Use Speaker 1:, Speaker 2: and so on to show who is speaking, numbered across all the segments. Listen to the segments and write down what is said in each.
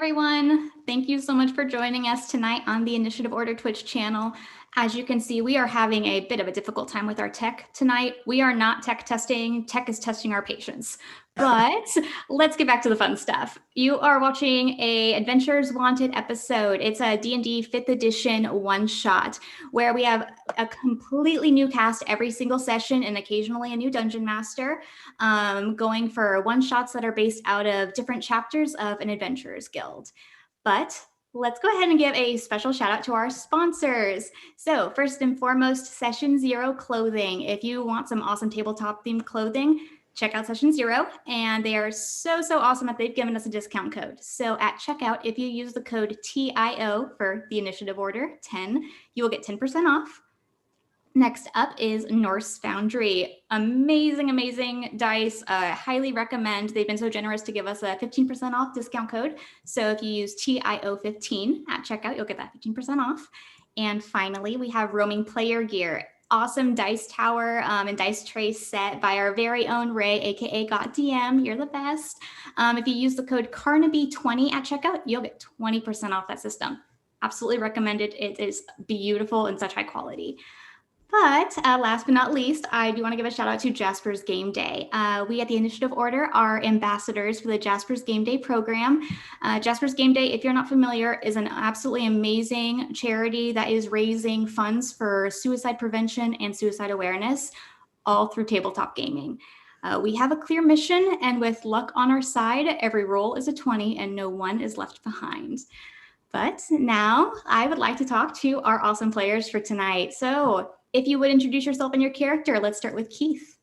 Speaker 1: everyone. Thank you so much for joining us tonight on the Initiative Order Twitch channel. As you can see, we are having a bit of a difficult time with our tech tonight. We are not tech testing. Tech is testing our patience. But let's get back to the fun stuff. You are watching a Adventures Wanted episode. It's a D&D 5th edition one-shot where we have a completely new cast every single session and occasionally a new dungeon master going for one-shots that are based out of different chapters of an Adventurers Guild. But let's go ahead and give a special shout out to our sponsors. So first and foremost, Session Zero Clothing. If you want some awesome tabletop themed clothing, check out Session Zero. And they are so awesome that they've given us a discount code. So at checkout, if you use the code TIO for the Initiative Order 10, you will get 10% off. Next up is Norse Foundry. Amazing dice. Highly recommend. They've been so generous to give us a 15% off discount code. So if you use TIO15 at checkout, you'll get that 15% off. And finally, we have Roaming Player Gear. Awesome dice tower and dice tray set by our very own Ray, aka GotDM. You're the best. If you use the code Carnaby20 at checkout, you'll get 20% off that system. Absolutely recommend it. It is beautiful and such high quality. But last but not least, I do want to give a shout out to Jaspers Game Day. We at the Initiative Order are ambassadors for the Jaspers Game Day program. Jaspers Game Day, if you're not familiar, is an absolutely amazing charity that is raising funds for suicide prevention and suicide awareness, all through tabletop gaming. We have a clear mission, and with luck on our side, every roll is a 20 and no one is left behind. But now I would like to talk to our awesome players for tonight. So if you would introduce yourself and your character, let's start with Keith.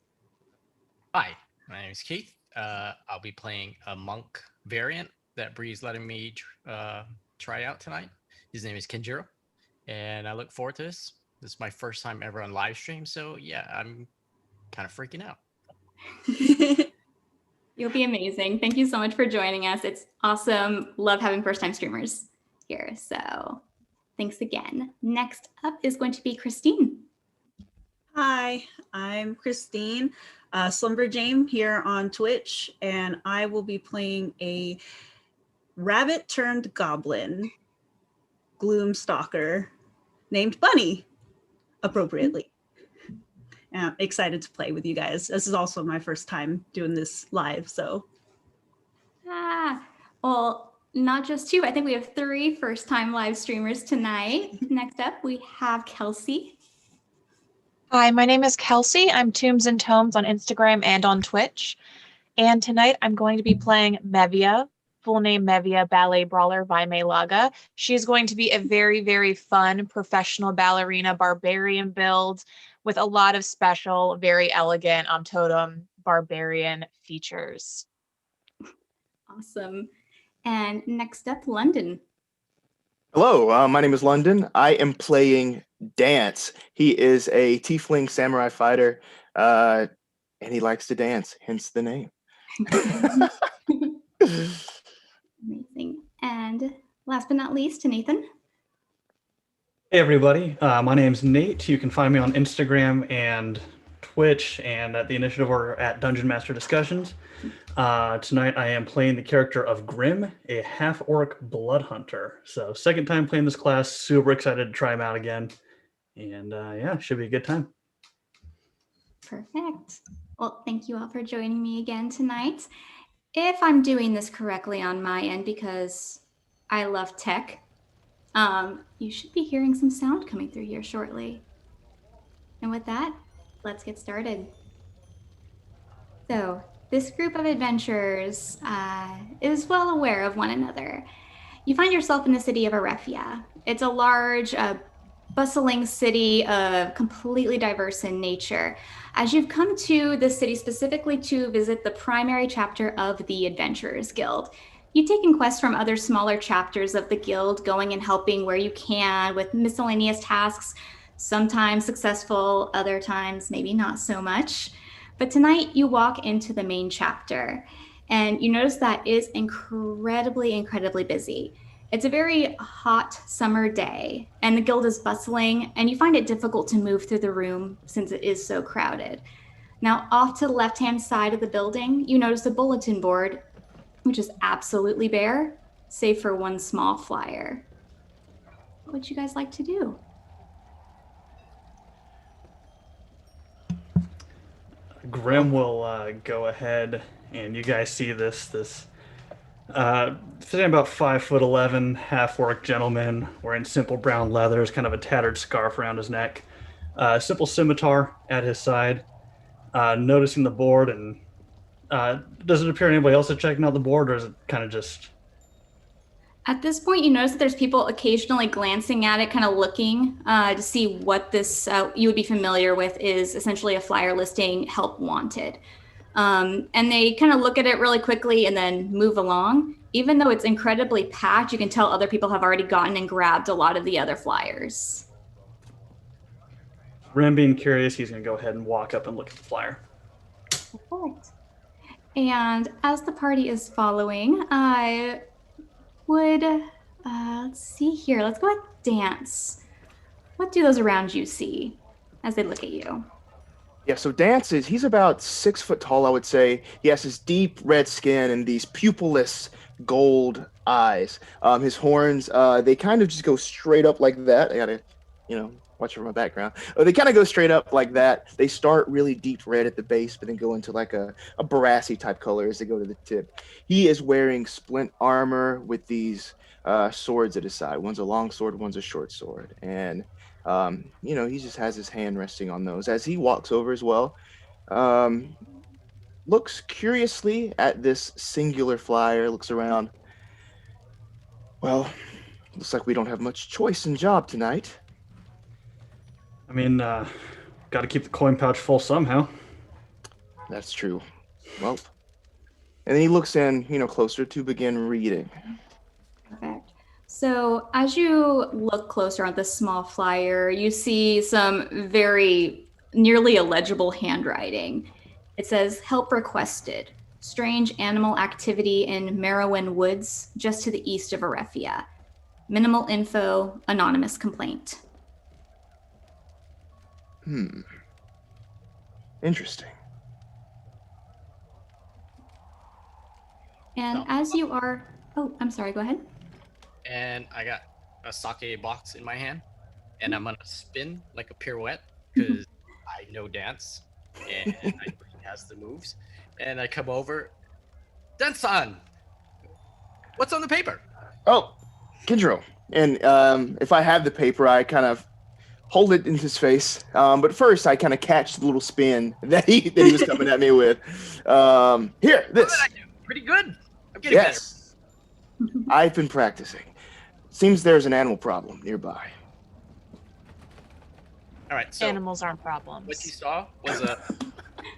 Speaker 2: Hi, my name is Keith. I'll be playing a monk variant that Bree's letting me try out tonight. His name is Kenjiro, and I look forward to this. This is my first time ever on live stream, so yeah, I'm kind of freaking out.
Speaker 1: You'll be amazing. Thank you so much for joining us. It's awesome. Love having first-time streamers here, so thanks again. Next up is going to be Christine.
Speaker 3: Hi, I'm Christine, Slumberjame here on Twitch, and I will be playing a rabbit turned goblin gloom stalker named Bunny, appropriately. I'm excited to play with you guys. This is also my first time doing this live, so.
Speaker 1: Well, not just two, I think we have 3 first-time live streamers tonight. Next up, we have Kelsey.
Speaker 4: Hi, my name is Kelsey. I'm Tombs and Tomes on Instagram and on Twitch. And tonight I'm going to be playing Mevia, full name Mevia Ballet Brawler Vaime Laga. She's going to be a very fun professional ballerina barbarian build with a lot of special, very elegant totem barbarian features.
Speaker 1: Awesome. And next up, London.
Speaker 5: Hello, my name is London. I am playing Dance. He is a tiefling samurai fighter, and he likes to dance, hence the name.
Speaker 1: Amazing. And last but not least, to Nathan.
Speaker 6: Hey everybody, my name's Nate. You can find me on Instagram and Twitch and at the Initiative Order at Dungeon Master Discussions. Tonight I am playing the character of Grimm, a half-orc blood hunter. So second time playing this class, super excited to try him out again. And yeah, should be a good time.
Speaker 1: Perfect. Well, thank you all for joining me again tonight. If I'm doing this correctly on my end, because I love tech, you should be hearing some sound coming through here shortly. And with that, let's get started. So this group of adventurers is well aware of one another. You find yourself in the city of Arefia. It's a large, bustling city completely diverse in nature. As you've come to the city specifically to visit the primary chapter of the Adventurers Guild, you've taken quests from other smaller chapters of the guild, going and helping where you can with miscellaneous tasks, sometimes successful, other times maybe not so much. But tonight you walk into the main chapter and you notice that it is incredibly busy. It's a very hot summer day and the guild is bustling and you find it difficult to move through the room since it is so crowded. Now off to the left-hand side of the building, you notice a bulletin board, which is absolutely bare, save for one small flyer. What would you guys like to do?
Speaker 6: Grimm will go ahead, and you guys see this sitting about 5'11", half-orc gentleman wearing simple brown leathers, kind of a tattered scarf around his neck, simple scimitar at his side. Noticing the board, and does it appear anybody else is checking out the board, or is it kind of just?
Speaker 1: At this point, you notice that there's people occasionally glancing at it, kind of looking to see what this you would be familiar with is essentially a flyer listing help wanted. And they kind of look at it really quickly and then move along. Even though it's incredibly packed, you can tell other people have already gotten and grabbed a lot of the other flyers.
Speaker 6: Grimm being curious, he's going to go ahead and walk up and look at the flyer.
Speaker 1: Perfect. And as the party is following, I would, let's see here. Let's go with Dance. What do those around you see as they look at you?
Speaker 5: Yeah, so he's about 6 foot tall, I would say. He has this deep red skin and these pupilless gold eyes. His horns, they kind of just go straight up like that. I gotta, watch for my background. They kind of go straight up like that. They start really deep red at the base, but then go into like a brassy type color as they go to the tip. He is wearing splint armor with these swords at his side. One's a long sword, one's a short sword. And he just has his hand resting on those as he walks over as well. Looks curiously at this singular flyer, looks around. Well, looks like we don't have much choice in job tonight.
Speaker 6: I mean, got to keep the coin pouch full somehow.
Speaker 5: That's true. Well, and then he looks in, closer to begin reading.
Speaker 1: Perfect. So as you look closer at this small flyer, you see some very nearly illegible handwriting. It says, "Help requested. Strange animal activity in Merowyn Woods, just to the east of Arefia. Minimal info, anonymous complaint."
Speaker 5: Interesting.
Speaker 1: And as you are, oh, I'm sorry, go ahead.
Speaker 2: And I got a sake box in my hand, and I'm gonna spin like a pirouette because I know dance, and I know he has the moves. And I come over, Dance-san, what's on the paper?
Speaker 5: Oh, Kenjiro. And if I have the paper, I kind of hold it in his face. But first, I kind of catch the little spin that he was coming at me with. Here, this.
Speaker 2: How did I do? Pretty good. I'm getting better.
Speaker 5: Yes. I've been practicing. Seems there's an animal problem nearby.
Speaker 2: All right, so
Speaker 4: Animals aren't problems.
Speaker 2: what you saw was a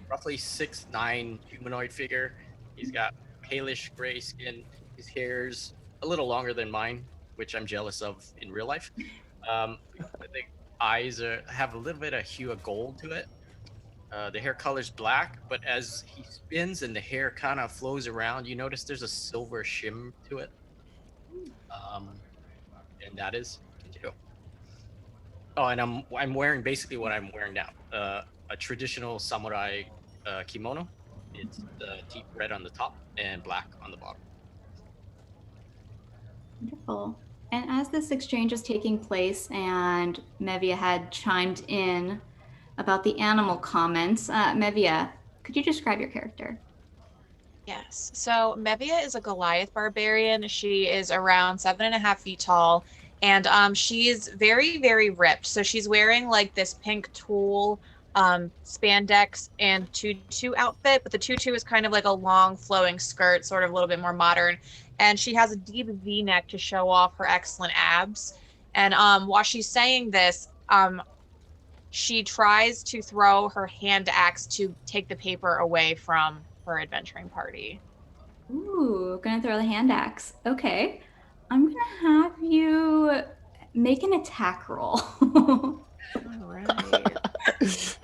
Speaker 2: roughly 6'9" humanoid figure. He's got palish gray skin. His hair's a little longer than mine, which I'm jealous of in real life. The eyes have a little bit of hue of gold to it. The hair color's black, but as he spins and the hair kind of flows around, you notice there's a silver shim to it. And that is Kenjiro. Oh, and I'm wearing basically what I'm wearing now. A traditional samurai kimono. It's deep red on the top and black on the bottom.
Speaker 1: Wonderful. And as this exchange is taking place and Mevia had chimed in about the animal comments, Mevia, could you describe your character?
Speaker 4: Yes. So Mevia is a Goliath barbarian. She is around 7.5 feet tall, and she's very, very ripped. So she's wearing like this pink tulle spandex and tutu outfit, but the tutu is kind of like a long flowing skirt, sort of a little bit more modern. And she has a deep V-neck to show off her excellent abs. And while she's saying this, she tries to throw her hand axe to take the paper away from her adventuring party.
Speaker 1: Ooh, gonna throw the hand axe. Okay. I'm gonna have you make an attack roll.
Speaker 4: All right.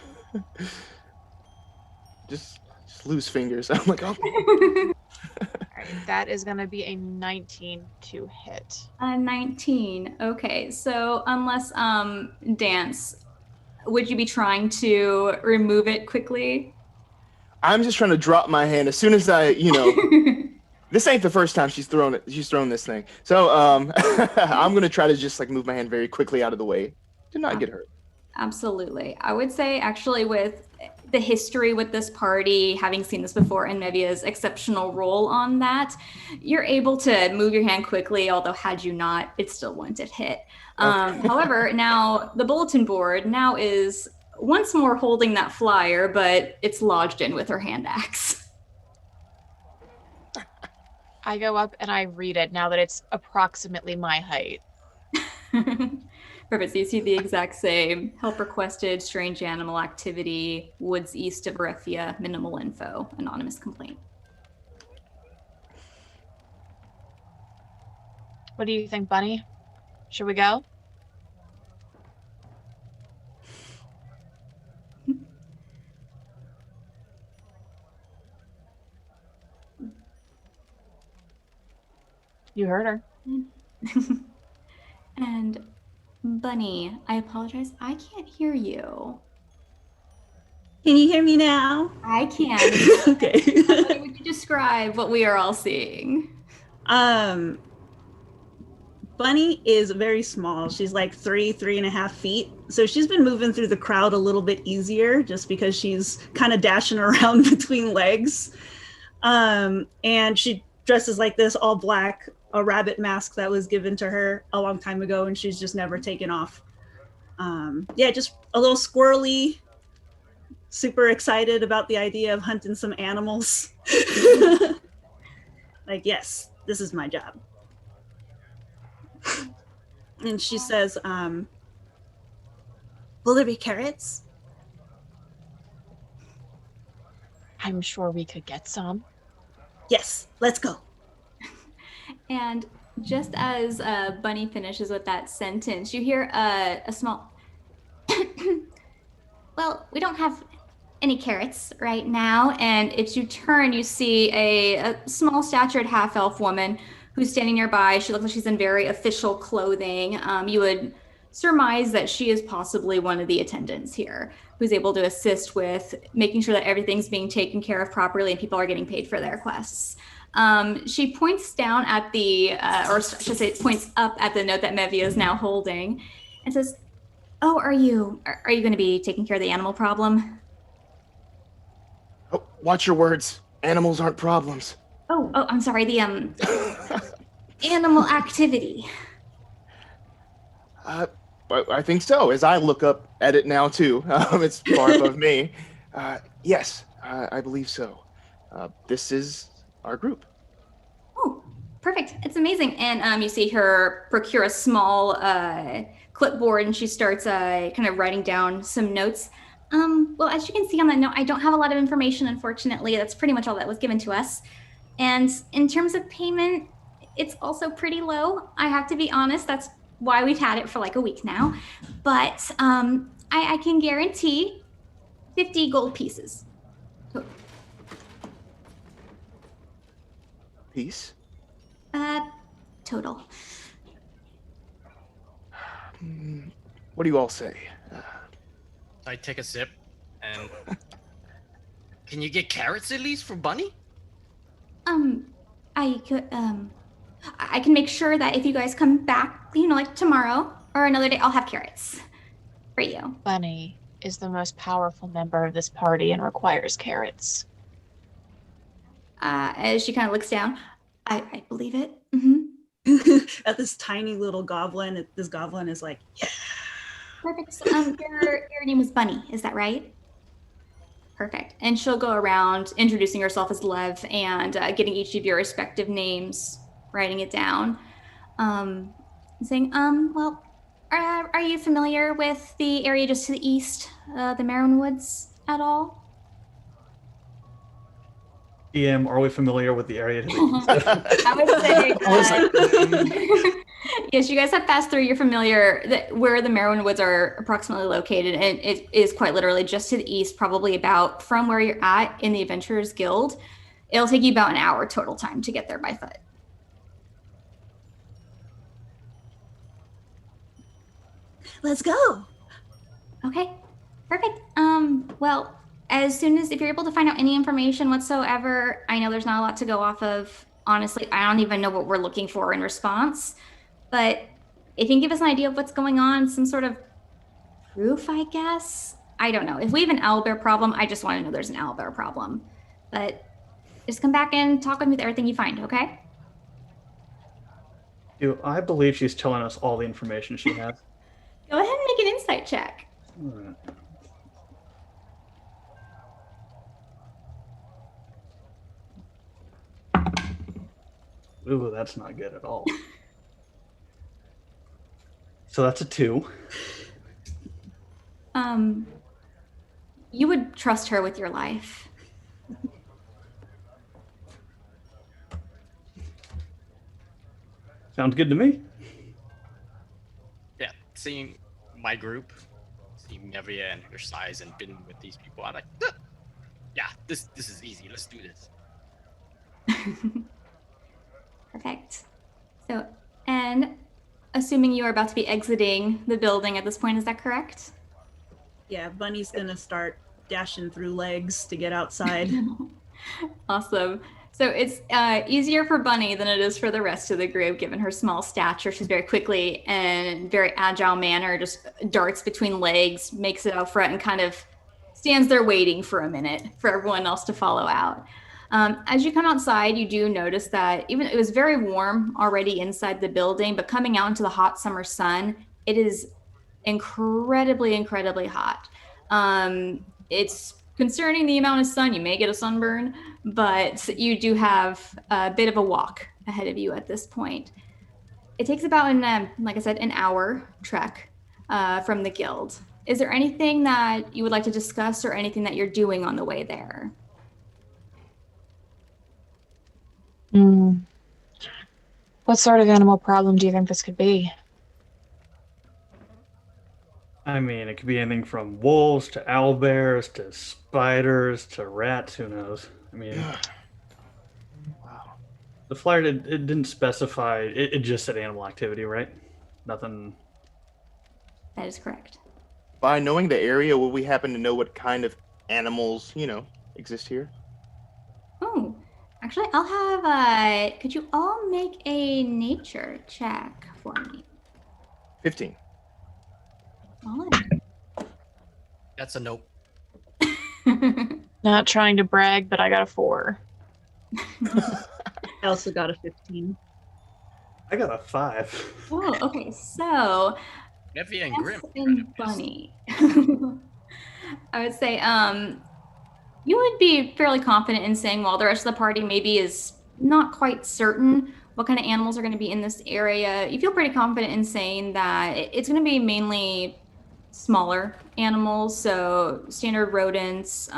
Speaker 5: just loose fingers. I'm like, oh.
Speaker 4: All right. That is going to be a 19 to hit.
Speaker 1: 19. Okay. So unless Dance, would you be trying to remove it quickly?
Speaker 5: I'm just trying to drop my hand as soon as I, This ain't the first time she's thrown it. She's thrown this thing. So I'm gonna try to just like move my hand very quickly out of the way to not get hurt.
Speaker 1: Absolutely. I would say actually with the history with this party, having seen this before and Mevia's exceptional role on that, you're able to move your hand quickly, although had you not, it still wouldn't have hit. However, now the bulletin board now is once more holding that flyer, but it's lodged in with her hand axe.
Speaker 4: I go up and I read it now that it's approximately my height.
Speaker 1: Perfect. So you see the exact same. Help requested, strange animal activity, woods east of Mevia, minimal info, anonymous complaint.
Speaker 4: What do you think, Bunny? Should we go? You heard her.
Speaker 1: And Bunny, I apologize. I can't hear you.
Speaker 3: Can you hear me now?
Speaker 1: I can.
Speaker 3: Okay.
Speaker 1: Would you describe what we are all seeing?
Speaker 3: Bunny is very small. She's like 3.5 feet. So she's been moving through the crowd a little bit easier just because she's kind of dashing around between legs. And she dresses like this, all black, a rabbit mask that was given to her a long time ago, and she's just never taken off. Just a little squirrely, super excited about the idea of hunting some animals. Like, yes, this is my job. And she says, will there be carrots?
Speaker 4: I'm sure we could get some.
Speaker 3: Yes, let's go.
Speaker 1: And just as Bunny finishes with that sentence, you hear a small, well, we don't have any carrots right now. And as you turn, you see a small statured half-elf woman who's standing nearby. She looks like she's in very official clothing. You would surmise that she is possibly one of the attendants here, who's able to assist with making sure that everything's being taken care of properly and people are getting paid for their quests. She points down at the, or I should say, points up at the note that Mevia is now holding, and says, "Oh, are you going to be taking care of the animal problem?"
Speaker 5: Oh, watch your words. Animals aren't problems.
Speaker 1: Oh, I'm sorry. The animal activity.
Speaker 5: I think so. As I look up at it now too, it's far above me. Yes, I believe so. This is our group.
Speaker 1: Oh, perfect. It's amazing. And you see her procure a small clipboard, and she starts kind of writing down some notes. Well, as you can see on that note, I don't have a lot of information, unfortunately. That's pretty much all that was given to us. And in terms of payment, it's also pretty low. I have to be honest. That's why we've had it for like a week now. But I can guarantee 50 gold pieces.
Speaker 5: Peace?
Speaker 1: Total.
Speaker 5: What do you all say?
Speaker 2: I take a sip and can you get carrots at least for Bunny?
Speaker 1: I could, I can make sure that if you guys come back, like tomorrow or another day, I'll have carrots for you.
Speaker 4: Bunny is the most powerful member of this party and requires carrots.
Speaker 1: As she kind of looks down, I believe it. Mm-hmm.
Speaker 3: At this tiny little goblin, this goblin is like, yeah.
Speaker 1: Perfect. So, your name was Bunny, is that right? Perfect. And she'll go around introducing herself as Lev and getting each of your respective names, writing it down, saying, well, are you familiar with the area just to the east, the Marrow Woods at all?
Speaker 6: Are we familiar with the area to the east?
Speaker 1: I would say, yes, you guys have passed through. You're familiar where the Marrow Woods are approximately located, and it is quite literally just to the east, probably about from where you're at in the Adventurers Guild. It'll take you about an hour total time to get there by foot.
Speaker 3: Let's go.
Speaker 1: Okay, perfect. Well, as soon as if you're able to find out any information whatsoever, I know there's not a lot to go off of honestly, I don't even know what we're looking for in response. But if you can give us an idea of what's going on, some sort of proof, I guess. I don't know. If we have an owlbear problem, I just want to know there's an owlbear problem. But just come back and talk with me with everything you find, okay?
Speaker 6: I believe she's telling us all the information she has.
Speaker 1: Go ahead and make an insight check.
Speaker 6: All right. Ooh, that's not good at all. So that's a 2.
Speaker 1: You would trust her with your life.
Speaker 6: Sounds good to me.
Speaker 2: Yeah, seeing my group, seeing Mevia and her size and been with these people, I'm like, yeah, this is easy. Let's do this.
Speaker 1: Perfect. So, and assuming you are about to be exiting the building at this point, is that correct?
Speaker 3: Yeah, Bunny's gonna start dashing through legs to get outside.
Speaker 1: Awesome. So it's easier for Bunny than it is for the rest of the group, given her small stature. She's very quickly and very agile manner, just darts between legs, makes it out front, and kind of stands there waiting for a minute for everyone else to follow out. As you come outside, you do notice that even it was very warm already inside the building, but coming out into the hot summer sun, it is incredibly, incredibly hot. It's concerning the amount of sun. You may get a sunburn, but you do have a bit of a walk ahead of you at this point. It takes about, like I said, an hour trek from the guild. Is there anything that you would like to discuss or anything that you're doing on the way there?
Speaker 4: What sort of animal problem do you think this could be?
Speaker 6: I mean, it could be anything from wolves to owlbears to spiders to rats. Who knows? I mean,
Speaker 5: Wow.
Speaker 6: the flyer it didn't specify. It just said animal activity, right? Nothing.
Speaker 1: That is correct.
Speaker 5: By knowing the area, will we happen to know what kind of animals, exist here?
Speaker 1: Oh, actually, I'll have, could you all make a nature check for me?
Speaker 5: 15.
Speaker 1: Solid.
Speaker 2: That's a nope.
Speaker 4: Not trying to brag, but I got a 4.
Speaker 3: I also got a 15.
Speaker 6: I got a 5.
Speaker 1: Oh, okay. So,
Speaker 2: Mevia and
Speaker 1: Jess
Speaker 2: Grimm.
Speaker 1: and Bunny. I would say, you would be fairly confident in saying, while the rest of the party maybe is not quite certain what kind of animals are going to be in this area, you feel pretty confident in saying that it's going to be mainly smaller animals, so standard rodents,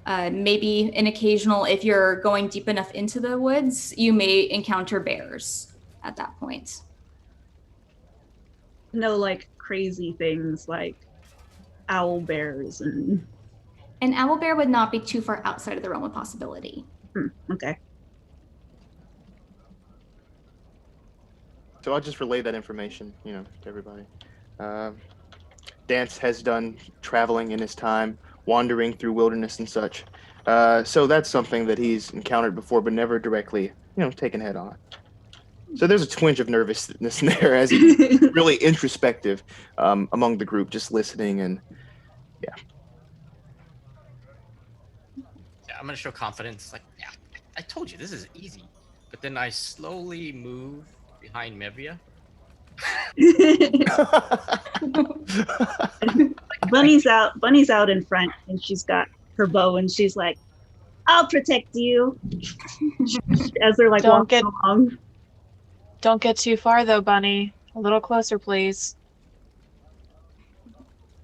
Speaker 1: maybe an occasional, if you're going deep enough into the woods, you may encounter bears at that point.
Speaker 3: No, like crazy things like owl bears and.
Speaker 1: An owl bear would not be too far outside of the realm of possibility.
Speaker 3: Okay.
Speaker 5: So I'll just relay that information, to everybody. Dance has done traveling in his time, wandering through wilderness and such. So that's something that he's encountered before, but never directly, taken head on. So there's a twinge of nervousness there as he's really introspective among the group, just listening and yeah.
Speaker 2: Yeah, I'm gonna show confidence. Like, yeah, I told you this is easy. But then I slowly move behind Mevia.
Speaker 3: Bunny's out in front, and she's got her bow, and she's like, "I'll protect you." As they're like walking along.
Speaker 4: Don't get too far though, Bunny. A little closer, please.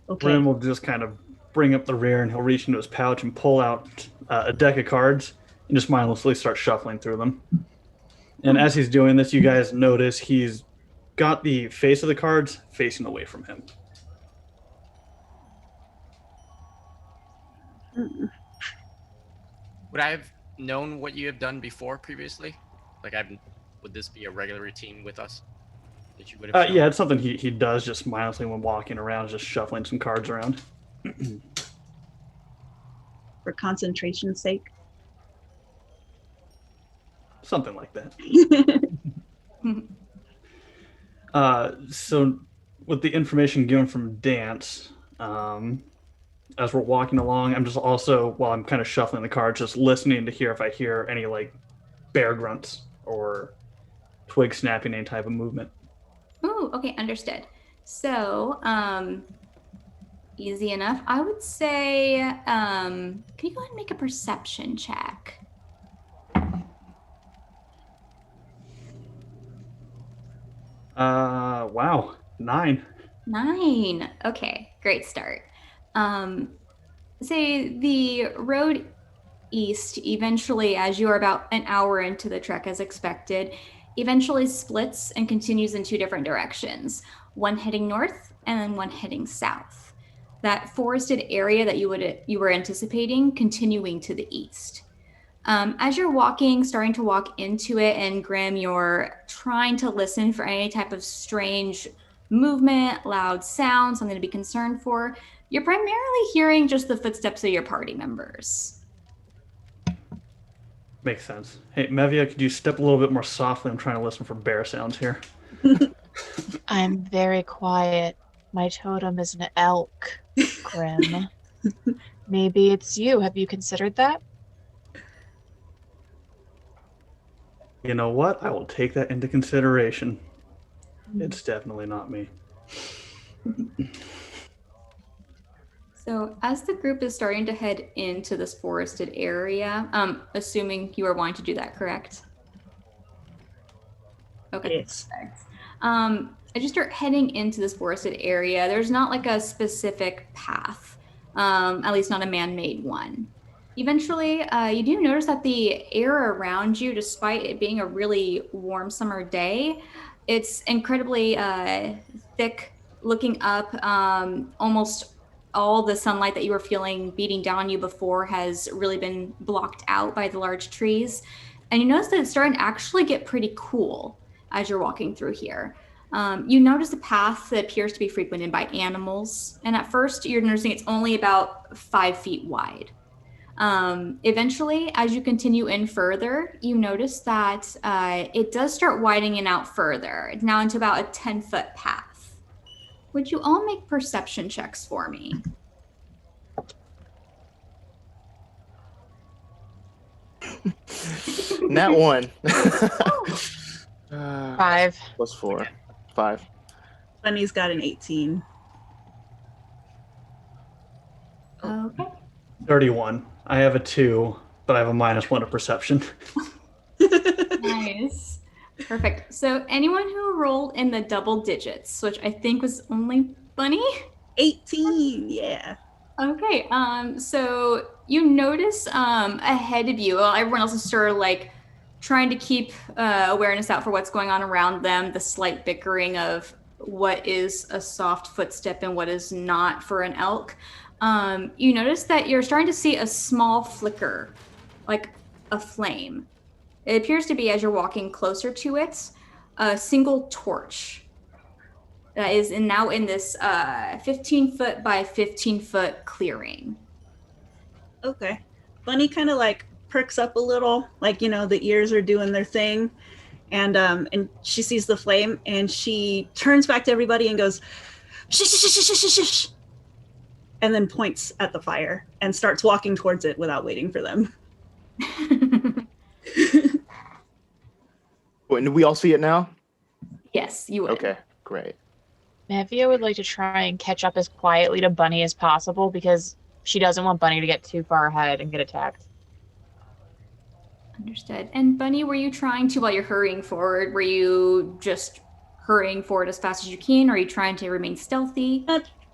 Speaker 3: Okay.
Speaker 6: Grimm will just kind of bring up the rear, and he'll reach into his pouch and pull out a deck of cards and just mindlessly start shuffling through them. And as he's doing this, you guys notice he's got the face of the cards facing away from him.
Speaker 2: Would I have known what you have done before previously? Like, would this be a regular routine with us that you would have?
Speaker 6: Yeah, it's something he does just mindlessly when walking around, just shuffling some cards around.
Speaker 3: For concentration's sake.
Speaker 6: something like that. So with the information given from Dance, as we're walking along, I'm just also, while I'm kind of shuffling the cards, just listening to hear if I hear any like bear grunts or twig snapping, any type of movement.
Speaker 1: Oh, okay, understood. So, easy enough. I would say, can you go ahead and make a perception check?
Speaker 6: Wow, 9.
Speaker 1: 9. Okay, great start. Say the road east eventually, as you are about an hour into the trek as expected, eventually splits and continues in two different directions, one heading north and then one heading south. That forested area that you were anticipating continuing to the east. As you're walking, starting to walk into it, and Grimm, you're trying to listen for any type of strange movement, loud sound, something to be concerned for. You're primarily hearing just the footsteps of your party members.
Speaker 6: Makes sense. Hey, Mevia, could you step a little bit more softly? I'm trying to listen for bear sounds here.
Speaker 4: I'm very quiet. My totem is an elk, Grimm. Maybe it's you. Have you considered that?
Speaker 6: You know what? I will take that into consideration. It's definitely not me.
Speaker 1: So, as the group is starting to head into this forested area, assuming you are wanting to do that, correct? Okay.
Speaker 3: Yes.
Speaker 1: Perfect. As you start heading into this forested area, there's not like a specific path, at least not a man-made one. Eventually, you do notice that the air around you, despite it being a really warm summer day, it's incredibly thick. Looking up, almost all the sunlight that you were feeling beating down on you before has really been blocked out by the large trees. And you notice that it's starting to actually get pretty cool as you're walking through here. You notice a path that appears to be frequented by animals. And at first, you're noticing it's only about 5 feet wide. Eventually, as you continue in further, you notice that it does start widening out further. It's now into about a 10-foot path. Would you all make perception checks for me?
Speaker 5: Nat 1.
Speaker 4: 5.
Speaker 5: Plus 4. 5.
Speaker 3: Bunny's got an 18.
Speaker 1: Okay.
Speaker 6: 31. I have a 2, but I have a -1 of perception.
Speaker 1: Nice. Perfect. So anyone who rolled in the double digits, which I think was only Bunny?
Speaker 3: 18, yeah.
Speaker 1: Okay. So you notice ahead of you, well, everyone else is sort of like trying to keep awareness out for what's going on around them, the slight bickering of what is a soft footstep and what is not for an elk. You notice that you're starting to see a small flicker, like a flame. It appears to be, as you're walking closer to it, a single torch that is now in this 15-foot by 15-foot clearing.
Speaker 3: Okay. Bunny kind of like perks up a little, like, you know, the ears are doing their thing. And she sees the flame and she turns back to everybody and goes, shh, shh, shh, shh, shh, shh, and then points at the fire and starts walking towards it without waiting for them.
Speaker 5: Wait, do we all see it now?
Speaker 1: Yes, you would.
Speaker 5: Okay, great.
Speaker 4: Mevia would like to try and catch up as quietly to Bunny as possible because she doesn't want Bunny to get too far ahead and get attacked.
Speaker 1: Understood. And Bunny, were you trying to, while you're hurrying forward, were you just hurrying forward as fast as you can, or are you trying to remain stealthy?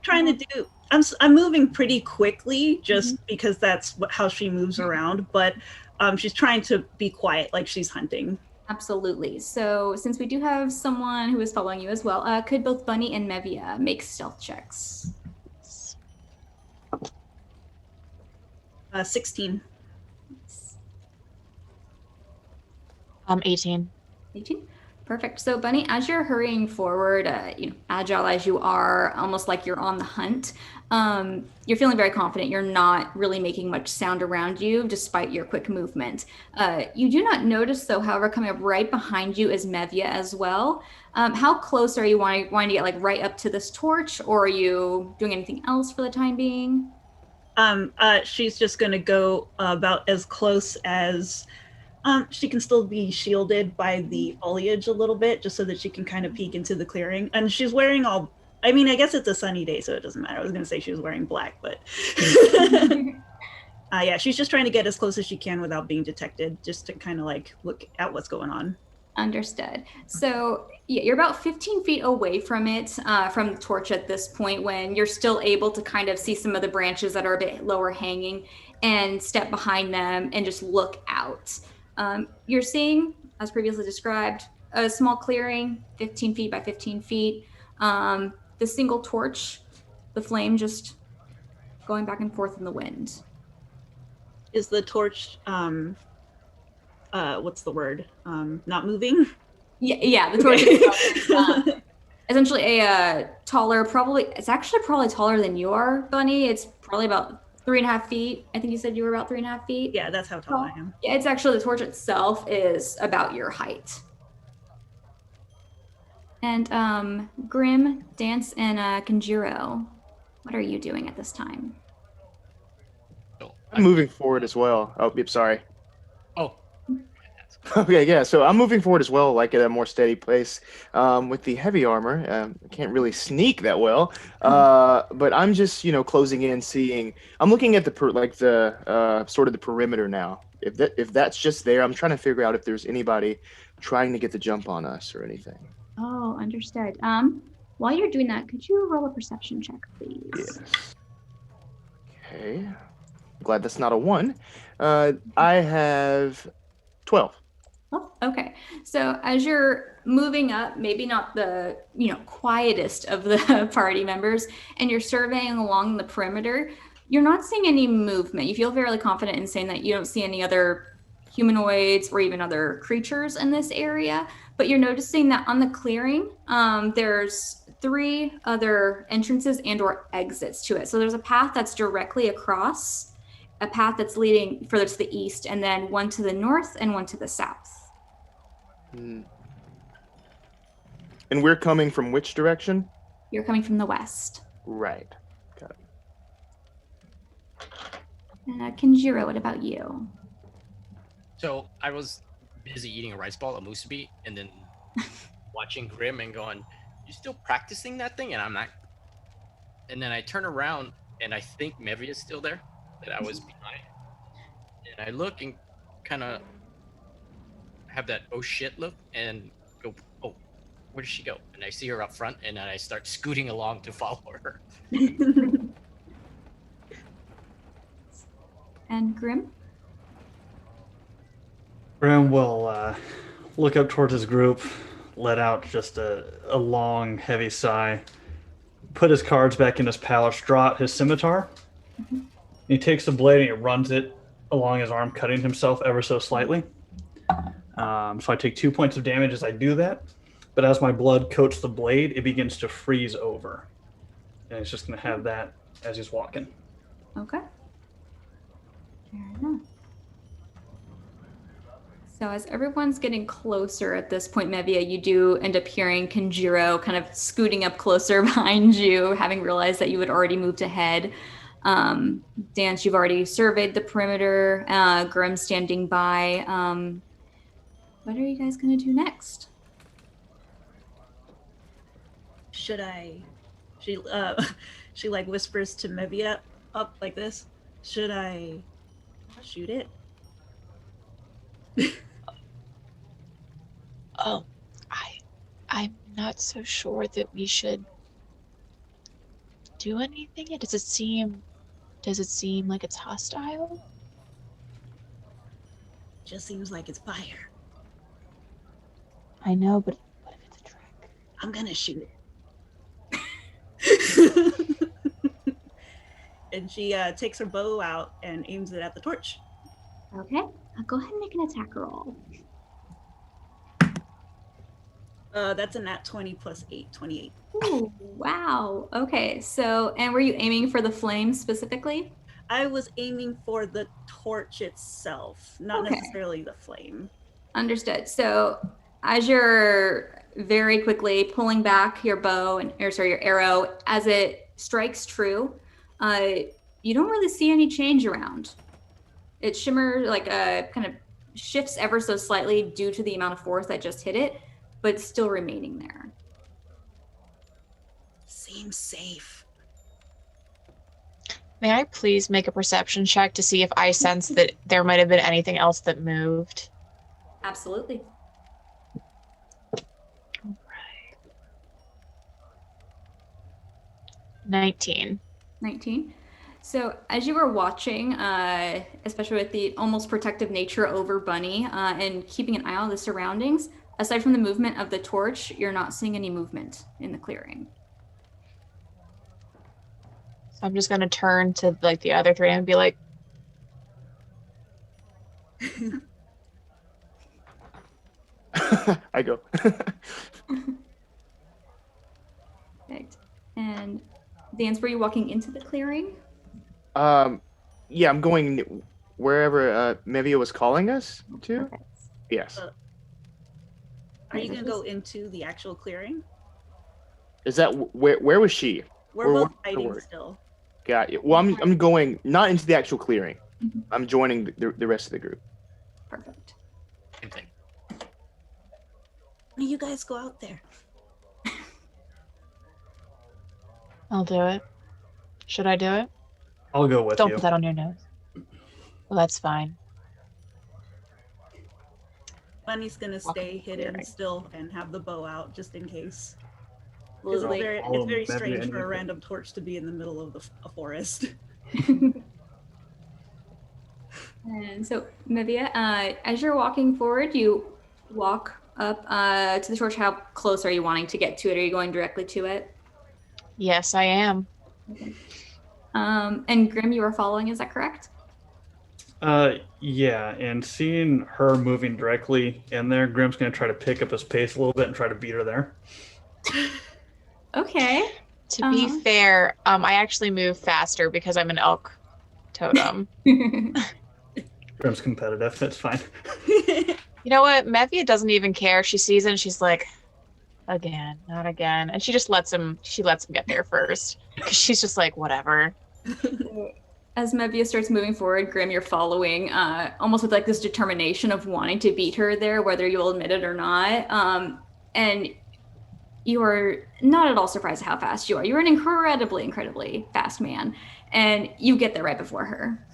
Speaker 3: Trying to do, I'm moving pretty quickly just because that's how she moves around, but she's trying to be quiet, like she's hunting.
Speaker 1: Absolutely. So since we do have someone who is following you as well, could both Bunny and Mevia make stealth checks?
Speaker 3: 16.
Speaker 4: 18.
Speaker 1: 18? Perfect. So, Bunny, as you're hurrying forward, agile as you are, almost like you're on the hunt, you're feeling very confident. You're not really making much sound around you, despite your quick movement. You do not notice, though, however, coming up right behind you is Mevia as well. How close are you wanting to get, like right up to this torch, or are you doing anything else for the time being?
Speaker 3: She's just gonna go about as close as she can still be shielded by the foliage a little bit, just so that she can kind of peek into the clearing. And she's wearing all, I mean, I guess it's a sunny day, so it doesn't matter. I was gonna say she was wearing black, but yeah, she's just trying to get as close as she can without being detected, just to kind of like look at what's going on.
Speaker 1: Understood. So yeah, you're about 15 feet away from it, from the torch at this point, when you're still able to kind of see some of the branches that are a bit lower hanging and step behind them and just look out. You're seeing, as previously described, a small clearing, 15 feet by 15 feet. The single torch, the flame just going back and forth in the wind.
Speaker 3: Is the torch, what's the word? Not moving?
Speaker 1: Yeah, the torch itself is essentially a taller, it's actually probably taller than you are, Bunny. It's probably about 3.5 feet. I think you said you were about 3.5 feet.
Speaker 3: Yeah, that's how tall I am.
Speaker 1: Yeah, it's actually, the torch itself is about your height. And Grimm, Dance, and Kenjiro, what are you doing at this time?
Speaker 2: So
Speaker 5: I'm moving forward as well. Oh, yep, sorry.
Speaker 2: Oh,
Speaker 5: Okay, yeah. So I'm moving forward as well, like at a more steady pace. With the heavy armor, I can't really sneak that well. But I'm just, closing in, seeing. I'm looking at the sort of the perimeter now. If that's just there, I'm trying to figure out if there's anybody trying to get the jump on us or anything.
Speaker 1: Oh, understood. While you're doing that, could you roll a perception check, please?
Speaker 5: Yes. Okay. Glad that's not a 1. I have 12.
Speaker 1: Oh, okay. So as you're moving up, maybe not the, quietest of the party members, and you're surveying along the perimeter, you're not seeing any movement. You feel fairly confident in saying that you don't see any other humanoids or even other creatures in this area, but you're noticing that on the clearing, there's 3 other entrances and or exits to it. So there's a path that's directly across, a path that's leading further to the east, and then one to the north and one to the south.
Speaker 5: And we're coming from which direction?
Speaker 1: You're coming from the west.
Speaker 5: Right. Got it.
Speaker 1: And Kenjiro, what about you?
Speaker 2: so I was busy eating a rice ball, a musubi, and then watching Grimm and going, "You still practicing that thing?" And I'm not. And then I turn around and I think Mevia is still there, that I was behind. And I look and kind of have that oh shit look and go, "Oh, where does she go?" And I see her up front, and then I start scooting along to follow her.
Speaker 1: And Grimm?
Speaker 6: Grimm will look up towards his group, let out just a long, heavy sigh, put his cards back in his pouch, draw out his scimitar.
Speaker 1: Mm-hmm.
Speaker 6: He takes the blade and he runs it along his arm, cutting himself ever so slightly. So I take 2 points of damage as I do that. But as my blood coats the blade, it begins to freeze over. And he's just going to have that as he's walking.
Speaker 1: Okay. Fair enough. So as everyone's getting closer at this point, Mevia, you do end up hearing Kenjiro kind of scooting up closer behind you, having realized that you had already moved ahead. Dance, you've already surveyed the perimeter. Grimm standing by. What are you guys going to do next?
Speaker 3: Should I? She like whispers to Mevia up like this. Should I shoot it?
Speaker 4: I'm not so sure that we should do anything. Does it seem like it's hostile?
Speaker 3: Just seems like it's fire.
Speaker 4: I know, but what if it's a trick?
Speaker 3: I'm gonna shoot it. And she takes her bow out and aims it at the torch.
Speaker 1: Okay, I'll go ahead and make an attack roll.
Speaker 3: That's a nat 20 plus 8, 28.
Speaker 1: Ooh, wow. Okay. So, and were you aiming for the flames specifically?
Speaker 3: I was aiming for the torch itself, not
Speaker 1: Okay.
Speaker 3: necessarily the flame.
Speaker 1: Understood. So, as you're very quickly pulling back your bow your arrow, as it strikes true, you don't really see any change around. It shimmers kind of shifts ever so slightly due to the amount of force that just hit it, but it's still remaining there.
Speaker 3: Seems safe.
Speaker 4: May I please make a perception check to see if I sense that there might have been anything else that moved?
Speaker 1: Absolutely.
Speaker 4: 19.
Speaker 1: 19. So as you were watching, especially with the almost protective nature over Bunny and keeping an eye on the surroundings, aside from the movement of the torch, you're not seeing any movement in the clearing.
Speaker 4: So I'm just going to turn to like the other three and be like,
Speaker 5: I go.
Speaker 1: Perfect. And Dance, were you walking into the clearing?
Speaker 5: Yeah, I'm going wherever Mevia was calling us to.
Speaker 1: Perfect.
Speaker 5: Yes.
Speaker 3: Are you going to go into the actual clearing?
Speaker 5: Is that where was she?
Speaker 3: We're
Speaker 5: Or
Speaker 3: both
Speaker 5: what-
Speaker 3: hiding
Speaker 5: word.
Speaker 3: still.
Speaker 5: Got it. Well, I'm going not into the actual clearing.
Speaker 1: Mhm.
Speaker 5: I'm joining the rest of the group.
Speaker 1: Perfect.
Speaker 2: Same thing.
Speaker 3: Why don't you guys go out there?
Speaker 4: I'll do it. Should I do it?
Speaker 6: I'll go with
Speaker 4: Don't
Speaker 6: you.
Speaker 4: put that on your nose. Well, that's fine.
Speaker 3: Bunny's going to stay hidden
Speaker 4: clearing.
Speaker 3: still and have the bow out just in case.
Speaker 1: Absolutely.
Speaker 3: It's very
Speaker 6: Mevia
Speaker 3: strange
Speaker 6: and
Speaker 3: for a
Speaker 6: you.
Speaker 3: random torch to be in the middle of a forest.
Speaker 1: And so, Mevia, as you're walking forward, you walk up to the torch. How close are you wanting to get to it? Are you going directly to it?
Speaker 4: Yes, I am.
Speaker 1: And Grimm, you are following, is that correct?
Speaker 6: Yeah, and seeing her moving directly in there, Grimm's going to try to pick up his pace a little bit and try to beat her there.
Speaker 1: Okay.
Speaker 4: To be fair, I actually move faster because I'm an elk totem.
Speaker 6: Grimm's competitive. It's fine.
Speaker 4: You know what? Mevia doesn't even care. She sees it and she's like, again, not again. And she just lets him get there first. Because she's just like, whatever.
Speaker 1: As Mevia starts moving forward, Grimm, you're following almost with like this determination of wanting to beat her there, whether you'll admit it or not. And you are not at all surprised at how fast you are. You're an incredibly fast man. And you get there right before her.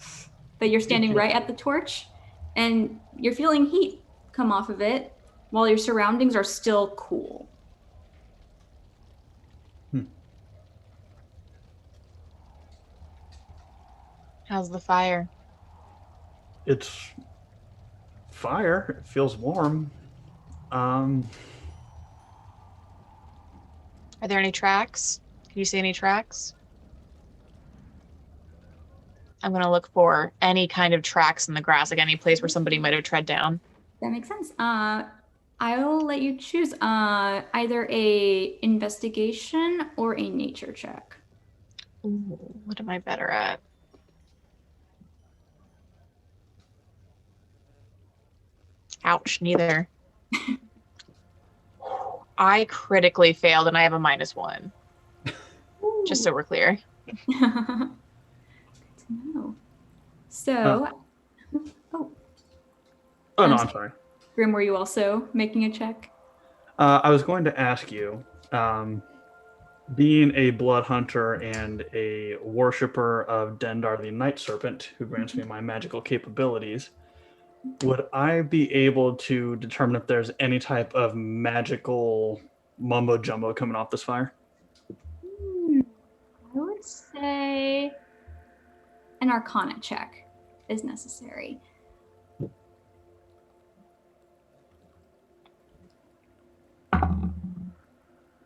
Speaker 1: But you're standing right at the torch and you're feeling heat come off of it while your surroundings are still cool.
Speaker 4: How's the fire?
Speaker 6: It's fire. It feels warm.
Speaker 4: Are there any tracks? Can you see any tracks? I'm going to look for any kind of tracks in the grass, like any place where somebody might have tread down.
Speaker 1: That makes sense. I'll let you choose either a investigation or a nature check.
Speaker 4: Ooh, what am I better at? Ouch, neither. I critically failed and I have a -1. Just so we're clear.
Speaker 1: Good to know. So,
Speaker 6: Oh, no, I'm sorry.
Speaker 1: Grimm, were you also making a check?
Speaker 6: I was going to ask you, being a blood hunter and a worshiper of Dendar the Night Serpent, who grants me my magical capabilities, would I be able to determine if there's any type of magical mumbo jumbo coming off this fire?
Speaker 1: I would say an Arcana check is necessary.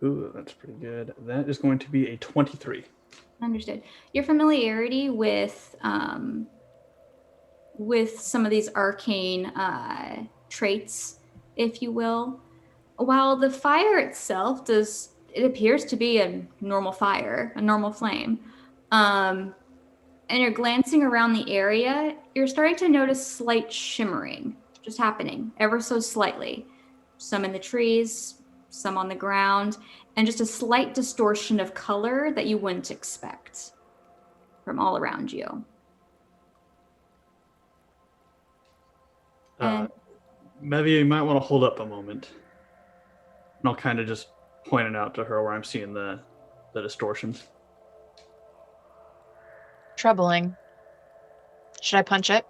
Speaker 6: Ooh, that's pretty good. That is going to be a 23.
Speaker 1: Understood. Your familiarity with some of these arcane traits, if you will, While the fire itself it appears to be a normal fire, a normal flame, and you're glancing around the area, you're starting to notice slight shimmering just happening ever so slightly. Some in the trees, some on the ground, and just a slight distortion of color that you wouldn't expect from all around you.
Speaker 6: Mevia, you might want to hold up a moment. And I'll kind of just point it out to her where I'm seeing the distortions.
Speaker 4: Troubling. Should I punch it?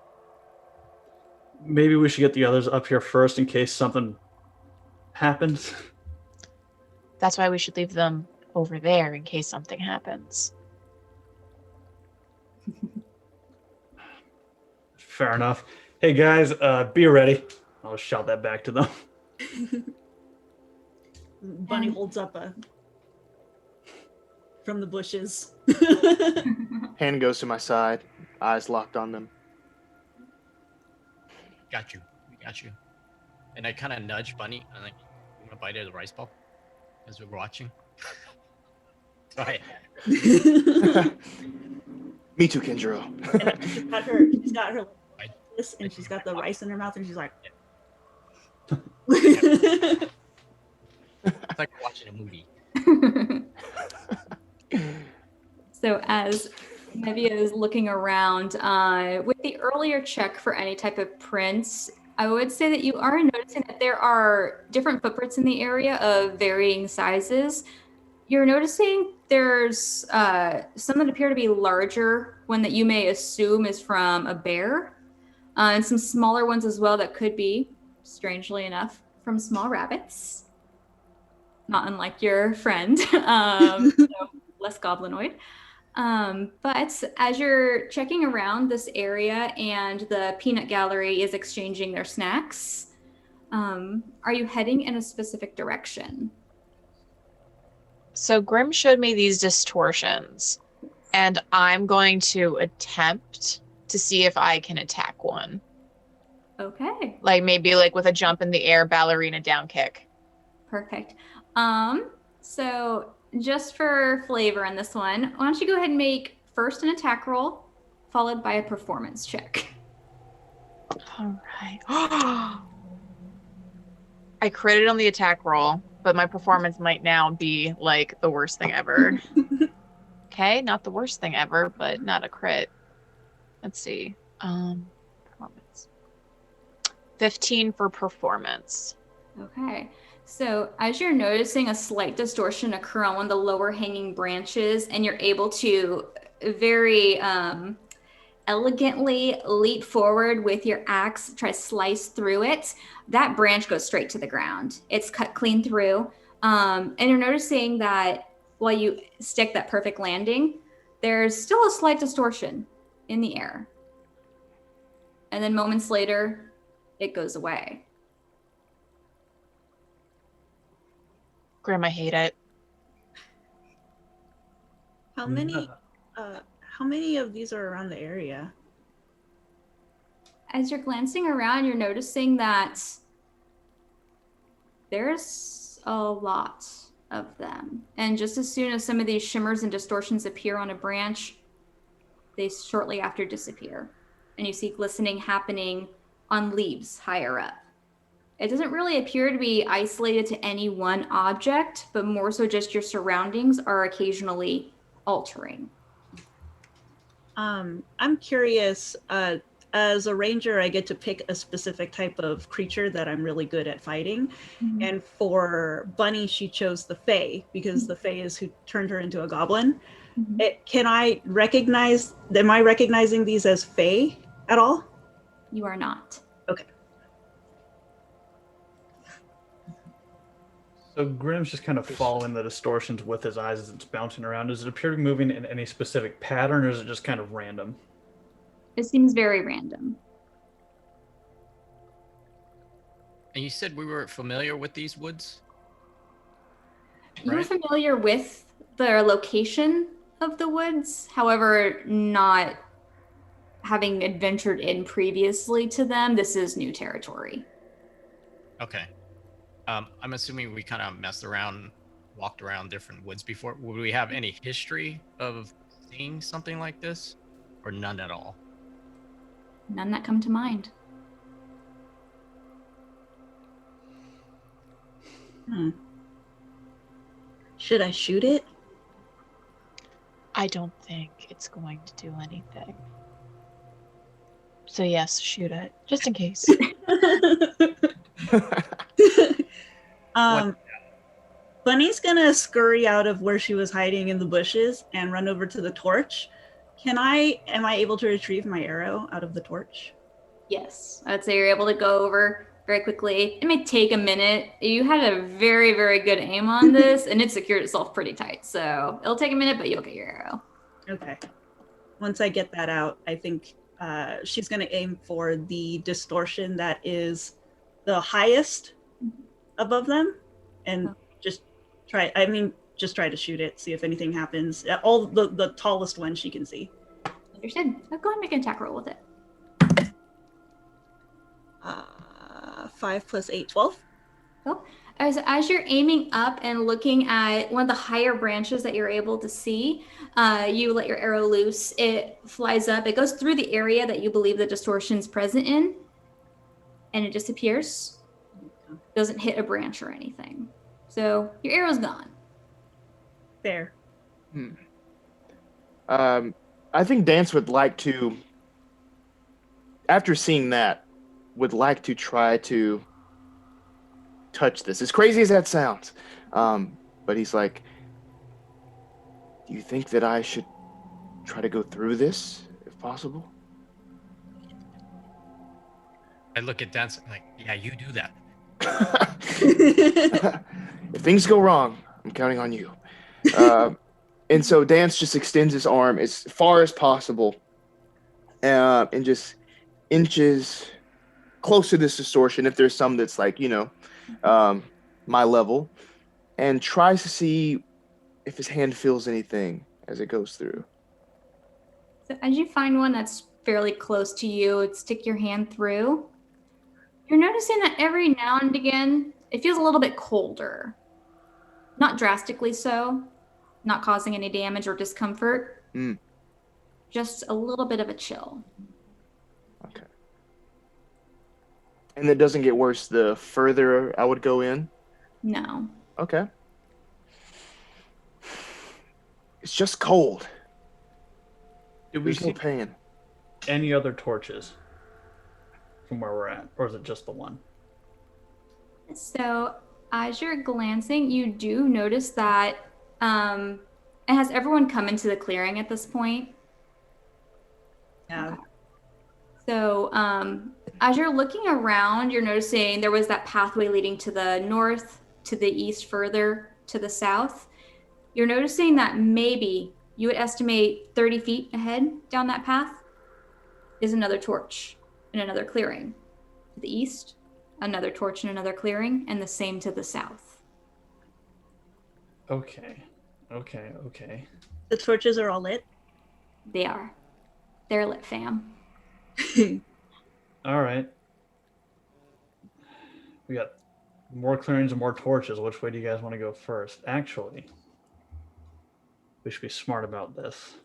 Speaker 6: Maybe we should get the others up here first in case something happens.
Speaker 4: That's why we should leave them over there in case something happens.
Speaker 6: Fair enough. Hey guys, be ready. I'll shout that back to them.
Speaker 3: Bunny holds up from the bushes.
Speaker 5: Hand goes to my side, eyes locked on them.
Speaker 2: Got you. Got you. And I kind of nudge Bunny. I'm like, you want to bite of the rice ball as we're watching? Go ahead.
Speaker 5: Me too, Kenjiro.
Speaker 3: And she's got her like this, and she's got the rice in her mouth, and she's like.
Speaker 2: It's like watching a movie.
Speaker 1: So as Mevia is looking around, with the earlier check for any type of prints, I would say that you are noticing that there are different footprints in the area of varying sizes. You're noticing there's some that appear to be larger, one that you may assume is from a bear, and some smaller ones as well that could be, strangely enough, from small rabbits. Not unlike your friend, so less goblinoid. But as you're checking around this area and the peanut gallery is exchanging their snacks, are you heading in a specific direction?
Speaker 4: So Grimm showed me these distortions, and I'm going to attempt to see if I can attack one.
Speaker 1: Okay.
Speaker 4: Like maybe like with a jump in the air, ballerina down kick.
Speaker 1: Perfect. So just for flavor in this one, why don't you go ahead and make first an attack roll, followed by a performance check.
Speaker 4: All right. I critted on the attack roll, but my performance might now be like the worst thing ever. Okay, not the worst thing ever, but not a crit. Let's see. Performance. 15 for performance.
Speaker 1: Okay. So as you're noticing a slight distortion occur on one of the lower hanging branches, and you're able to very elegantly leap forward with your axe, try to slice through it, that branch goes straight to the ground. It's cut clean through. And you're noticing that while you stick that perfect landing, there's still a slight distortion in the air. And then moments later, it goes away.
Speaker 4: Grimm, I hate it.
Speaker 3: How many of these are around the area?
Speaker 1: As you're glancing around, you're noticing that there's a lot of them. And just as soon as some of these shimmers and distortions appear on a branch, they shortly after disappear. And you see glistening happening on leaves higher up. It doesn't really appear to be isolated to any one object, but more so just your surroundings are occasionally altering.
Speaker 3: I'm curious, as a ranger, I get to pick a specific type of creature that I'm really good at fighting.
Speaker 1: Mm-hmm.
Speaker 3: And for Bunny, she chose the Fae because the Fae is who turned her into a goblin.
Speaker 1: Mm-hmm.
Speaker 3: Am I recognizing these as Fae at all?
Speaker 1: You are not.
Speaker 3: Okay.
Speaker 6: So Grimm's just kind of following the distortions with his eyes as it's bouncing around. Does it appear to be moving in any specific pattern, or is it just kind of random?
Speaker 1: It seems very random.
Speaker 2: And you said we were familiar with these woods?
Speaker 1: You're
Speaker 2: Right.
Speaker 1: familiar with the location of the woods, however, not having adventured in previously to them. This is new territory.
Speaker 2: Okay. I'm assuming we kind of messed around, walked around different woods before. Would we have any history of seeing something like this, or none at all?
Speaker 1: None that come to mind.
Speaker 3: Should I shoot it?
Speaker 4: I don't think it's going to do anything. So yes, shoot it, just in case.
Speaker 3: Bunny's gonna scurry out of where she was hiding in the bushes and run over to the torch. Am I able to retrieve my arrow out of the torch?
Speaker 1: Yes, I'd say you're able to go over very quickly. It may take a minute. You had a very, very good aim on this, and it secured itself pretty tight. So it'll take a minute, but you'll get your arrow.
Speaker 3: Okay. Once I get that out, I think she's going to aim for the distortion that is the highest above them, and just try to shoot it, see if anything happens. All the tallest one she can see.
Speaker 1: Understood. Go ahead and make an attack roll with it.
Speaker 3: 5 + 8, 12.
Speaker 1: Cool. As you're aiming up and looking at one of the higher branches that you're able to see, you let your arrow loose. It flies up. It goes through the area that you believe the distortion's present in, and it disappears. Doesn't hit a branch or anything. So your arrow's gone.
Speaker 3: Fair.
Speaker 5: I think Dance would like to, after seeing that, would like to try to touch this. As crazy as that sounds. But he's like, do you think that I should try to go through this, if possible?
Speaker 2: I look at Dance like, yeah, you do that.
Speaker 5: If things go wrong, I'm counting on you. And so Dance just extends his arm as far as possible and just inches close to this distortion, if there's some that's like, my level, and tries to see if his hand feels anything as it goes through.
Speaker 1: So as you find one that's fairly close to you, stick your hand through. You're noticing that every now and again, it feels a little bit colder. Not drastically so, not causing any damage or discomfort. Just a little bit of a chill.
Speaker 5: Okay. And it doesn't get worse the further I would go in?
Speaker 1: No.
Speaker 5: Okay. It's just cold.
Speaker 6: Did we
Speaker 5: There's no
Speaker 6: see
Speaker 5: pain.
Speaker 6: any other torches from where we're at, or is it just the one?
Speaker 1: So as you're glancing, you do notice that it has everyone come into the clearing at this point.
Speaker 3: Yeah.
Speaker 1: Okay. So as you're looking around, you're noticing there was that pathway leading to the north, to the east, further to the south. You're noticing that maybe you would estimate 30 feet ahead down that path is another torch in another clearing. To the east, another torch in another clearing, and the same to the south.
Speaker 6: Okay.
Speaker 3: The torches are all lit.
Speaker 1: They are. They're lit, fam.
Speaker 6: All right. We got more clearings and more torches. Which way do you guys want to go first? Actually, we should be smart about this.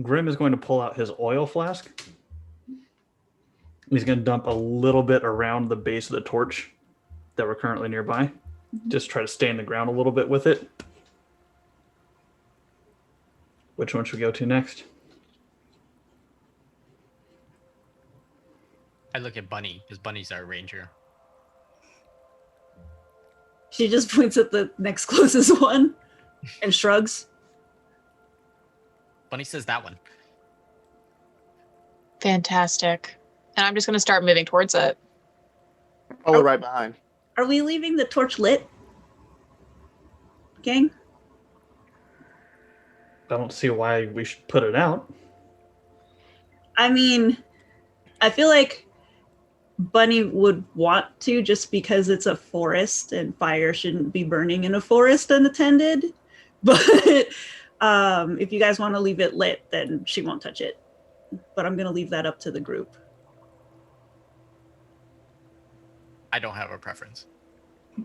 Speaker 6: Grimm is going to pull out his oil flask. He's going to dump a little bit around the base of the torch that we're currently nearby. Just try to stay in the ground a little bit with it. Which one should we go to next?
Speaker 2: I look at Bunny, because Bunny's our ranger.
Speaker 3: She just points at the next closest one and shrugs.
Speaker 2: Bunny says that one.
Speaker 4: Fantastic. And I'm just going to start moving towards it.
Speaker 5: Follow right behind.
Speaker 3: Are we leaving the torch lit? Gang?
Speaker 6: I don't see why we should put it out.
Speaker 3: I mean, I feel like Bunny would want to, just because it's a forest and fire shouldn't be burning in a forest unattended. But if you guys want to leave it lit, then she won't touch it. But I'm going to leave that up to the group.
Speaker 2: I don't have a preference.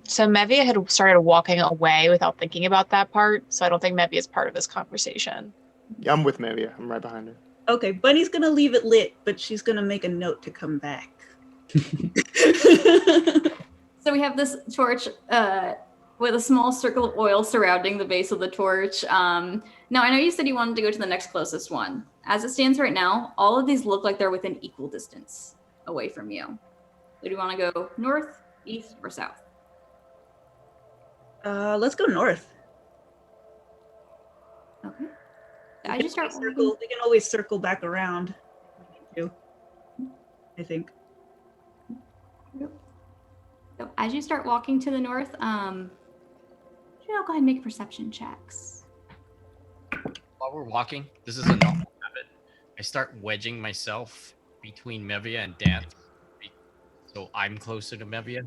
Speaker 4: So Mevia had started walking away without thinking about that part, so I don't think Mevia is part of this conversation.
Speaker 5: Yeah, I'm with Mevia. I'm right behind her.
Speaker 3: Okay, Bunny's gonna leave it lit, but she's gonna make a note to come back.
Speaker 1: So we have this torch with a small circle of oil surrounding the base of the torch. Now, I know you said you wanted to go to the next closest one. As it stands right now, all of these look like they're within equal distance away from you. Do you want to go north, east, or south?
Speaker 3: Let's go north.
Speaker 1: Okay.
Speaker 3: We
Speaker 1: I
Speaker 3: can
Speaker 1: just start
Speaker 3: always circle. We can always circle back around. I think.
Speaker 1: So as you start walking to the north, go ahead and make perception checks.
Speaker 2: While we're walking, this is a normal habit. I start wedging myself between Mevia and Dance, so I'm closer to Mevia.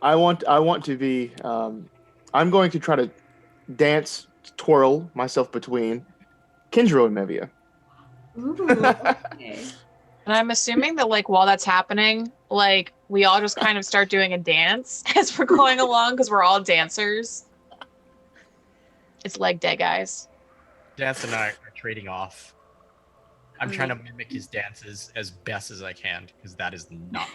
Speaker 5: I want to be. I'm going to try to twirl myself between Kenjiro and Mevia.
Speaker 1: Ooh, okay.
Speaker 4: And I'm assuming that like while that's happening, like we all just kind of start doing a dance as we're going along because we're all dancers. It's leg day, guys.
Speaker 2: Dance and I are trading off. I'm trying to mimic his dances as best as I can because that is not.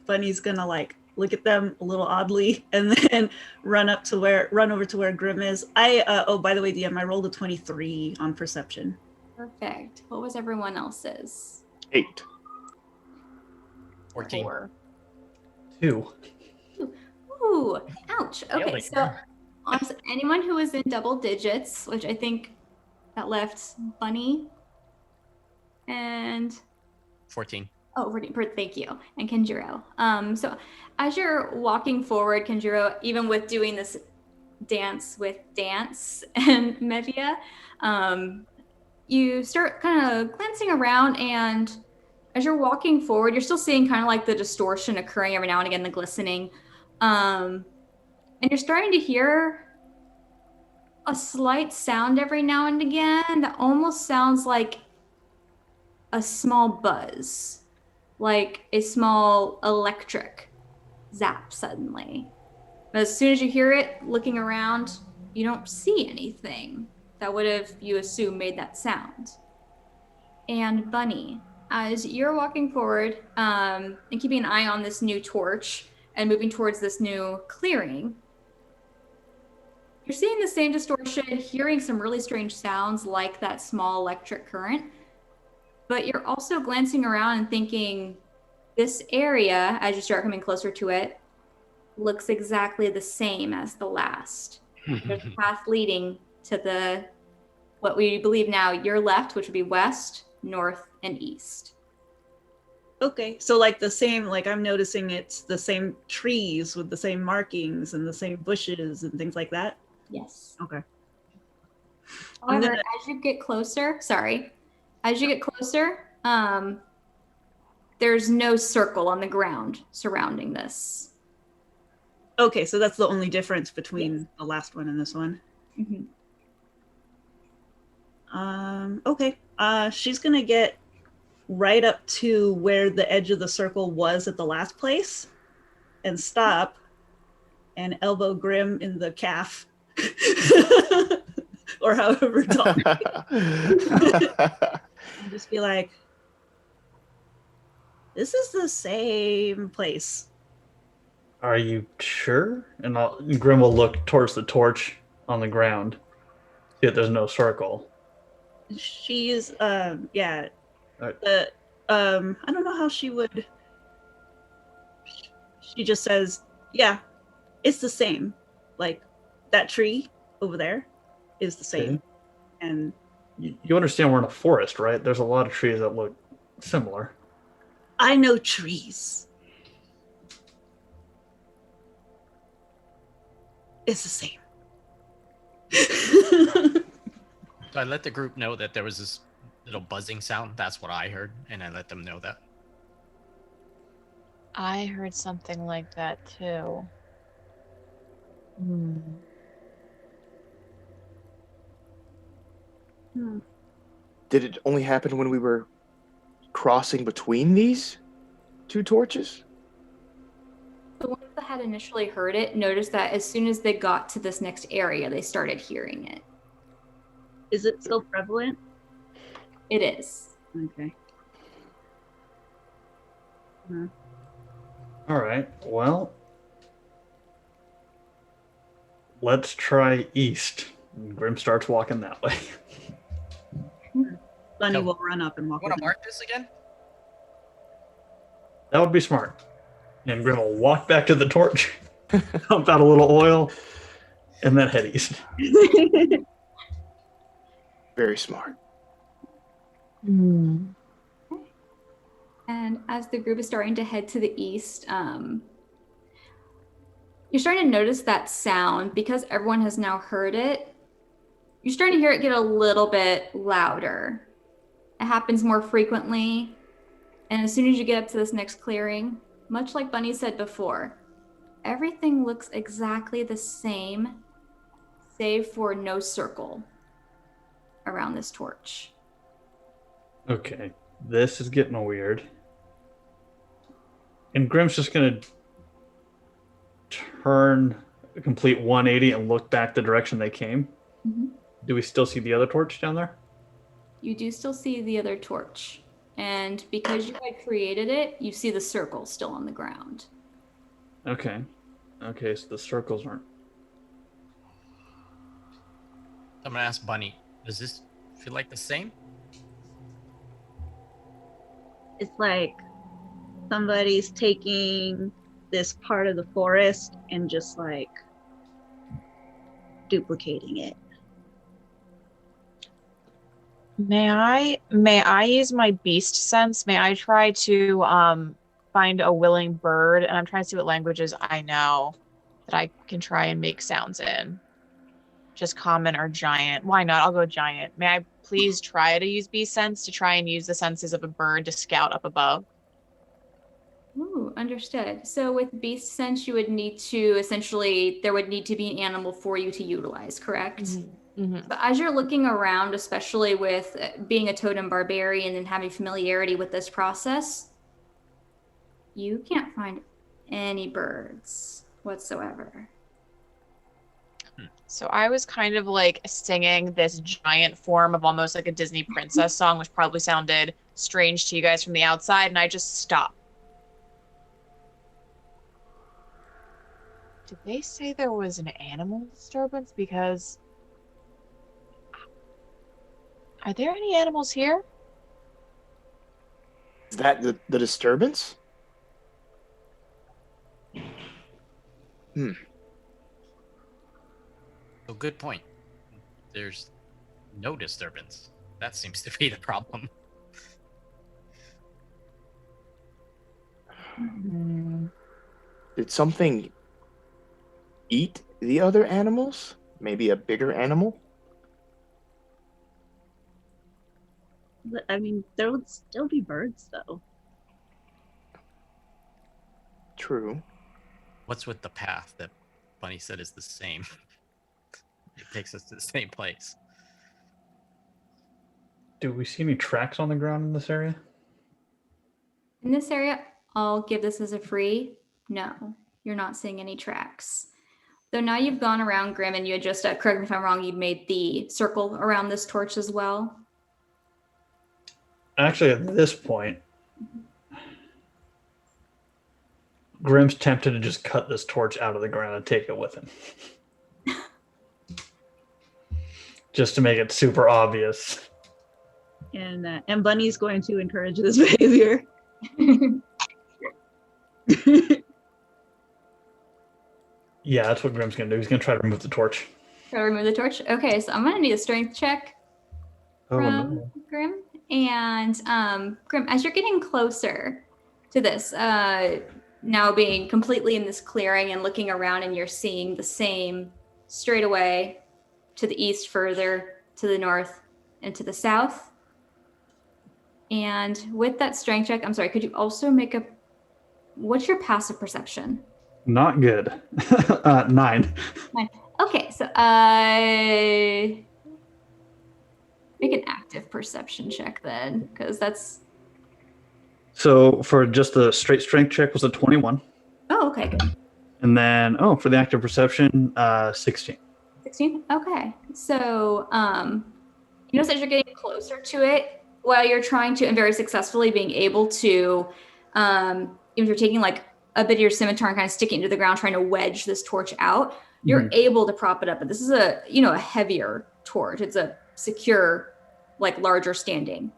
Speaker 3: Bunny's gonna like look at them a little oddly and then run over to where Grimm is. Oh, by the way, DM, I rolled a 23 on perception.
Speaker 1: Perfect. What was everyone else's?
Speaker 5: 8.
Speaker 2: 14.
Speaker 4: 4.
Speaker 6: 2.
Speaker 1: Ooh, ouch. Okay,
Speaker 2: Really?
Speaker 1: so honestly, anyone who was in double digits, which I think that left Bunny and
Speaker 2: 14.
Speaker 1: oh, thank you, and Kenjiro. So as you're walking forward, Kenjiro, even with doing this dance with Dance and Mevia, you start kind of glancing around, and as you're walking forward, you're still seeing kind of like the distortion occurring every now and again, the glistening. And you're starting to hear a slight sound every now and again that almost sounds like a small buzz, like a small electric zap suddenly. But as soon as you hear it, looking around, you don't see anything that would have, you assume, made that sound. And Bunny, as you're walking forward and keeping an eye on this new torch and moving towards this new clearing, you're seeing the same distortion, hearing some really strange sounds like that small electric current, but you're also glancing around and thinking, this area, as you start coming closer to it, looks exactly the same as the last. There's a path leading to what we believe now your left, which would be west, north, and east.
Speaker 3: Okay, so like the same, like I'm noticing it's the same trees with the same markings and the same bushes and things like that.
Speaker 1: Yes.
Speaker 3: Okay.
Speaker 1: However, as you get closer, there's no circle on the ground surrounding this.
Speaker 3: Okay, so that's the only difference between the last one and this one.
Speaker 1: Mm-hmm.
Speaker 3: Okay. She's gonna get right up to where the edge of the circle was at the last place and stop and elbow Grimm in the calf. Or however tall. And just be like, this is the same place.
Speaker 6: Are you sure? And Grimm will look towards the torch on the ground. See if there's no circle.
Speaker 3: She's yeah.
Speaker 6: Alright.
Speaker 3: I don't know how she would. She just says, yeah, it's the same. Like that tree over there is the same.
Speaker 6: Okay.
Speaker 3: And
Speaker 6: You understand we're in a forest, right? There's a lot of trees that look similar.
Speaker 3: I know trees. It's the same.
Speaker 2: So I let the group know that there was this little buzzing sound. That's what I heard, and I let them know that.
Speaker 4: I heard something like that too.
Speaker 3: Hmm.
Speaker 5: Did it only happen when we were crossing between these two torches?
Speaker 1: The ones that had initially heard it noticed that as soon as they got to this next area, they started hearing it.
Speaker 3: Is it still prevalent?
Speaker 1: It is.
Speaker 3: Okay.
Speaker 6: All right. Well, let's try east. Grim starts walking that way.
Speaker 3: Bunny
Speaker 2: No.
Speaker 3: will run up and walk
Speaker 2: Want
Speaker 3: with
Speaker 2: to
Speaker 3: him.
Speaker 2: mark this again?
Speaker 6: That would be smart. And Grim will walk back to the torch, pump out a little oil, and then head east.
Speaker 5: Very smart.
Speaker 4: Hmm.
Speaker 1: And as the group is starting to head to the east, you're starting to notice that sound because everyone has now heard it. You're starting to hear it get a little bit louder. It happens more frequently. And as soon as you get up to this next clearing, much like Bunny said before, everything looks exactly the same, save for no circle around this torch.
Speaker 6: Okay, this is getting weird. And Grim's just going to turn a complete 180 and look back the direction they came.
Speaker 1: Mm-hmm.
Speaker 6: Do we still see the other torch down there?
Speaker 1: You do still see the other torch. And because you had created it, you see the circle still on the ground.
Speaker 6: Okay. Okay, so the circles aren't.
Speaker 2: I'm gonna ask Bunny. Does this feel like the same?
Speaker 3: It's like somebody's taking this part of the forest and just like duplicating it.
Speaker 4: May I use my beast sense? May I try to find a willing bird? And I'm trying to see what languages I know that I can try and make sounds in. Just common or giant. Why not? I'll go giant. May I please try to use beast sense to try and use the senses of a bird to scout up above?
Speaker 1: Ooh, understood. So with beast sense, you would need to essentially, there would need to be an animal for you to utilize, correct?
Speaker 4: Mm-hmm.
Speaker 1: But as you're looking around, especially with being a totem barbarian and having familiarity with this process, you can't find any birds whatsoever.
Speaker 4: So I was kind of like singing this giant form of almost like a Disney princess song, which probably sounded strange to you guys from the outside, and I just stopped. Did they say there was an animal disturbance? Because are there any animals here?
Speaker 5: Is that the disturbance?
Speaker 2: So good point. There's no disturbance. That seems to be the problem.
Speaker 5: Did something eat the other animals? Maybe a bigger animal?
Speaker 3: But, I mean, there would still be birds though.
Speaker 5: True.
Speaker 2: What's with the path that Bunny said is the same? It takes us to the same place.
Speaker 6: Do we see any tracks on the ground in this area?
Speaker 1: In this area, I'll give this as a free. No, you're not seeing any tracks. Though now you've gone around Grimm and you had just, correct me if I'm wrong, you'd made the circle around this torch as well.
Speaker 6: Actually, at this point, Grimm's tempted to just cut this torch out of the ground and take it with him. Just to make it super obvious.
Speaker 3: And Bunny's going to encourage this behavior.
Speaker 6: Yeah, that's what Grimm's going to do. He's going to try to remove the torch.
Speaker 1: Try to remove the torch. Okay, so I'm going to need a strength check
Speaker 6: Oh,
Speaker 1: from
Speaker 6: no.
Speaker 1: Grimm. And Grimm, as you're getting closer to this, now being completely in this clearing and looking around, and you're seeing the same straight away to the east, further to the north, and to the south. And with that strength check, I'm sorry, could you also make what's your passive perception?
Speaker 6: Not good. 9.
Speaker 1: Okay, so Make an active perception check then, because that's.
Speaker 6: So for just the straight strength check was a 21.
Speaker 1: Oh, okay, good.
Speaker 6: And then, for the active perception, 16.
Speaker 1: 16? Okay. So, you notice as you're getting closer to it, while you're trying to, and very successfully being able to, if you're taking like a bit of your scimitar and kind of sticking it into the ground, trying to wedge this torch out, you're able to prop it up. But this is a heavier torch. It's a secure, like larger standing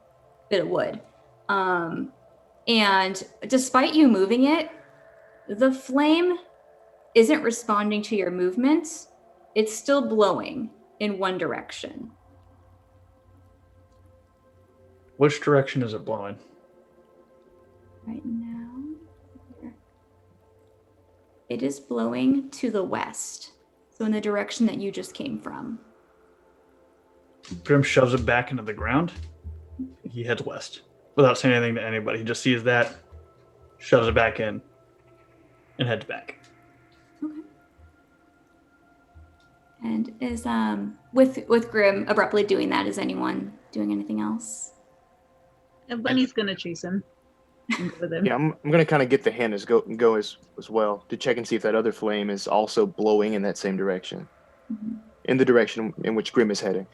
Speaker 1: bit of wood. And despite you moving it, the flame isn't responding to your movements. It's still blowing in one direction.
Speaker 6: Which direction is it blowing?
Speaker 1: Right now, it is blowing to the west. So in the direction that you just came from.
Speaker 6: Grimm shoves it back into the ground. He heads west without saying anything to anybody. He just sees that, shoves it back in, and heads back.
Speaker 1: Okay. And is with Grimm abruptly doing that, is anyone doing anything else?
Speaker 3: And Bunny's gonna chase him. And go with him.
Speaker 5: Yeah, I'm gonna kind of get the hand go as well to check and see if that other flame is also blowing in that same direction, in the direction in which Grimm is heading.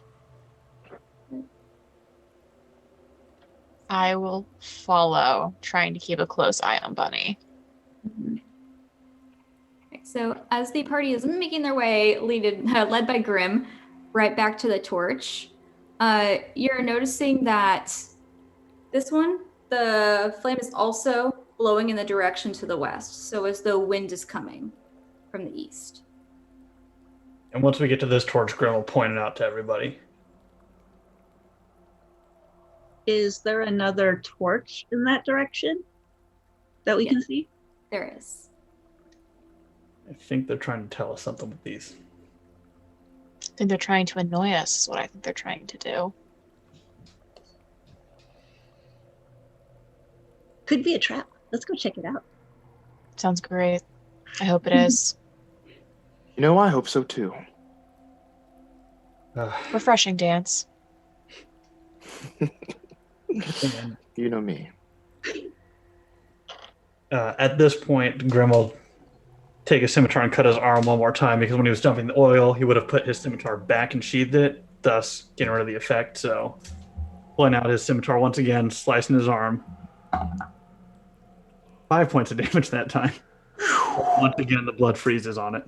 Speaker 4: I will follow, trying to keep a close eye on Bunny.
Speaker 1: Okay, so as the party is making their way, led by Grimm, right back to the torch, you're noticing that this one, the flame is also blowing in the direction to the west. So as though wind is coming from the east.
Speaker 6: And once we get to this torch, Grimm will point it out to everybody.
Speaker 3: Is there another torch in that direction that we can see?
Speaker 1: There is.
Speaker 6: I think they're trying to tell us something with these.
Speaker 4: I think they're trying to annoy us, is what I think they're trying to do.
Speaker 3: Could be a trap. Let's go check it out.
Speaker 4: Sounds great. I hope it is.
Speaker 5: You know, I hope so too.
Speaker 4: Refreshing dance.
Speaker 5: You know me.
Speaker 6: At this point, Grimm will take his scimitar and cut his arm one more time, because when he was dumping the oil, he would have put his scimitar back and sheathed it, thus getting rid of the effect. So, pulling out his scimitar once again, slicing his arm. 5 points of damage that time. Once again, the blood freezes on it.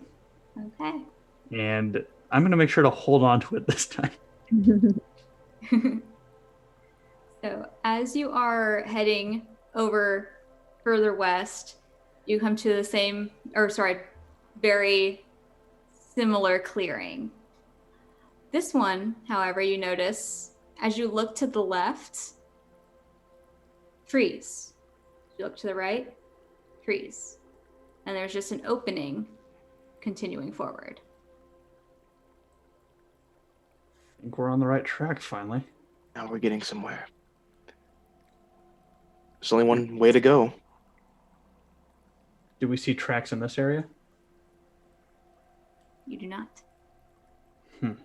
Speaker 1: Okay.
Speaker 6: And I'm going to make sure to hold on to it this time.
Speaker 1: So as you are heading over further west, you come to the very similar clearing. This one, however, you notice as you look to the left, trees. You look to the right, trees. And there's just an opening continuing forward.
Speaker 6: I think we're on the right track finally.
Speaker 5: Now we're getting somewhere. There's only one way to go.
Speaker 6: Do we see tracks in this area?
Speaker 1: You do not.
Speaker 6: I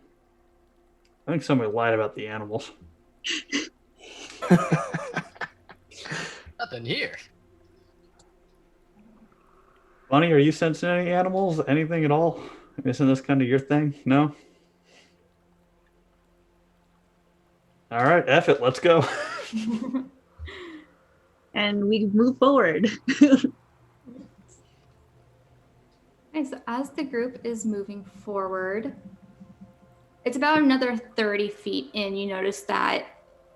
Speaker 6: think somebody lied about the animals.
Speaker 2: Nothing here.
Speaker 6: Bunny, are you sensing any animals? Anything at all? Isn't this kind of your thing? No? All right, F it, let's go.
Speaker 3: And we move forward.
Speaker 1: Okay, so as the group is moving forward, it's about another 30 feet in. You notice that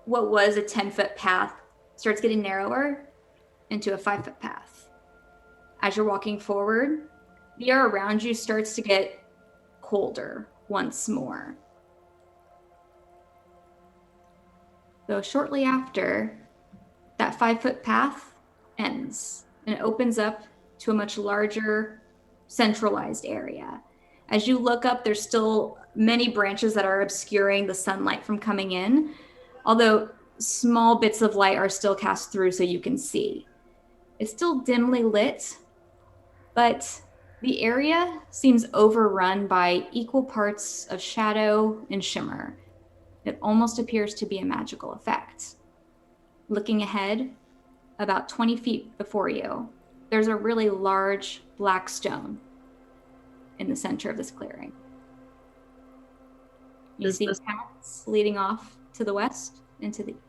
Speaker 1: what was a 10-foot path starts getting narrower into a 5-foot path. As you're walking forward, the air around you starts to get colder once more. So shortly after, that 5-foot path ends and it opens up to a much larger centralized area. As you look up, there's still many branches that are obscuring the sunlight from coming in, although small bits of light are still cast through so you can see. It's still dimly lit, but the area seems overrun by equal parts of shadow and shimmer. It almost appears to be a magical effect. Looking ahead, about 20 feet before you, there's a really large black stone in the center of this clearing. You
Speaker 3: Is
Speaker 1: see
Speaker 3: this-
Speaker 1: paths leading off to the west and to the east.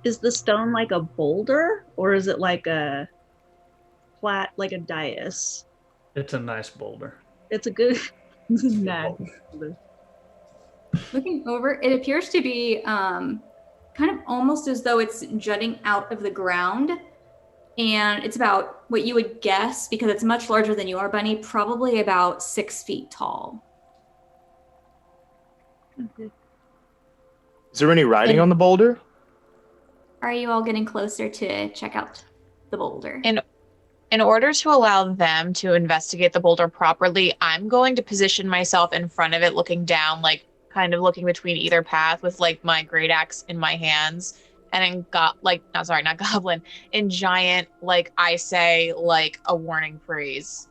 Speaker 3: Is the stone like a boulder, or is it like a flat, like a dais?
Speaker 6: It's a nice boulder.
Speaker 3: It's a good. Nah.
Speaker 1: Looking over, it appears to be kind of almost as though it's jutting out of the ground. And it's about what you would guess, because it's much larger than you are, Bunny, probably about 6 feet tall.
Speaker 3: Okay.
Speaker 5: Is there any writing
Speaker 4: And-
Speaker 5: on the boulder?
Speaker 1: Are you all getting closer to check out the boulder?
Speaker 4: In order to allow them to investigate the boulder properly, I'm going to position myself in front of it, looking down, like kind of looking between either path with like my great axe in my hands. And then not goblin, in giant, like I say, like a warning phrase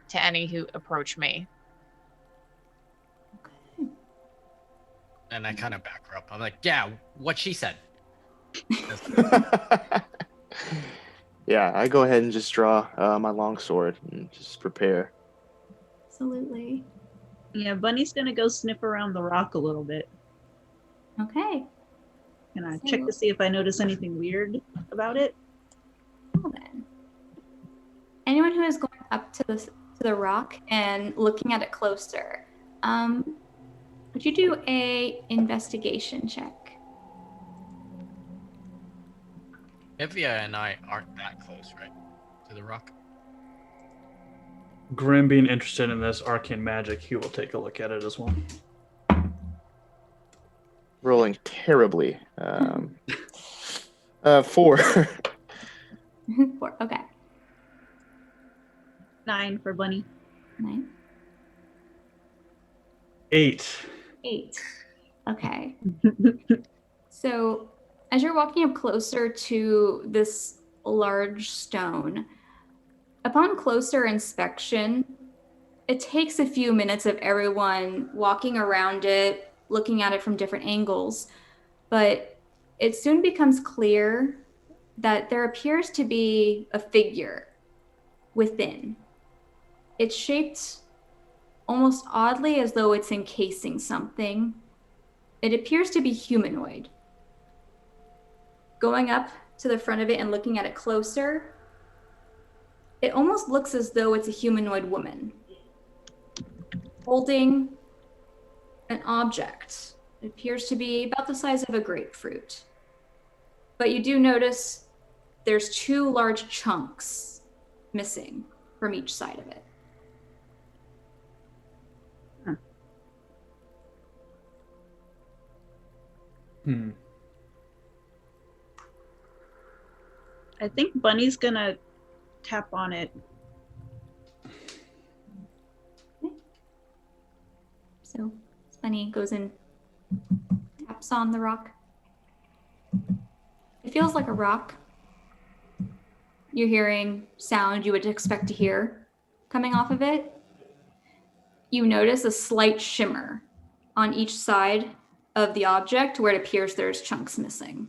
Speaker 4: to any who approach me.
Speaker 2: And I kind of back her up. I'm like, yeah, what she said.
Speaker 5: Yeah, I go ahead and just draw my longsword and just prepare.
Speaker 1: Absolutely.
Speaker 3: Yeah, Bunny's gonna go sniff around the rock a little bit.
Speaker 1: Okay.
Speaker 3: Can I check to see if I notice anything weird about it?
Speaker 1: Well then. Anyone who is going up to the rock and looking at it closer, would you do a investigation check?
Speaker 2: Mevia and I aren't that close, right? To the rock.
Speaker 6: Grimm being interested in this arcane magic, he will take a look at it as well.
Speaker 5: Rolling terribly. 4.
Speaker 1: 4. Okay.
Speaker 3: 9 for Bunny.
Speaker 1: 9.
Speaker 6: 8.
Speaker 1: 8. Okay. So as you're walking up closer to this large stone, upon closer inspection, it takes a few minutes of everyone walking around it, looking at it from different angles, but it soon becomes clear that there appears to be a figure within. It's shaped almost oddly as though it's encasing something. It appears to be humanoid. Going up to the front of it and looking at it closer, it almost looks as though it's a humanoid woman holding an object. It appears to be about the size of a grapefruit. But you do notice there's 2 large chunks missing from each side of it.
Speaker 3: I think Bunny's gonna tap on it.
Speaker 1: So Bunny goes and taps on the rock. It feels like a rock. You're hearing sound you would expect to hear coming off of it. You notice a slight shimmer on each side of the object where it appears there's chunks missing.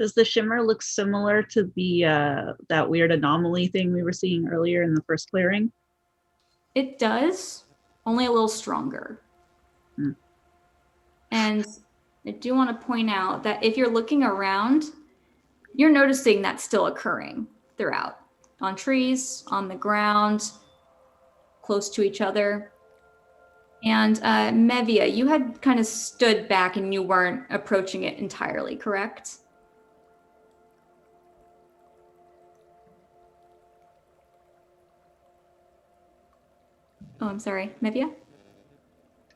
Speaker 3: Does the shimmer look similar to the that weird anomaly thing we were seeing earlier in the first clearing?
Speaker 1: It does, only a little stronger. And I do want to point out that if you're looking around, you're noticing that's still occurring throughout, on trees, on the ground, close to each other. And Mevia, you had kind of stood back and you weren't approaching it entirely, correct? Oh, I'm sorry, Mevia?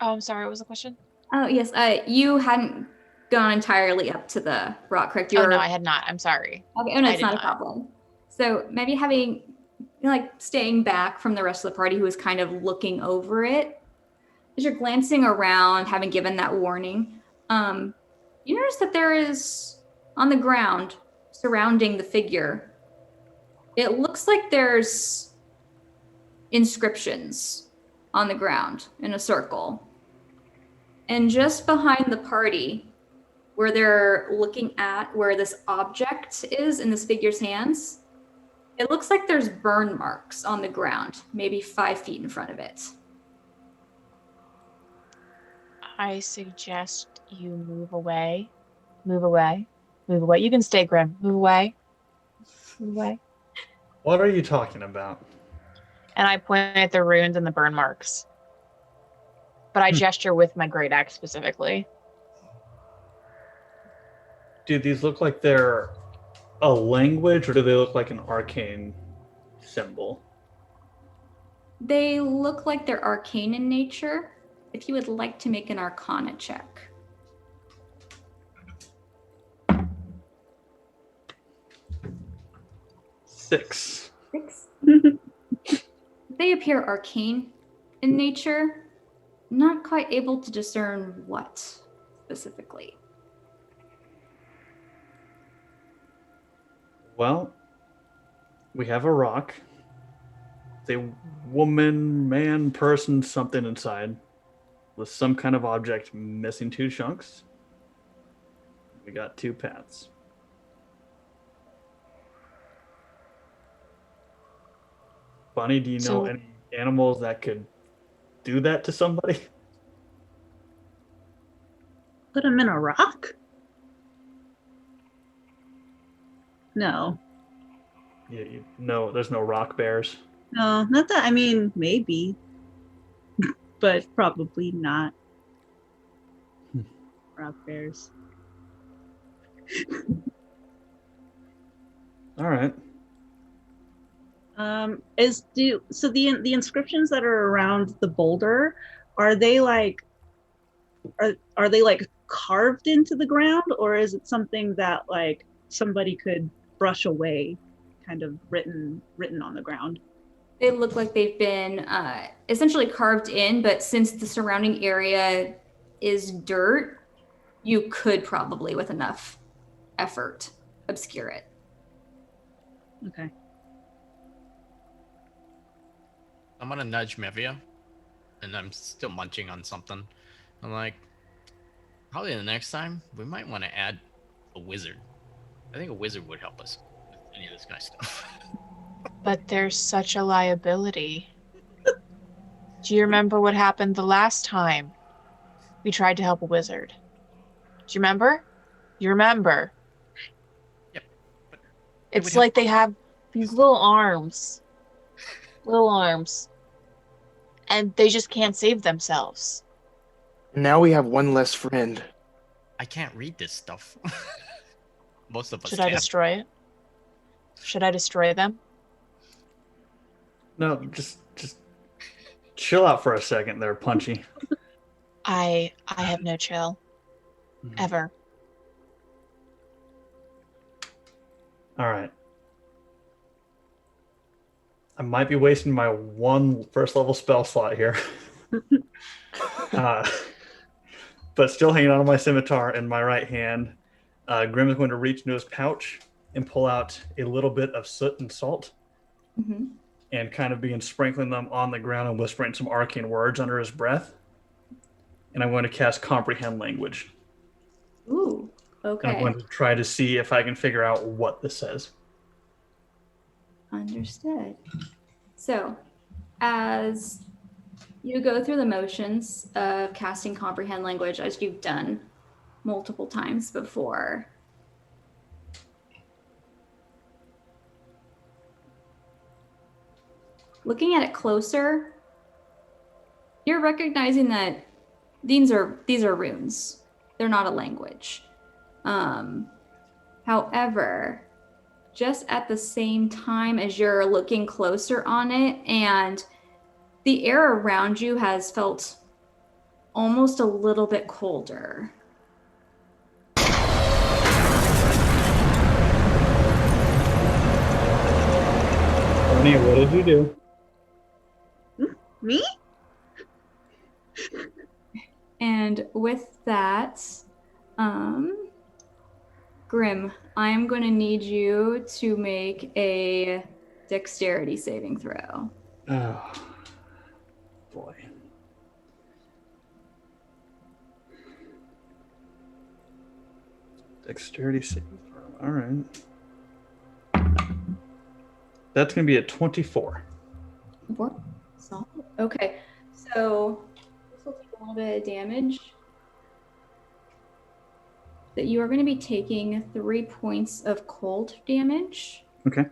Speaker 4: Oh, I'm sorry. What was the question?
Speaker 1: Oh, yes. You hadn't gone entirely up to the rock, correct? You
Speaker 4: Oh,
Speaker 1: were...
Speaker 4: no, I had not. I'm sorry.
Speaker 1: Okay, oh no,
Speaker 4: I
Speaker 1: it's
Speaker 4: did
Speaker 1: not a
Speaker 4: not.
Speaker 1: problem. So maybe having, like, staying back from the rest of the party who was kind of looking over it, as you're glancing around, having given that warning, you notice that there is, on the ground, surrounding the figure, it looks like there's inscriptions on the ground in a circle. And just behind the party, where they're looking at where this object is in this figure's hands, it looks like there's burn marks on the ground, maybe 5 feet in front of it.
Speaker 4: I suggest you move away. Move away. Move away. You can stay, Grimm. Move away. Move away.
Speaker 6: What are you talking about?
Speaker 4: And I point at the runes and the burn marks. But I gesture with my great axe specifically.
Speaker 6: Do these look like they're a language, or do they look like an arcane symbol?
Speaker 1: They look like they're arcane in nature. If you would like to make an Arcana check.
Speaker 6: 6.
Speaker 1: 6. They appear arcane in nature, not quite able to discern what specifically.
Speaker 6: Well, we have a rock. It's a woman, man, person, something inside, with some kind of object missing 2 chunks. We got 2 paths. Bunny, do you know any animals that could do that to somebody?
Speaker 3: Put him in a rock? No.
Speaker 6: No, there's no rock bears.
Speaker 3: No, not that. I mean, maybe. But probably not. Rock bears.
Speaker 6: All right.
Speaker 3: So the inscriptions that are around the boulder, are they like carved into the ground, or is it something that like somebody could brush away, kind of written on the ground?
Speaker 1: They look like they've been essentially carved in, but since the surrounding area is dirt, you could probably, with enough effort, obscure it.
Speaker 3: Okay.
Speaker 2: I'm gonna nudge Mevia, and I'm still munching on something. I'm like, probably the next time we might want to add a wizard. I think a wizard would help us with any of this kind of stuff.
Speaker 4: But there's such a liability. Do you remember what happened the last time we tried to help a wizard? Do you remember? You remember?
Speaker 2: Yep. But
Speaker 4: it's like they have these little arms. Little arms. And they just can't save themselves.
Speaker 5: Now we have one less friend.
Speaker 2: I can't read this stuff. Most of us
Speaker 4: Should I destroy it? Should I destroy them?
Speaker 6: No, just chill out for a second there, Punchy.
Speaker 4: I have no chill. Ever.
Speaker 6: All right. I might be wasting my 1 first level spell slot here. But still hanging on to my scimitar in my right hand. Grimm is going to reach into his pouch and pull out a little bit of soot and salt.
Speaker 1: Mm-hmm.
Speaker 6: And kind of begin sprinkling them on the ground and whispering some arcane words under his breath. And I'm going to cast Comprehend Language.
Speaker 1: Ooh, okay.
Speaker 6: And I'm going to try to see if I can figure out what this says.
Speaker 1: Understood. So, as you go through the motions of casting Comprehend Language, as you've done multiple times before, looking at it closer, you're recognizing that these are runes. They're not a language. However, just at the same time as you're looking closer on it, and the air around you has felt almost a little bit colder.
Speaker 6: Bonnie, what did you do?
Speaker 3: Me?
Speaker 1: And with that, Grimm, I'm going to need you to make a dexterity saving throw.
Speaker 6: Oh, boy. Dexterity save. All right. That's going to be a 24.
Speaker 1: Solid. Okay, so this will take a little bit of damage. That you are going to be taking 3 points of cold damage.
Speaker 6: Okay.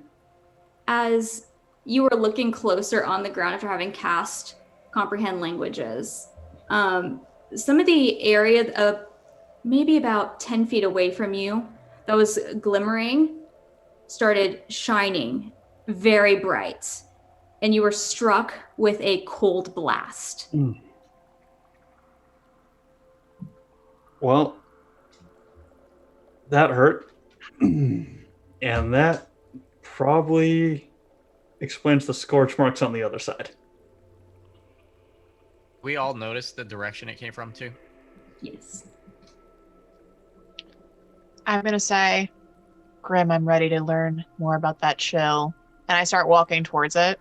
Speaker 1: As you are looking closer on the ground after having cast Comprehend Languages, some of the area of maybe about 10 feet away from you that was glimmering started shining very bright, and you were struck with a cold blast.
Speaker 6: Well, that hurt. And that probably explains the scorch marks on the other side.
Speaker 2: We all noticed the direction it came from too.
Speaker 1: Yes.
Speaker 4: I'm going to say, Grimm, I'm ready to learn more about that chill. And I start walking towards it.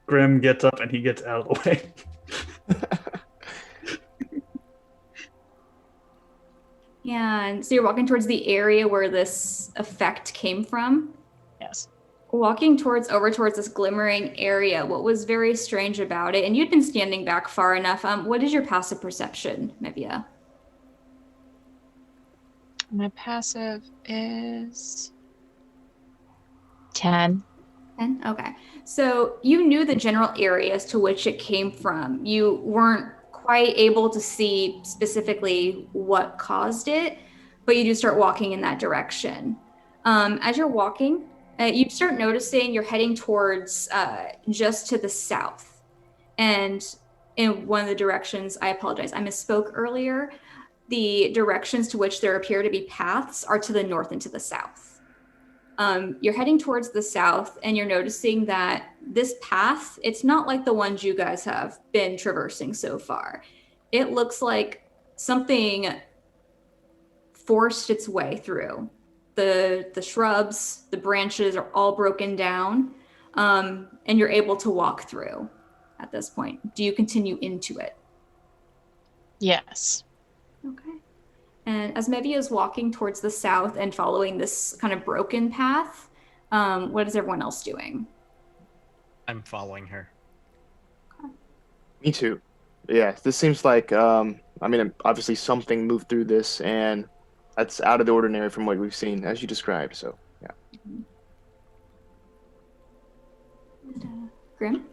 Speaker 6: Grimm gets up and he gets out of the way.
Speaker 1: Yeah, and so you're walking towards the area where this effect came from.
Speaker 4: Yes.
Speaker 1: Walking over towards this glimmering area, what was very strange about it, and you'd been standing back far enough, what is your passive perception, Mevia?
Speaker 4: My passive is 10.
Speaker 1: 10? Okay. So you knew the general areas to which it came from. You weren't quite able to see specifically what caused it, but you do start walking in that direction. As you're walking, you start noticing you're heading towards just to the south. And in one of the directions, I apologize, I misspoke earlier. The directions to which there appear to be paths are to the north and to the south. You're heading towards the south, and you're noticing that this path, it's not like the ones you guys have been traversing so far. It looks like something forced its way through. The shrubs, the branches are all broken down, and you're able to walk through at this point. Do you continue into it?
Speaker 4: Yes.
Speaker 1: Okay. And as Mevia is walking towards the south and following this kind of broken path, what is everyone else doing?
Speaker 2: I'm following her.
Speaker 5: Me too. Yeah, this seems like obviously something moved through this, and that's out of the ordinary from what we've seen, as you described. So yeah.
Speaker 1: Grimm?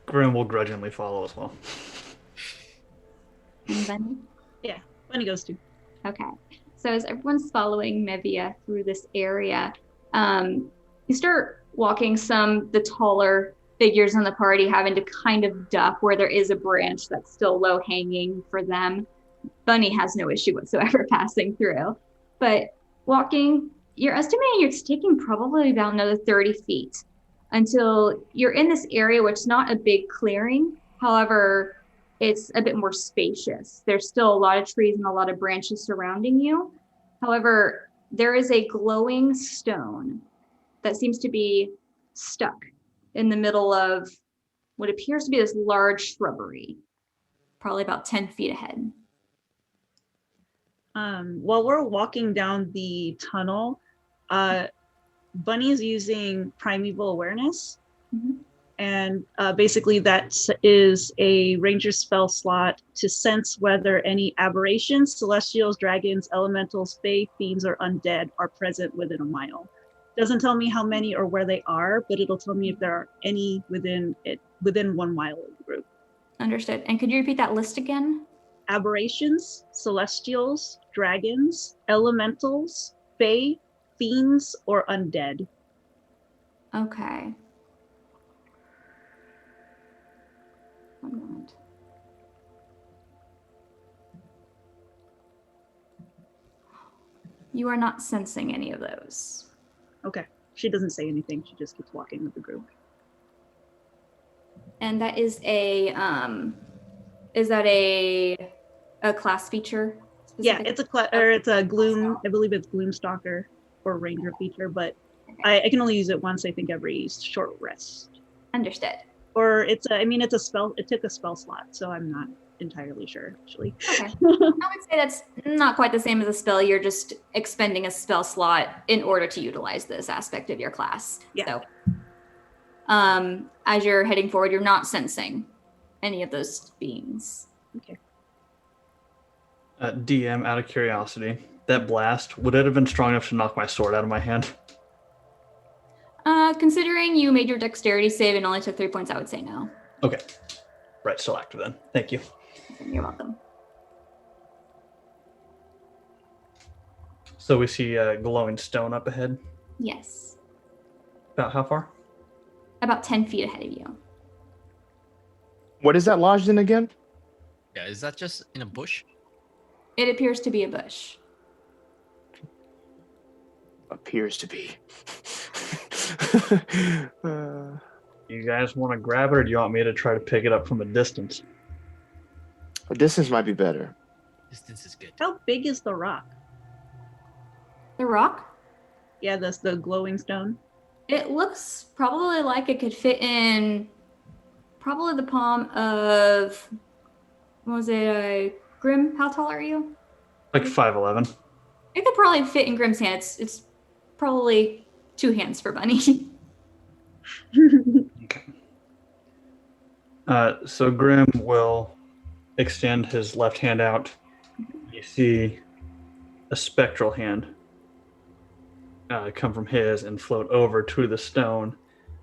Speaker 6: Grimm will grudgingly follow as well.
Speaker 1: And Bunny?
Speaker 3: Yeah, Bunny goes too.
Speaker 1: Okay. So as everyone's following Mevia through this area, you start walking the taller figures in the party having to kind of duck where there is a branch that's still low hanging for them. Bunny has no issue whatsoever passing through. But walking, you're estimating it's taking probably about another 30 feet until you're in this area, which is not a big clearing. However, it's a bit more spacious. There's still a lot of trees and a lot of branches surrounding you. However, there is a glowing stone that seems to be stuck in the middle of what appears to be this large shrubbery, probably about 10 feet ahead.
Speaker 3: While we're walking down the tunnel, Bunny's using primeval awareness.
Speaker 1: Mm-hmm.
Speaker 3: And basically that is a ranger spell slot to sense whether any aberrations, celestials, dragons, elementals, fae, fiends, or undead are present within a mile. Doesn't tell me how many or where they are, but it'll tell me if there are any within 1 mile of the group.
Speaker 1: Understood. And could you repeat that list again?
Speaker 3: Aberrations, celestials, dragons, elementals, fae, fiends, or undead.
Speaker 1: Okay. One moment. You are not sensing any of those.
Speaker 3: Okay. She doesn't say anything. She just keeps walking with the group.
Speaker 1: And that is a class feature
Speaker 3: Yeah,
Speaker 1: specific?
Speaker 3: it's a gloom. I believe it's Gloomstalker or Ranger feature, but I can only use it once. I think every short rest.
Speaker 1: Understood.
Speaker 3: Or it's a spell. It took a spell slot, so I'm not entirely sure actually.
Speaker 1: Okay. I would say that's not quite the same as a spell. You're just expending a spell slot in order to utilize this aspect of your class.
Speaker 3: Yeah.
Speaker 1: So, as you're heading forward, you're not sensing any of those beings.
Speaker 3: Okay.
Speaker 6: DM, out of curiosity, that blast, would it have been strong enough to knock my sword out of my hand?
Speaker 1: Considering you made your dexterity save and only took 3 points, I would say no.
Speaker 6: Okay. Right, still active then. Thank you.
Speaker 1: You're welcome.
Speaker 6: So we see a glowing stone up ahead.
Speaker 1: Yes.
Speaker 6: About how far?
Speaker 1: About 10 feet ahead of you.
Speaker 5: What is that lodged in again?
Speaker 2: Yeah, is that just in a bush?
Speaker 1: It appears to be a bush.
Speaker 5: Appears to be.
Speaker 6: You guys want to grab it, or do you want me to try to pick it up from a distance?
Speaker 5: A distance might be better.
Speaker 2: Distance is good.
Speaker 3: How big is the rock?
Speaker 1: The rock?
Speaker 3: Yeah, that's the glowing stone.
Speaker 1: It looks probably like it could fit in probably the palm of, what was it, Grimm? How tall are you?
Speaker 6: Like 5'11".
Speaker 1: It could probably fit in Grimm's hand. It's probably 2 hands for Bunny.
Speaker 6: Okay. So Grimm will extend his left hand out. You see a spectral hand come from his and float over to the stone.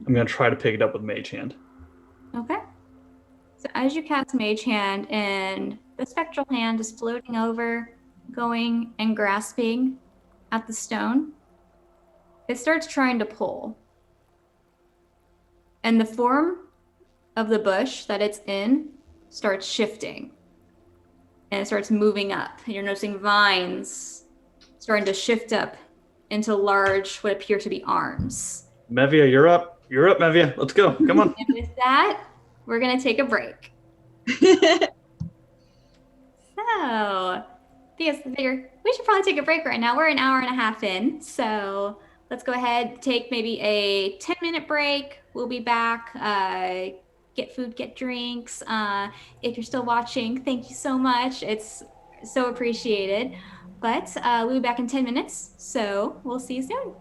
Speaker 6: I'm going to try to pick it up with Mage Hand.
Speaker 1: Okay. So as you cast Mage Hand and the spectral hand is floating over, going and grasping at the stone, it starts trying to pull. And the form of the bush that it's in starts shifting. And it starts moving up. And you're noticing vines starting to shift up into large, what appear to be arms.
Speaker 6: Mevia, you're up. You're up, Mevia. Let's go. Come on.
Speaker 1: And with that, we're going to take a break. So, because I figure we should probably take a break right now. We're an hour and a half in. So let's go ahead, take maybe a 10-minute break. We'll be back. Get food, get drinks. If you're still watching, thank you so much. It's so appreciated. But we'll be back in 10 minutes. So we'll see you soon.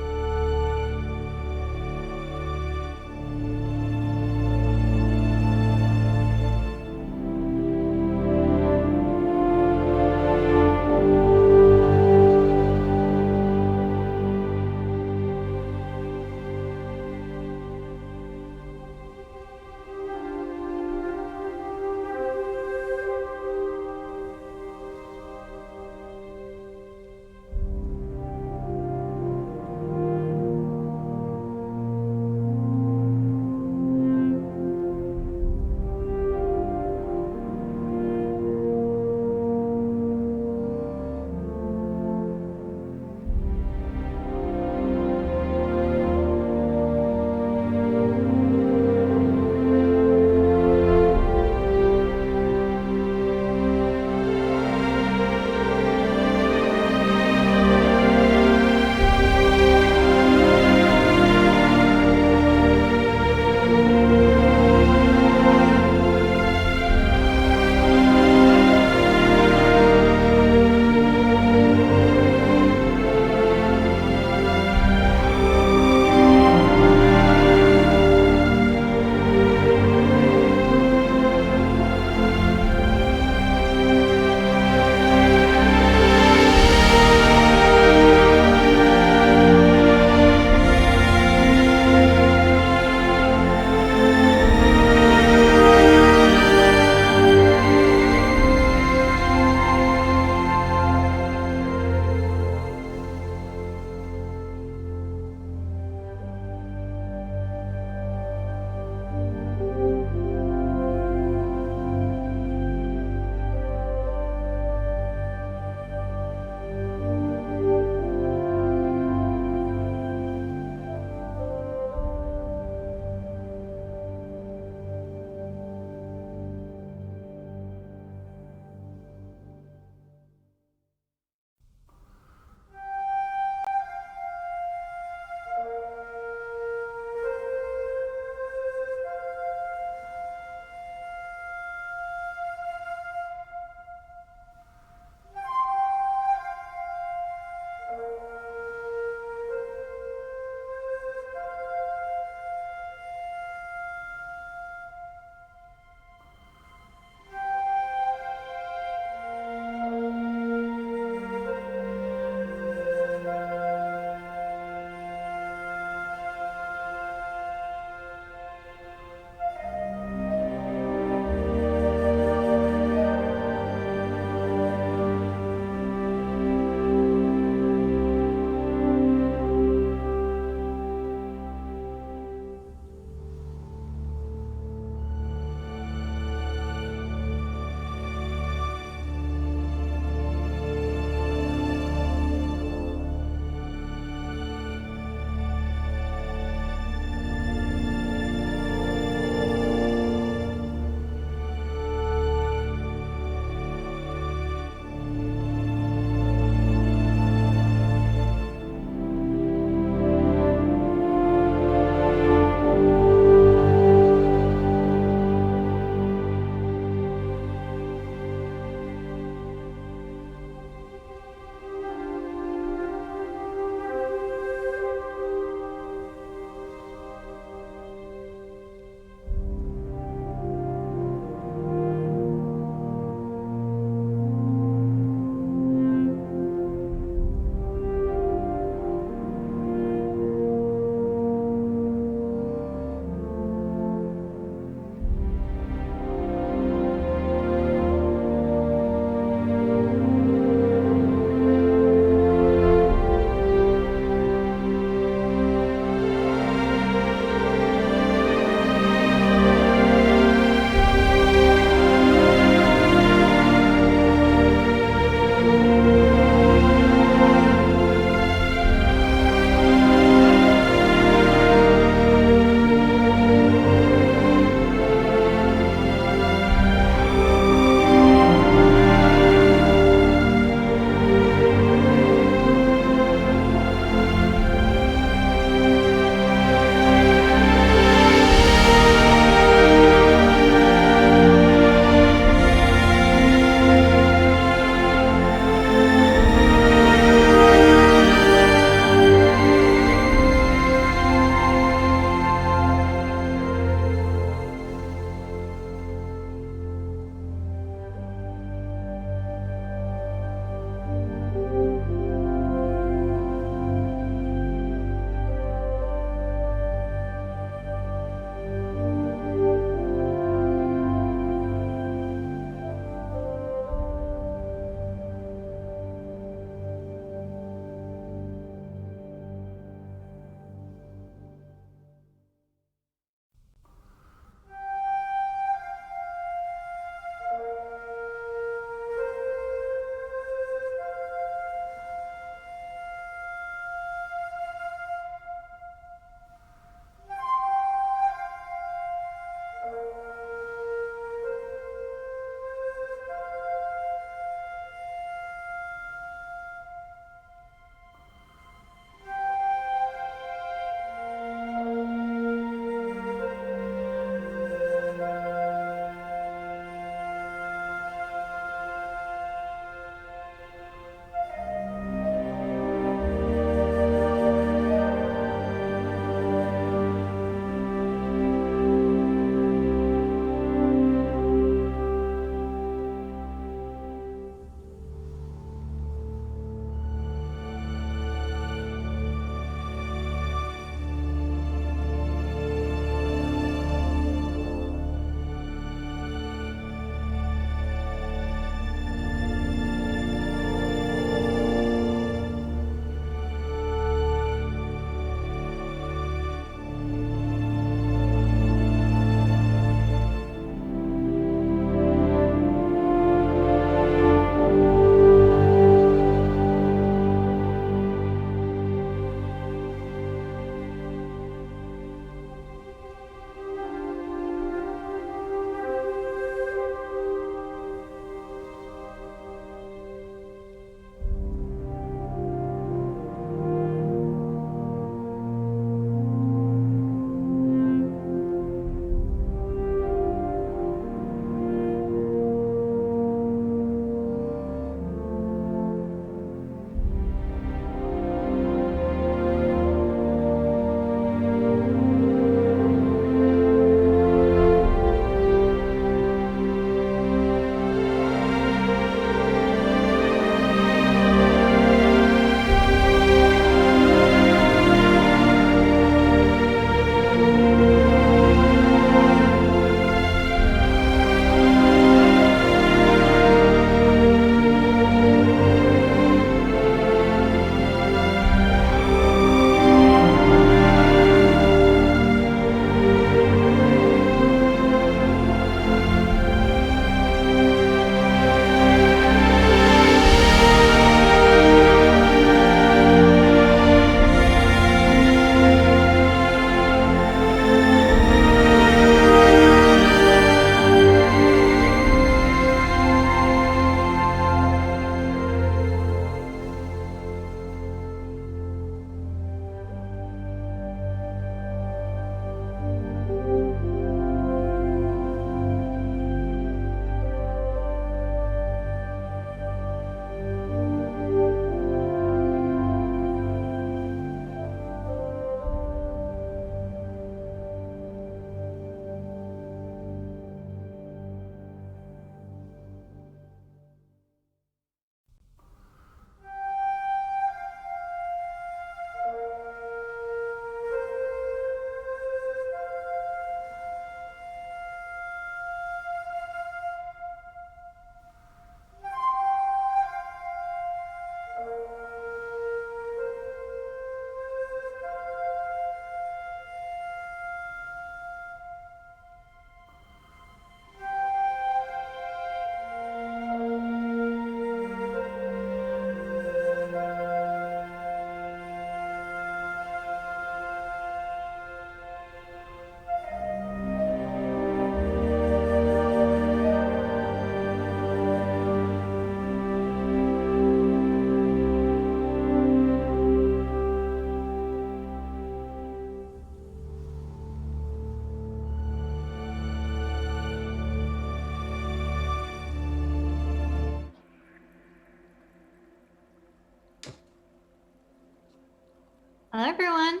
Speaker 1: Hello, everyone.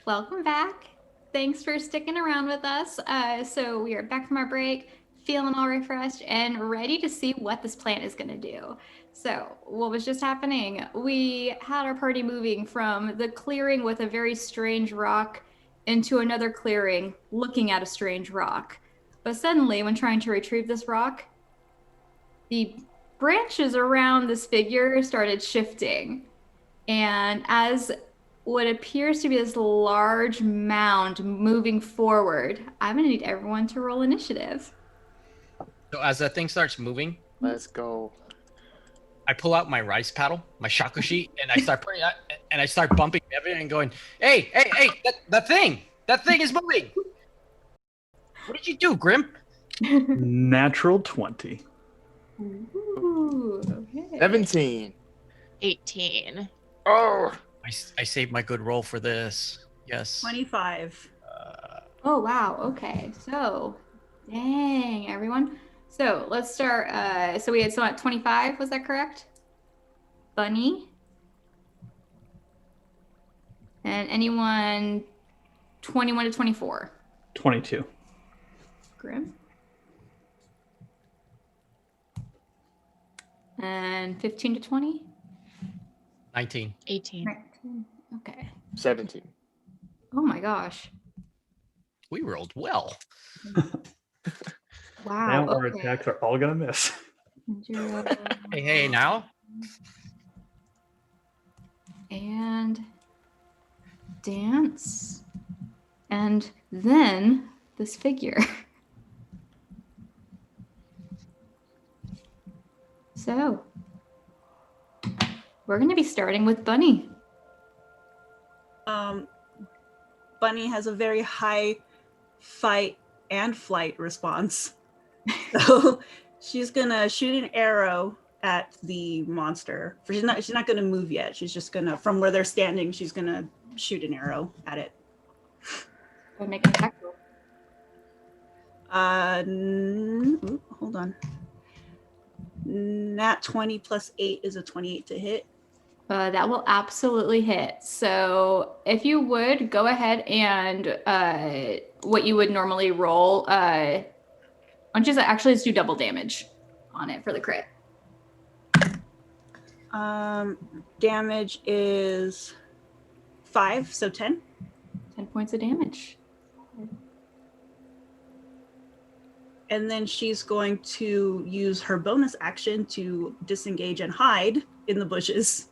Speaker 1: Welcome back. Thanks for sticking around with us. So we are back from our break, feeling all refreshed and ready to see what this plant is going to do. So what was just happening? We had our party moving from the clearing with a very strange rock into another clearing looking at a strange rock. But suddenly, when trying to retrieve this rock, the branches around this figure started shifting. And as what appears to be this large mound moving forward, I'm going to need everyone to roll initiative.
Speaker 2: So as that thing starts moving,
Speaker 5: Let's go.
Speaker 2: I pull out my rice paddle, my shakushi, and I start putting out, and I start bumping Mevia and going, "Hey, that thing is moving! What did you do, Grimm?"
Speaker 6: Natural 20.
Speaker 1: Ooh, okay.
Speaker 5: 17.
Speaker 4: 18.
Speaker 5: Oh,
Speaker 2: I saved my good roll for this. Yes.
Speaker 3: 25.
Speaker 1: Oh, wow. Okay. So, dang, everyone. So let's start. So we had someone at 25. Was that correct? Bunny. And anyone 21 to 24?
Speaker 6: 22.
Speaker 1: Grimm. And 15 to 20?
Speaker 2: 19.
Speaker 4: 18.
Speaker 1: 19. Okay.
Speaker 5: 17.
Speaker 1: Oh my gosh.
Speaker 2: We rolled well.
Speaker 1: Wow.
Speaker 6: Now our
Speaker 1: okay.
Speaker 6: attacks are all going to miss.
Speaker 2: Hey, now.
Speaker 1: And dance. And then this figure. So we're going to be starting with Bunny.
Speaker 3: Bunny has a very high fight and flight response. So she's gonna shoot an arrow at the monster. She's not gonna move yet. She's just gonna, from where they're standing, she's gonna shoot an arrow at it.
Speaker 1: Go make an attack roll.
Speaker 3: Hold on. Nat 20 plus 8 is a 28 to hit.
Speaker 1: That will absolutely hit. So if you would go ahead and what you would normally roll, why don't you actually just do double damage on it for the crit?
Speaker 3: Damage is 5, so 10.
Speaker 1: 10 points of damage.
Speaker 3: And then she's going to use her bonus action to disengage and hide in the bushes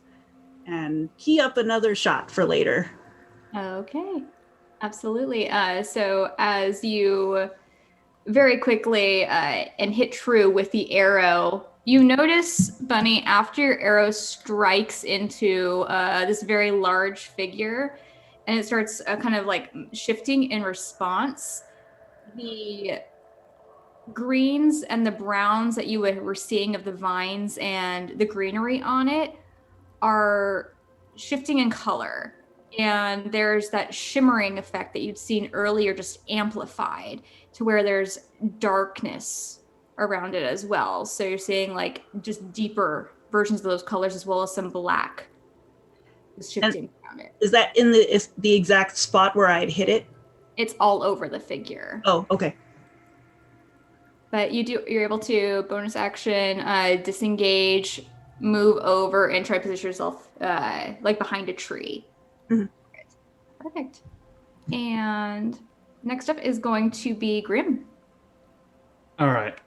Speaker 3: and key up another shot for later.
Speaker 1: Okay, absolutely. So as you very quickly and hit true with the arrow, you notice, Bunny, after your arrow strikes into this very large figure and it starts kind of like shifting in response, the greens and the browns that you were seeing of the vines and the greenery on it are shifting in color. And there's that shimmering effect that you'd seen earlier, just amplified to where there's darkness around it as well. So you're seeing like just deeper versions of those colors as well as some black just shifting around it.
Speaker 3: Is that in the exact spot where I'd hit it?
Speaker 1: It's all over the figure.
Speaker 3: Oh, okay.
Speaker 1: But you're able to bonus action, disengage, move over, and try to position yourself like behind a tree.
Speaker 3: Mhm.
Speaker 1: Perfect. And next up is going to be Grimm.
Speaker 6: All right.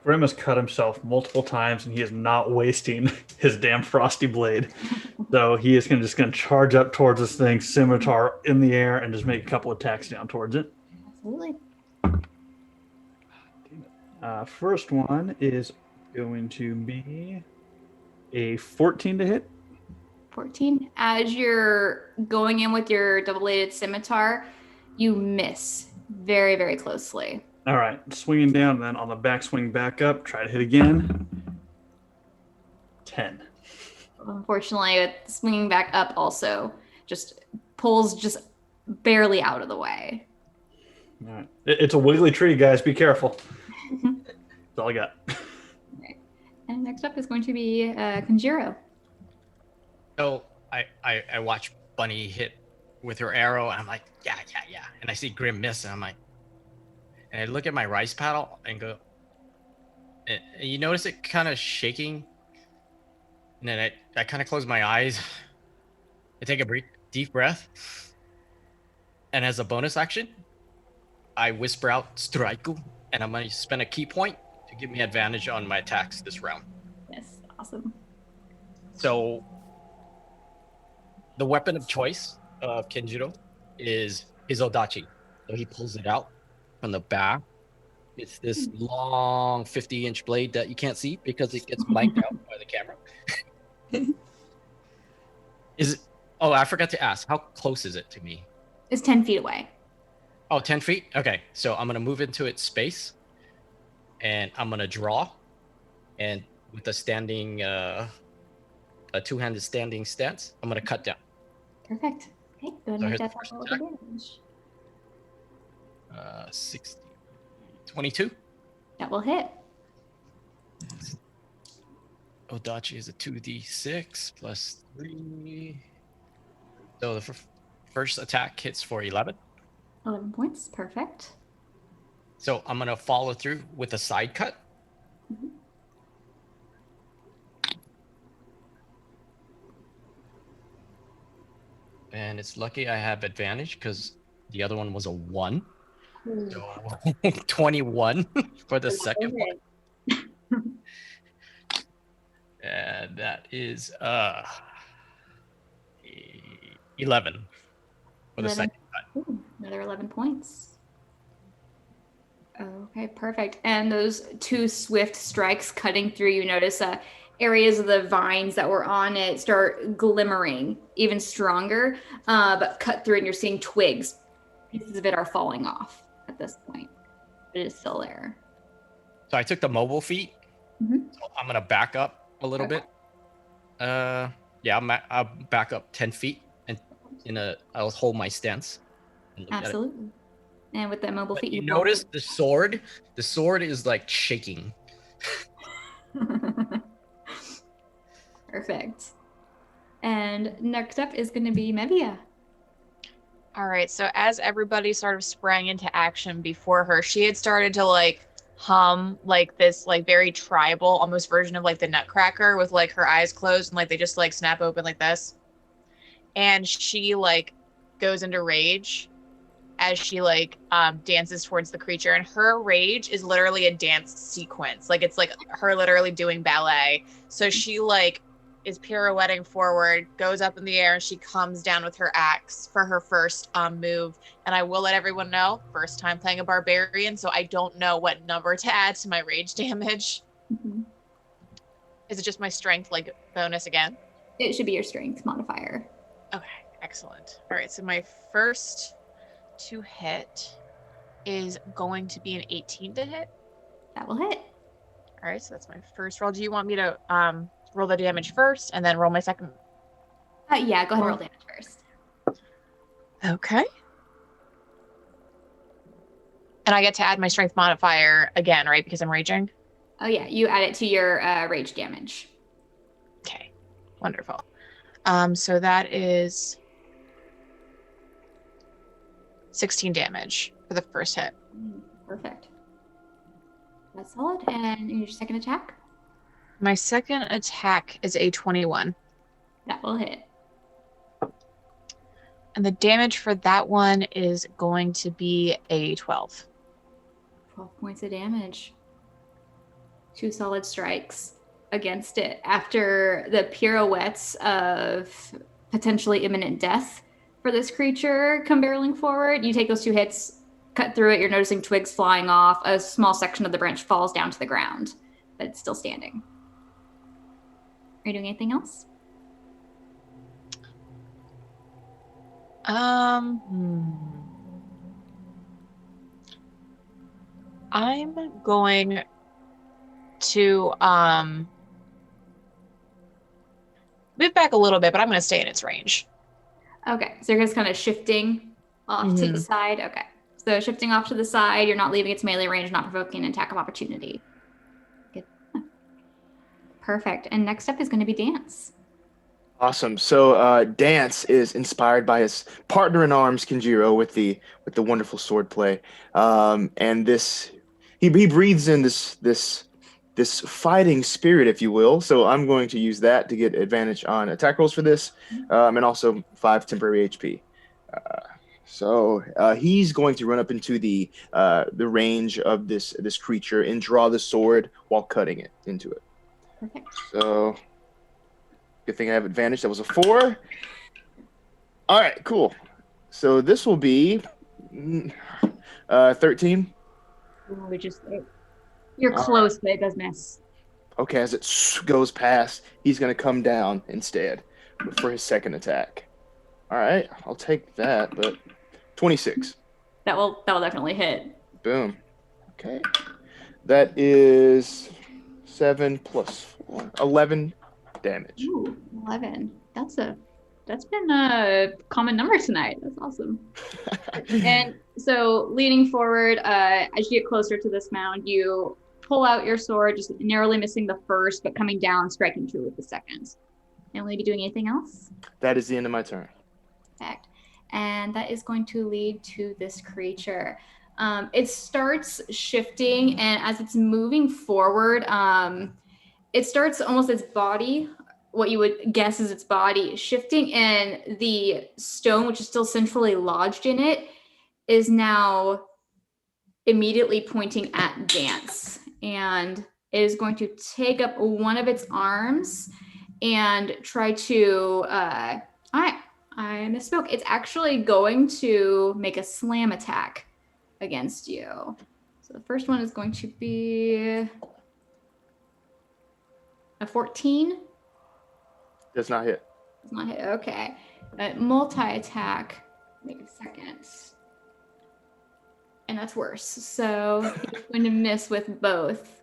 Speaker 6: Grimm has cut himself multiple times, and he is not wasting his damn frosty blade. So he is just going to charge up towards this thing, scimitar in the air, and just make a couple attacks down towards it.
Speaker 1: Absolutely.
Speaker 6: First one is going to be a 14 to hit.
Speaker 1: 14. As you're going in with your double-bladed scimitar, you miss very, very closely.
Speaker 6: All right, swinging down, then on the back swing back up, try to hit again. 10.
Speaker 1: Unfortunately, swinging back up also just pulls just barely out of the way.
Speaker 6: All right, it's a wiggly tree, guys. Be careful. That's all I got.
Speaker 1: Okay. And next up is going to be Kenjiro.
Speaker 2: So I watch bunny hit with her arrow. And I'm like, yeah. And I see Grimm miss, and I'm like, and I look at my rice paddle and go, and you notice it kind of shaking. And then I kind of close my eyes. I take a deep breath. And as a bonus action, I whisper out Straiku, and I'm going to spend a key point to give me advantage on my attacks this round.
Speaker 1: Yes, awesome.
Speaker 2: So the weapon of choice of Kenjiro is his Odachi. So he pulls it out from the back. It's this long 50-inch blade that you can't see because it gets blanked out by the camera. Is it? Oh, I forgot to ask. How close is it to me?
Speaker 1: It's 10 feet away.
Speaker 2: Oh, 10 feet? Okay. So I'm going to move into its space. And I'm going to draw. And with a standing, a two-handed standing stance, I'm going to cut down.
Speaker 1: Perfect. Okay, go ahead and
Speaker 2: So
Speaker 1: make
Speaker 2: here's
Speaker 1: that
Speaker 2: the first
Speaker 1: roll
Speaker 2: attack.
Speaker 1: with advantage.
Speaker 2: 60, 22.
Speaker 1: That will hit.
Speaker 2: Odachi is a 2d6 plus 3. So the first attack hits for 11.
Speaker 1: 11 points. Perfect.
Speaker 2: So I'm going to follow through with a side cut.
Speaker 1: Mhm.
Speaker 2: And it's lucky I have advantage because the other one was a 1. So 21 for the second one. And that is 11 for the
Speaker 1: 11.
Speaker 2: second.
Speaker 1: Ooh, another 11 points. Okay, perfect. And those two swift strikes cutting through, you notice areas of the vines that were on it start glimmering even stronger, but cut through and you're seeing twigs. Pieces of it are falling off at this point, but it is still there.
Speaker 2: So I took the mobile feat.
Speaker 1: Mhm.
Speaker 2: So I'm going to back up a little
Speaker 1: Okay.
Speaker 2: bit. Yeah, I'll back up 10 feet and I'll hold my stance. And look at it.
Speaker 1: Absolutely. And with that mobile
Speaker 2: But
Speaker 1: feet,
Speaker 2: you notice the sword is like shaking.
Speaker 1: Perfect. And next up is going to be Mevia.
Speaker 4: All right, so as everybody sort of sprang into action before her, she had started to like hum like this like very tribal almost version of like the Nutcracker with like her eyes closed and like they just like snap open like this. And she like goes into rage as she like dances towards the creature, and her rage is literally a dance sequence. Like it's like her literally doing ballet. So she like is pirouetting forward, goes up in the air, and she comes down with her axe for her first move. And I will let everyone know, first time playing a barbarian, so I don't know what number to add to my rage damage.
Speaker 1: Mhm.
Speaker 4: Is it just my strength like bonus again?
Speaker 1: It should be your strength modifier.
Speaker 4: Okay, excellent. All right, so my first to hit is going to be an 18 to hit.
Speaker 1: That will hit.
Speaker 4: All right, so that's my first roll. Do you want me to roll the damage first and then roll my second?
Speaker 1: Yeah, go ahead and roll damage first.
Speaker 4: Okay. And I get to add my strength modifier again, right? Because I'm raging?
Speaker 1: Oh yeah, you add it to your rage damage.
Speaker 4: Okay, wonderful. So that is 16 damage for the first hit.
Speaker 1: Perfect. That's solid. And your second attack?
Speaker 4: My second attack is a 21.
Speaker 1: That will hit.
Speaker 4: And the damage for that one is going to be a 12.
Speaker 1: 12 points of damage. 2 solid strikes against it after the pirouettes of potentially imminent death for this creature come barreling forward. You take those 2 hits, cut through it, you're noticing twigs flying off, a small section of the branch falls down to the ground, but it's still standing. Are you doing anything else?
Speaker 4: I'm going to move back a little bit, but I'm going to stay in its range.
Speaker 1: Okay, so you're just kind of shifting off to the side. Okay, so shifting off to the side, you're not leaving its melee range, not provoking an attack of opportunity. Good. Perfect. And next up is going to be Dance.
Speaker 5: Awesome. So Dance is inspired by his partner in arms, Kenjiro, with the wonderful swordplay. And this he breathes in this fighting spirit, if you will. So I'm going to use that to get advantage on attack rolls for this, and also 5 temporary HP. He's going to run up into the range of this creature and draw the sword while cutting it into it.
Speaker 1: Perfect.
Speaker 5: So good thing I have advantage. That was a 4. All right, cool. So this will be 13.
Speaker 1: You're close, but it does miss.
Speaker 5: Okay, as it goes past, he's going to come down instead for his second attack. All right, I'll take that, but 26.
Speaker 1: That will definitely hit.
Speaker 5: Boom. Okay. That is 7 plus 4, 11 damage.
Speaker 1: Ooh, 11. That's been a common number tonight. That's awesome. And so leaning forward, as you get closer to this mound, you pull out your sword, just narrowly missing the first, but coming down, striking true with the second. And will you be doing anything else?
Speaker 5: That is the end of my turn.
Speaker 1: Perfect. And that is going to lead to this creature. It starts shifting, and as it's moving forward, it starts almost its body, what you would guess is its body, shifting, and the stone, which is still centrally lodged in it, is now immediately pointing at Dance. And it is going to take up one of its arms and try to, I misspoke. It's actually going to make a slam attack against you. So the first one is going to be a 14.
Speaker 5: Does not hit.
Speaker 1: Does not hit. Okay. Multi-attack. Wait a second. And that's worse. So he's going to miss with both.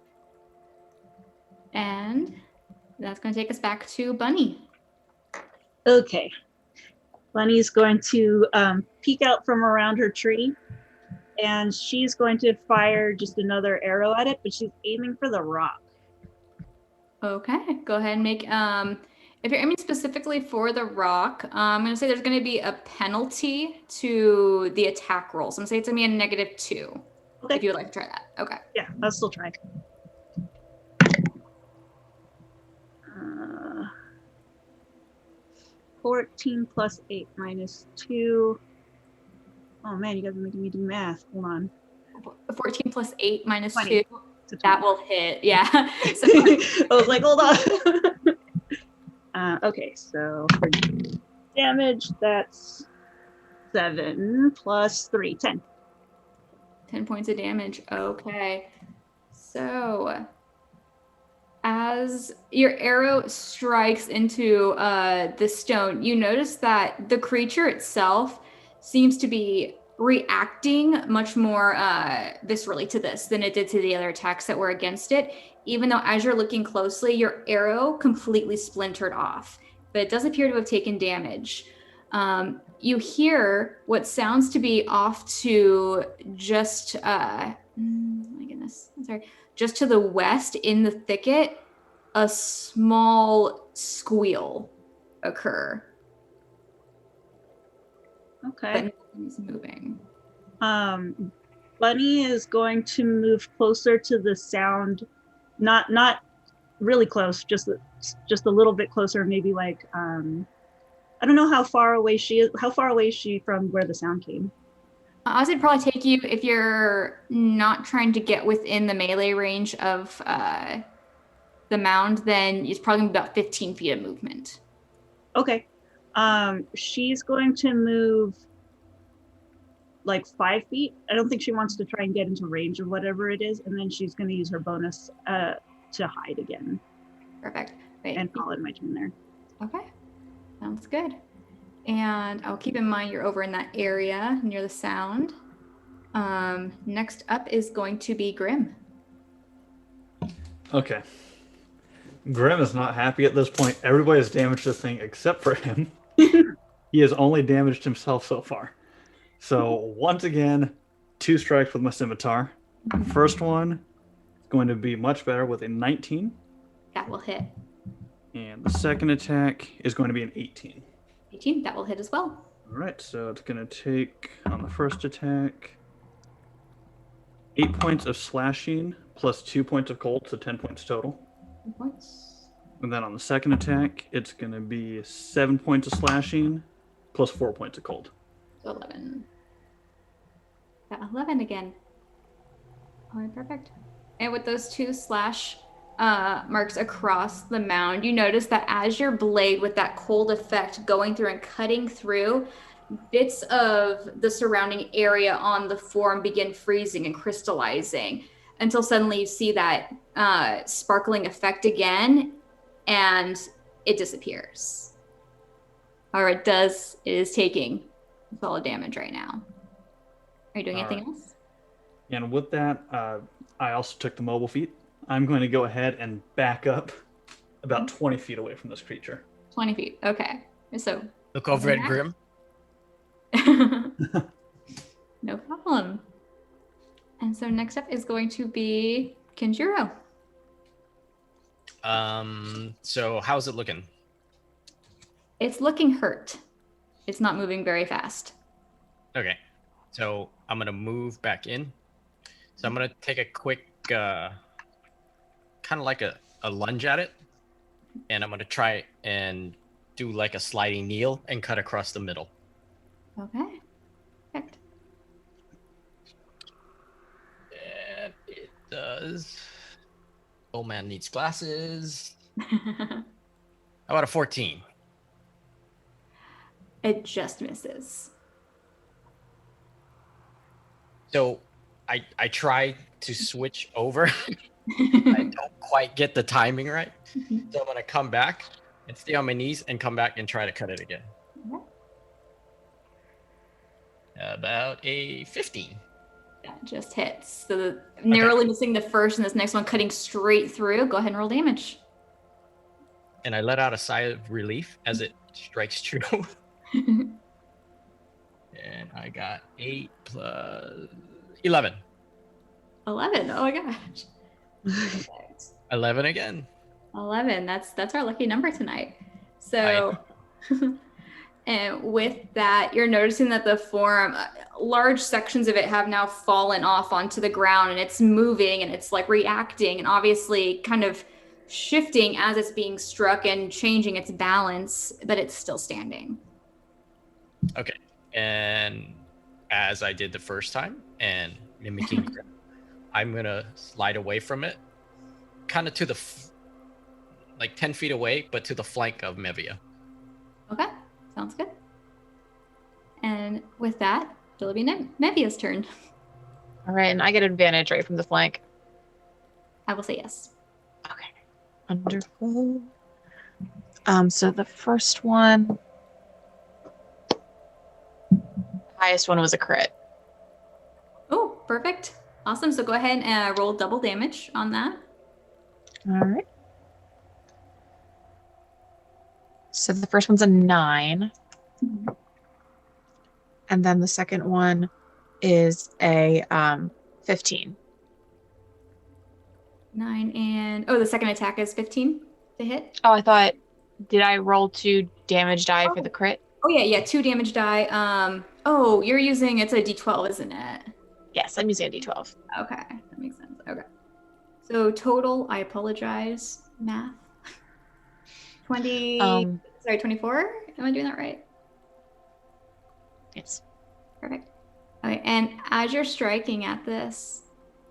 Speaker 1: And that's going to take us back to Bunny.
Speaker 3: Okay. Bunny's going to peek out from around her tree, and she's going to fire just another arrow at it, but she's aiming for the rock.
Speaker 1: Okay. Go ahead and make... if you're aiming specifically for the rock, I'm going to say there's going to be a penalty to the attack roll. So I'm going to say it's going to be a -2.
Speaker 3: Okay.
Speaker 1: If you would like to try that. Okay.
Speaker 3: Yeah, I'll still try. 14 plus 8 minus 2. Oh man, you guys are making me do math. Hold on.
Speaker 1: 14 plus 8 minus
Speaker 3: 20.
Speaker 1: 2. That will hit. Yeah. So,
Speaker 3: I was like, hold on. Okay, so for damage, that's 7 plus 3, 10.
Speaker 1: 10 points of damage. Okay. So as your arrow strikes into the stone, you notice that the creature itself seems to be reacting much more viscerally to this than it did to the other attacks that were against it, even though as you're looking closely, your arrow completely splintered off, but it does appear to have taken damage. You hear what sounds to be off to just, my goodness, I'm sorry, just to the west in the thicket, a small squeal occur.
Speaker 3: Okay.
Speaker 1: But nothing's moving.
Speaker 3: Bunny is going to move closer to the sound, not really close, just a little bit closer, maybe like I don't know how far away she is. How far away is she from where the sound came?
Speaker 1: I would probably take you, if you're not trying to get within the melee range of the mound, then it's probably about 15 feet of movement.
Speaker 3: Okay. She's going to move like 5 feet. I don't think she wants to try and get into range of whatever it is, and then she's going to use her bonus to hide again.
Speaker 1: Perfect. Wait.
Speaker 3: And call it my turn there.
Speaker 1: Okay. Sounds good. And I'll keep in mind you're over in that area near the sound. Next up is going to be Grimm.
Speaker 6: Okay. Grimm is not happy at this point. Everybody has damaged this thing except for him. He has only damaged himself so far. So once again, 2 strikes with my scimitar. First one is going to be much better with a 19.
Speaker 1: That will hit.
Speaker 6: And the second attack is going to be an 18.
Speaker 1: 18, that will hit as well.
Speaker 6: All right, so it's going to take on the first attack 8 points of slashing plus 2 points of cold, so 10 points total.
Speaker 1: 10 points.
Speaker 6: And then on the second attack, it's going to be 7 points of slashing plus 4 points of cold.
Speaker 1: So 11. Got 11 again. All right, perfect. And with those 2 slash marks across the mound, you notice that as your blade with that cold effect going through and cutting through, bits of the surrounding area on the form begin freezing and crystallizing until suddenly you see that sparkling effect again and it disappears. Or it is taking solid damage right now. Are you doing anything else?
Speaker 6: And with that, I also took the mobile feat. I'm going to go ahead and back up about 20 feet away from this creature.
Speaker 1: 20 feet. Okay. So
Speaker 2: Look over at Grimm.
Speaker 1: no problem. And so next up is going to be Kenjiro.
Speaker 2: So how's it looking?
Speaker 1: It's looking hurt. It's not moving very fast.
Speaker 2: Okay. So I'm gonna move back in. So I'm gonna take a quick kind of like a lunge at it, and I'm gonna try and do like a sliding kneel and cut across the middle.
Speaker 1: Okay. Perfect.
Speaker 2: And it does. Old man needs glasses. How about a 14?
Speaker 1: It just misses.
Speaker 2: So I try to switch over. I don't quite get the timing right. So I'm gonna come back and stay on my knees and come back and try to cut it again.
Speaker 1: Okay.
Speaker 2: About a 15.
Speaker 1: That just hits. So narrowly missing the first and this next one cutting straight through. Go ahead and roll damage.
Speaker 2: And I let out a sigh of relief as it strikes true. And I got 8 plus 11.
Speaker 1: 11. Oh my gosh. Perfect.
Speaker 2: 11 again.
Speaker 1: 11. That's our lucky number tonight. So, and with that, you're noticing that the form, large sections of it have now fallen off onto the ground, and it's moving and it's like reacting and obviously kind of shifting as it's being struck and changing its balance, but it's still standing.
Speaker 2: Okay. And as I did the first time and mimicking Grimm, I'm going to slide away from it, kind of to the, like 10 feet away, but to the flank of Mevia.
Speaker 1: Okay, sounds good. And with that, it'll be Mevia's turn.
Speaker 4: All right, and I get advantage right from the flank.
Speaker 1: I will say yes.
Speaker 4: Okay, wonderful. So the first one, highest one was a crit.
Speaker 1: Oh, perfect. Awesome. So go ahead and roll double damage on that.
Speaker 4: All right. So the first one's a 9. And then the second one is a 15.
Speaker 1: 9 and the second attack is 15 to hit.
Speaker 4: Oh, I thought, did I roll 2 damage die for the crit?
Speaker 1: Oh yeah, 2 damage die. You're using, it's a D12, isn't it?
Speaker 4: Yes, I'm using a D12.
Speaker 1: Okay, that makes sense. Okay. So total, I apologize, math. 24? Am I doing that right?
Speaker 4: Yes.
Speaker 1: Perfect. Okay, and as you're striking at this,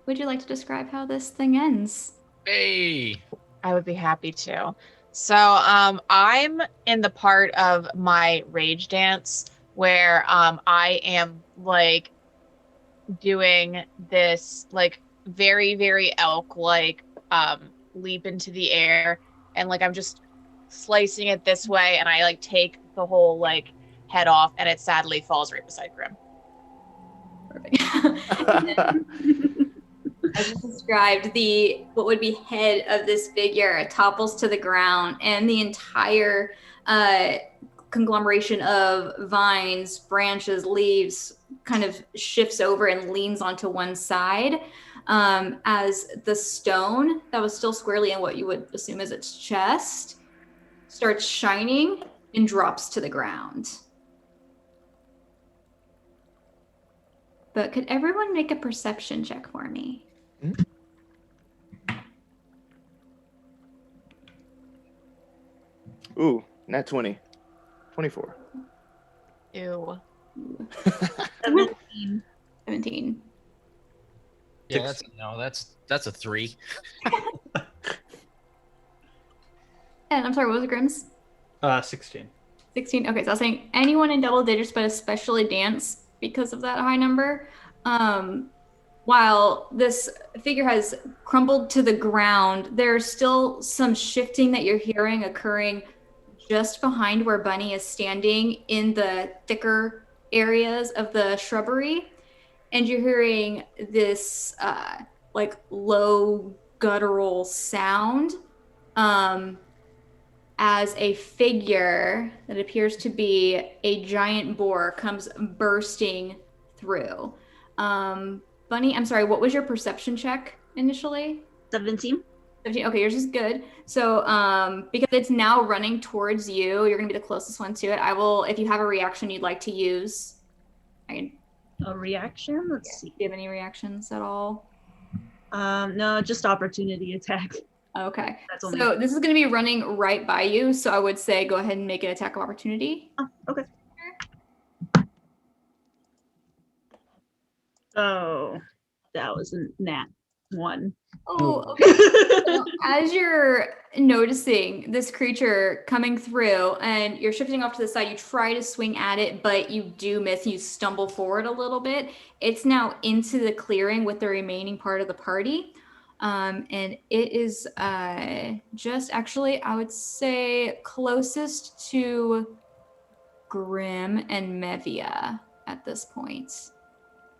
Speaker 1: would you like to describe how this thing ends?
Speaker 2: Hey!
Speaker 4: I would be happy to. So I'm in the part of my rage dance where I am like doing this like very, very elk-like leap into the air, and like I'm just slicing it this way, and I like take the whole like head off, and it sadly falls right beside Grimm.
Speaker 1: Perfect. As you described, what would be head of this figure topples to the ground, and the entire conglomeration of vines, branches, leaves kind of shifts over and leans onto one side, as the stone that was still squarely in what you would assume is its chest starts shining and drops to the ground. But could everyone make a perception check for me?
Speaker 5: Ooh, nat 20. 24.
Speaker 4: Ew.
Speaker 3: 17.
Speaker 1: 17.
Speaker 2: Yeah, that's a 3.
Speaker 1: And I'm sorry, what was it, Grimm's?
Speaker 6: 16.
Speaker 1: 16. Okay, so I was saying anyone in double digits, but especially Dance because of that high number. While this figure has crumbled to the ground, there's still some shifting that you're hearing occurring just behind where Bunny is standing in the thicker areas of the shrubbery. And you're hearing this like low guttural sound as a figure that appears to be a giant boar comes bursting through. Bunny, I'm sorry, what was your perception check initially?
Speaker 3: 17.
Speaker 1: 17. Okay, yours is good. So because it's now running towards you, you're gonna be the closest one to it. I will, if you have a reaction you'd like to use, I can.
Speaker 3: A reaction? Let's see.
Speaker 1: Do you have any reactions at all?
Speaker 3: No, just opportunity attack.
Speaker 1: Okay.
Speaker 3: That's only-
Speaker 1: So this is going to be running right by you. So I would say go ahead and make an attack of opportunity.
Speaker 3: Oh, okay. Oh, that was a nat 1.
Speaker 1: Oh, okay. So as you're noticing this creature coming through and you're shifting off to the side, you try to swing at it, but you do miss. You stumble forward a little bit. It's now into the clearing with the remaining part of the party. And it is just actually, I would say, closest to Grimm and Mevia at this point.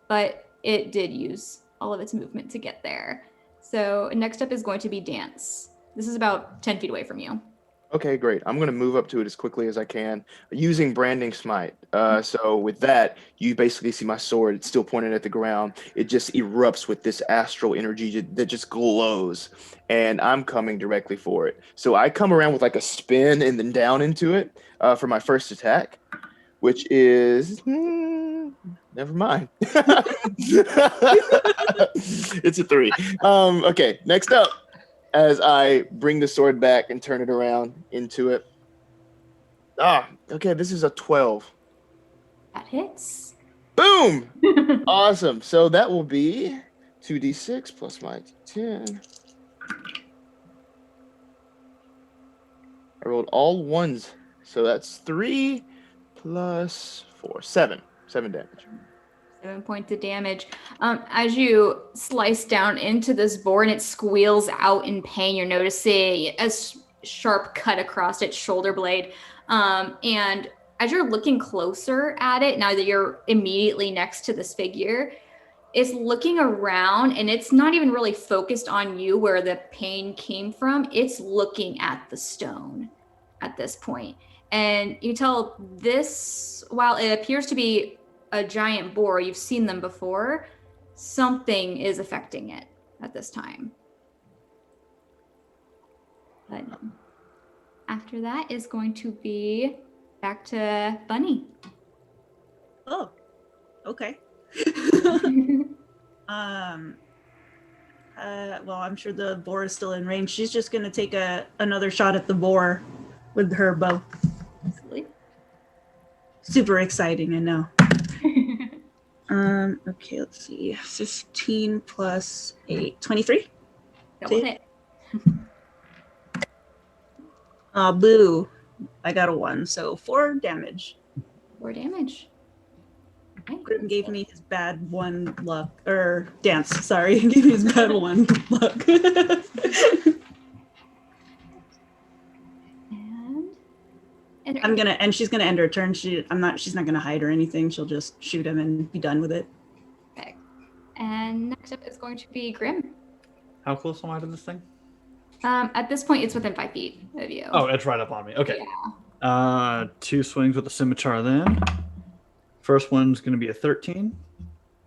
Speaker 1: But it did use all of its movement to get there. So next up is going to be Dance. This is about 10 feet away from you.
Speaker 5: Okay, great. I'm going to move up to it as quickly as I can using Branding Smite. So with that, you basically see my sword. It's still pointed at the ground. It just erupts with this astral energy that just glows. And I'm coming directly for it. So I come around with like a spin and then down into it for my first attack, which is... never mind. It's a 3. Okay, next up. As I bring the sword back and turn it around into it. Okay, this is a 12.
Speaker 1: That hits.
Speaker 5: Boom! Awesome. So that will be 2d6 plus my 10. I rolled all ones. So that's 3 plus 4. 7. 7 damage.
Speaker 1: 7 points of damage. As you slice down into this boar and it squeals out in pain, you're noticing a sharp cut across its shoulder blade. And as you're looking closer at it, now that you're immediately next to this figure, it's looking around and it's not even really focused on you where the pain came from. It's looking at the stone at this point. And you tell this, while it appears to be a giant boar, you've seen them before, something is affecting it at this time. But after that is going to be back to Bunny.
Speaker 3: Oh, okay. Well, I'm sure the boar is still in range. She's just gonna take another shot at the boar with her bow.
Speaker 1: Absolutely.
Speaker 3: Super exciting, I know. Okay, let's see. 15 plus 8, 23.
Speaker 1: Double hit.
Speaker 3: Boo. I got a 1, so 4 damage.
Speaker 1: 4 damage. Okay.
Speaker 3: Grimm gave me his bad 1 luck, or Dance, sorry, gave me his bad 1 luck. And she's gonna end her turn. She's not gonna hide or anything. She'll just shoot him and be done with it.
Speaker 1: Okay. And next up is going to be Grimm.
Speaker 6: How close am I to this thing?
Speaker 1: At this point, it's within 5 feet of you.
Speaker 6: Oh, it's right up on me. Okay.
Speaker 1: Yeah.
Speaker 6: 2 swings with the scimitar then. First one's going to be a 13.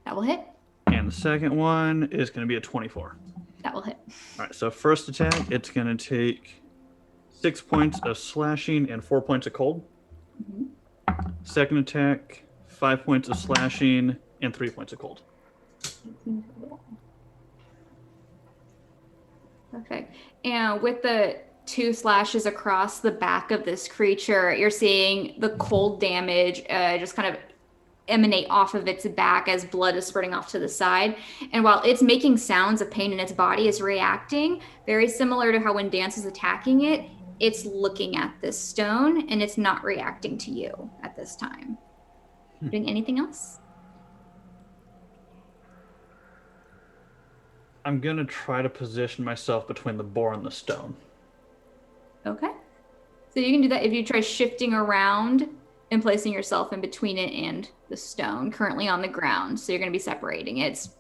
Speaker 1: That will hit.
Speaker 6: And the second one is going to be a 24.
Speaker 1: That will hit.
Speaker 6: All right, so first attack, it's going to take 6 points of slashing and 4 points of cold.
Speaker 1: Mhm.
Speaker 6: Second attack, 5 points of slashing and 3 points of cold.
Speaker 1: 18 total. Perfect. And with the 2 slashes across the back of this creature, you're seeing the cold damage just kind of emanate off of its back as blood is spurting off to the side. And while it's making sounds of pain and its body is reacting, very similar to how when Dance is attacking it, it's looking at this stone and it's not reacting to you at this time. Doing anything else?
Speaker 6: I'm going to try to position myself between the boar and the stone.
Speaker 1: Okay. So you can do that if you try shifting around and placing yourself in between it and the stone currently on the ground. So you're going to be separating. It's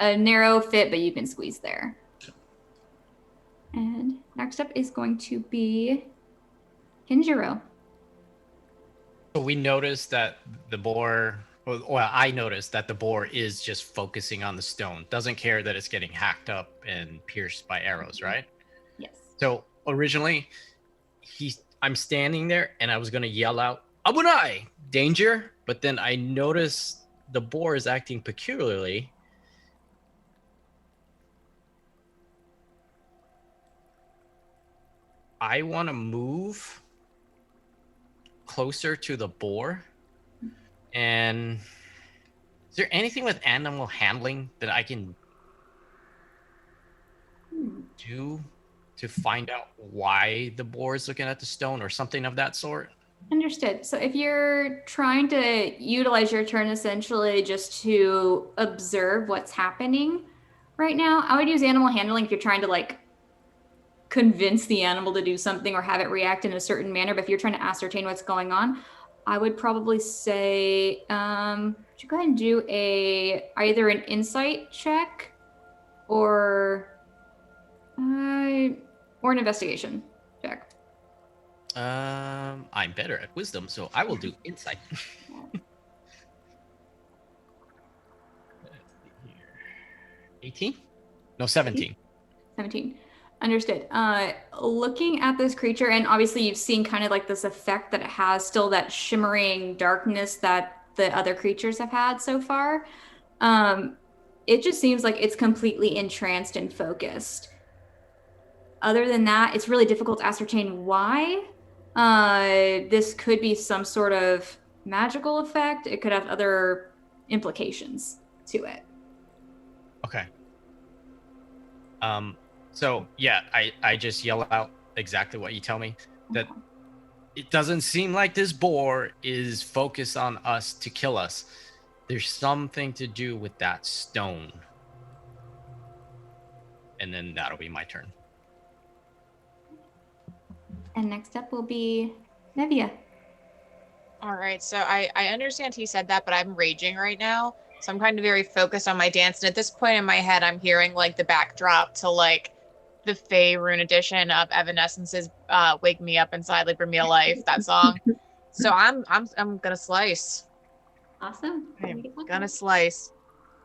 Speaker 1: a narrow fit, but you can squeeze there. And next up is going to be Kenjiro.
Speaker 2: So we noticed that the boar, well, I noticed that the boar is just focusing on the stone. Doesn't care that it's getting hacked up and pierced by arrows, right?
Speaker 1: Yes.
Speaker 2: So originally, I'm standing there and I was going to yell out, Abunai, danger. But then I noticed the boar is acting peculiarly. I want to move closer to the boar. And is there anything with animal handling that I can do to find out why the boar is looking at the stone or something of that sort?
Speaker 1: Understood. So if you're trying to utilize your turn essentially just to observe what's happening right now, I would use animal handling if you're trying to like convince the animal to do something or have it react in a certain manner. But if you're trying to ascertain what's going on, I would probably say, would you go ahead and do either an insight check or an investigation check.
Speaker 2: I'm better at wisdom, so I will do insight. Let's see here. 18? No, 17.
Speaker 1: 17. Understood. Looking at this creature, and obviously you've seen kind of like this effect that it has, still that shimmering darkness that the other creatures have had so far. It just seems like it's completely entranced and focused. Other than that, it's really difficult to ascertain why. This could be some sort of magical effect. It could have other implications to it.
Speaker 2: Okay. So yeah, I just yell out exactly what you tell me, that it doesn't seem like this boar is focused on us to kill us. There's something to do with that stone. And then that'll be my turn.
Speaker 1: And next up will be Mevia.
Speaker 4: All right, so I understand he said that, but I'm raging right now. So I'm kind of very focused on my dance. And at this point in my head, I'm hearing like the backdrop to like the Fae Rune edition of Evanescence's Wake Me Up Inside, like Bring Me to Life, that song. So I'm gonna slice.
Speaker 1: Awesome.
Speaker 4: I'm gonna slice.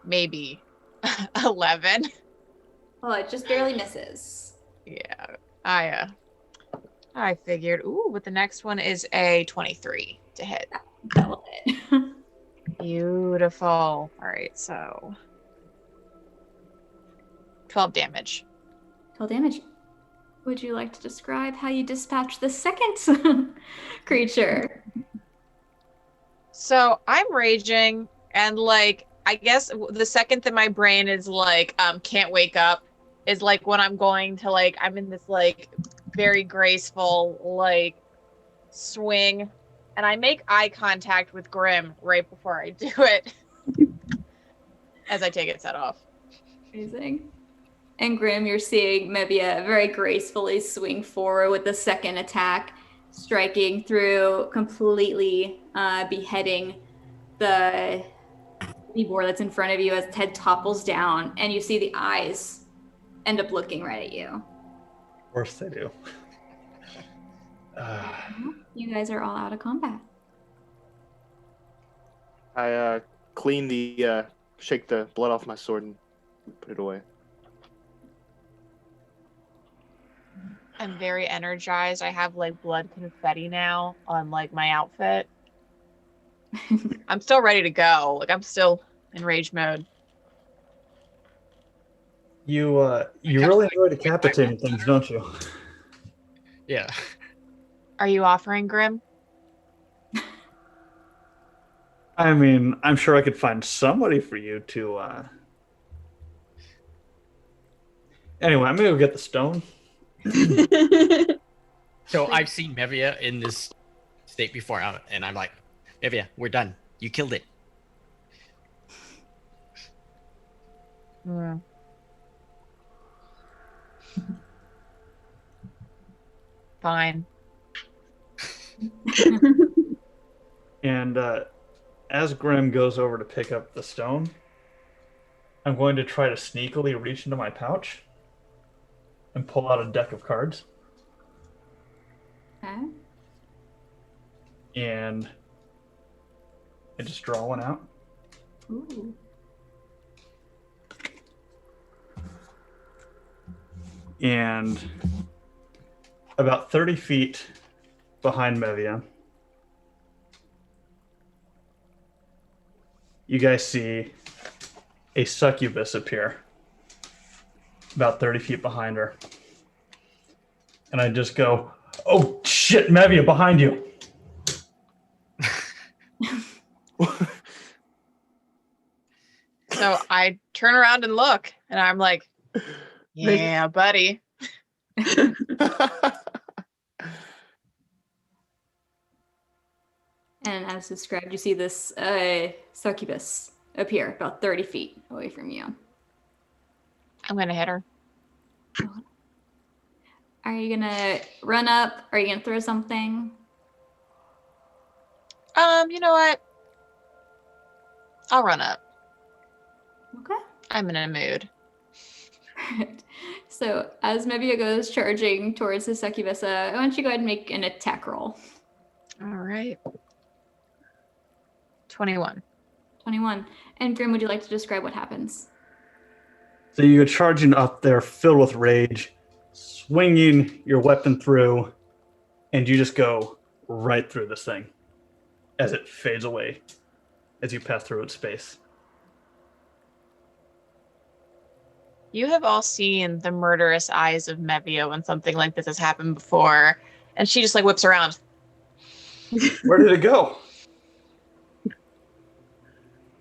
Speaker 4: Maybe 11.
Speaker 1: Oh, it just barely misses.
Speaker 4: Yeah, I figured. Ooh, but the next one is a 23 to hit.
Speaker 1: Double hit.
Speaker 4: Beautiful. All right, so 12 damage.
Speaker 1: 12 damage. Would you like to describe how you dispatch the second creature?
Speaker 4: So I'm raging, and like I guess the second that my brain is like can't wake up is like when I'm going to like I'm in this like very graceful like swing, and I make eye contact with Grimm right before I do it as I take its head off.
Speaker 1: Amazing. And Grimm, you're seeing Mevia very gracefully swing forward with the second attack, striking through, completely beheading the boar that's in front of you as its head topples down, and you see the eyes end up looking right at you.
Speaker 6: Of course they do.
Speaker 1: You guys are all out of combat.
Speaker 5: I shake the blood off my sword and put it away.
Speaker 4: I'm very energized. I have like blood confetti now on like my outfit. I'm still ready to go. Like I'm still in rage mode.
Speaker 6: You really enjoy decapitating things, don't you?
Speaker 2: Yeah.
Speaker 4: Are you offering Grimm?
Speaker 6: I mean, I'm sure I could find somebody for you to. Anyway, I'm gonna go get the stone.
Speaker 2: So I've seen Mevia in this state before, and I'm like, Mevia, we're done. You killed it.
Speaker 4: Hmm. Fine.
Speaker 6: And as Grimm goes over to pick up the stone, I'm going to try to sneakily reach into my pouch and pull out a deck of cards.
Speaker 1: Okay.
Speaker 6: And I just draw one out.
Speaker 1: Ooh.
Speaker 6: And about 30 feet behind Mevia, you guys see a succubus appear about 30 feet behind her. And I just go, oh shit, Mevia, behind you.
Speaker 4: So I turn around and look, and I'm like, yeah, buddy.
Speaker 1: And as described, you see this succubus appear about 30 feet away from you.
Speaker 4: I'm gonna hit her.
Speaker 1: Are you gonna run up? Are you gonna throw something?
Speaker 4: You know what? I'll run up.
Speaker 1: Okay.
Speaker 4: I'm in a mood.
Speaker 1: So as Mevia goes charging towards the succubus, why don't you go ahead and make an attack roll?
Speaker 4: All right. 21.
Speaker 1: 21. And Grimm, would you like to describe what happens?
Speaker 6: So you're charging up there, filled with rage, swinging your weapon through, and you just go right through this thing as it fades away as you pass through its space.
Speaker 4: You have all seen the murderous eyes of Mevia when something like this has happened before, and she just like whips around.
Speaker 6: Where did it go?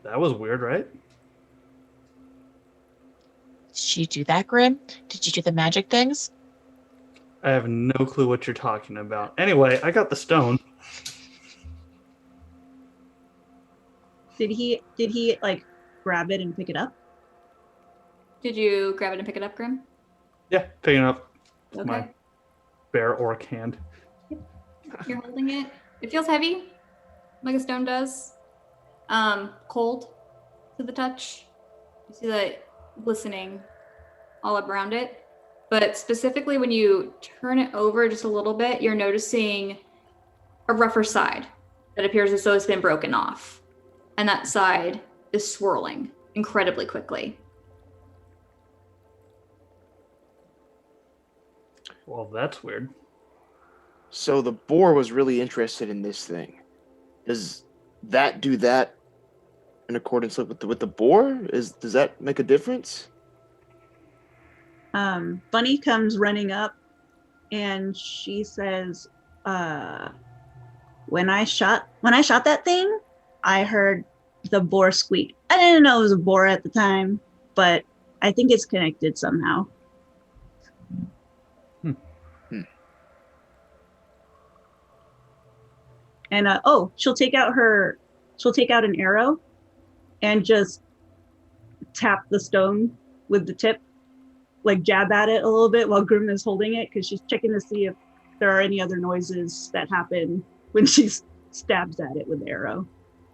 Speaker 6: That was weird, right?
Speaker 4: Did she do that, Grimm? Did you do the magic things?
Speaker 6: I have no clue what you're talking about. Anyway, I got the stone.
Speaker 3: Did he like grab it and pick it up?
Speaker 1: Did you grab it and pick it up, Grimm?
Speaker 6: Yeah, picking up with
Speaker 1: Okay.
Speaker 6: my bare orc hand.
Speaker 1: You're holding it. It feels heavy, like a stone does. Cold to the touch. You see that glistening all up around it. But specifically when you turn it over just a little bit, you're noticing a rougher side that appears as though it's been broken off. And that side is swirling incredibly quickly.
Speaker 6: Well, that's weird.
Speaker 5: So the boar was really interested in this thing. Does that do that in accordance with the boar? Does that make a difference?
Speaker 3: Bunny comes running up and she says, when I shot that thing, I heard the boar squeak. I didn't know it was a boar at the time, but I think it's connected somehow. And she'll take out an arrow and just tap the stone with the tip, like jab at it a little bit while Grimm is holding it, because she's checking to see if there are any other noises that happen when she stabs at it with the arrow.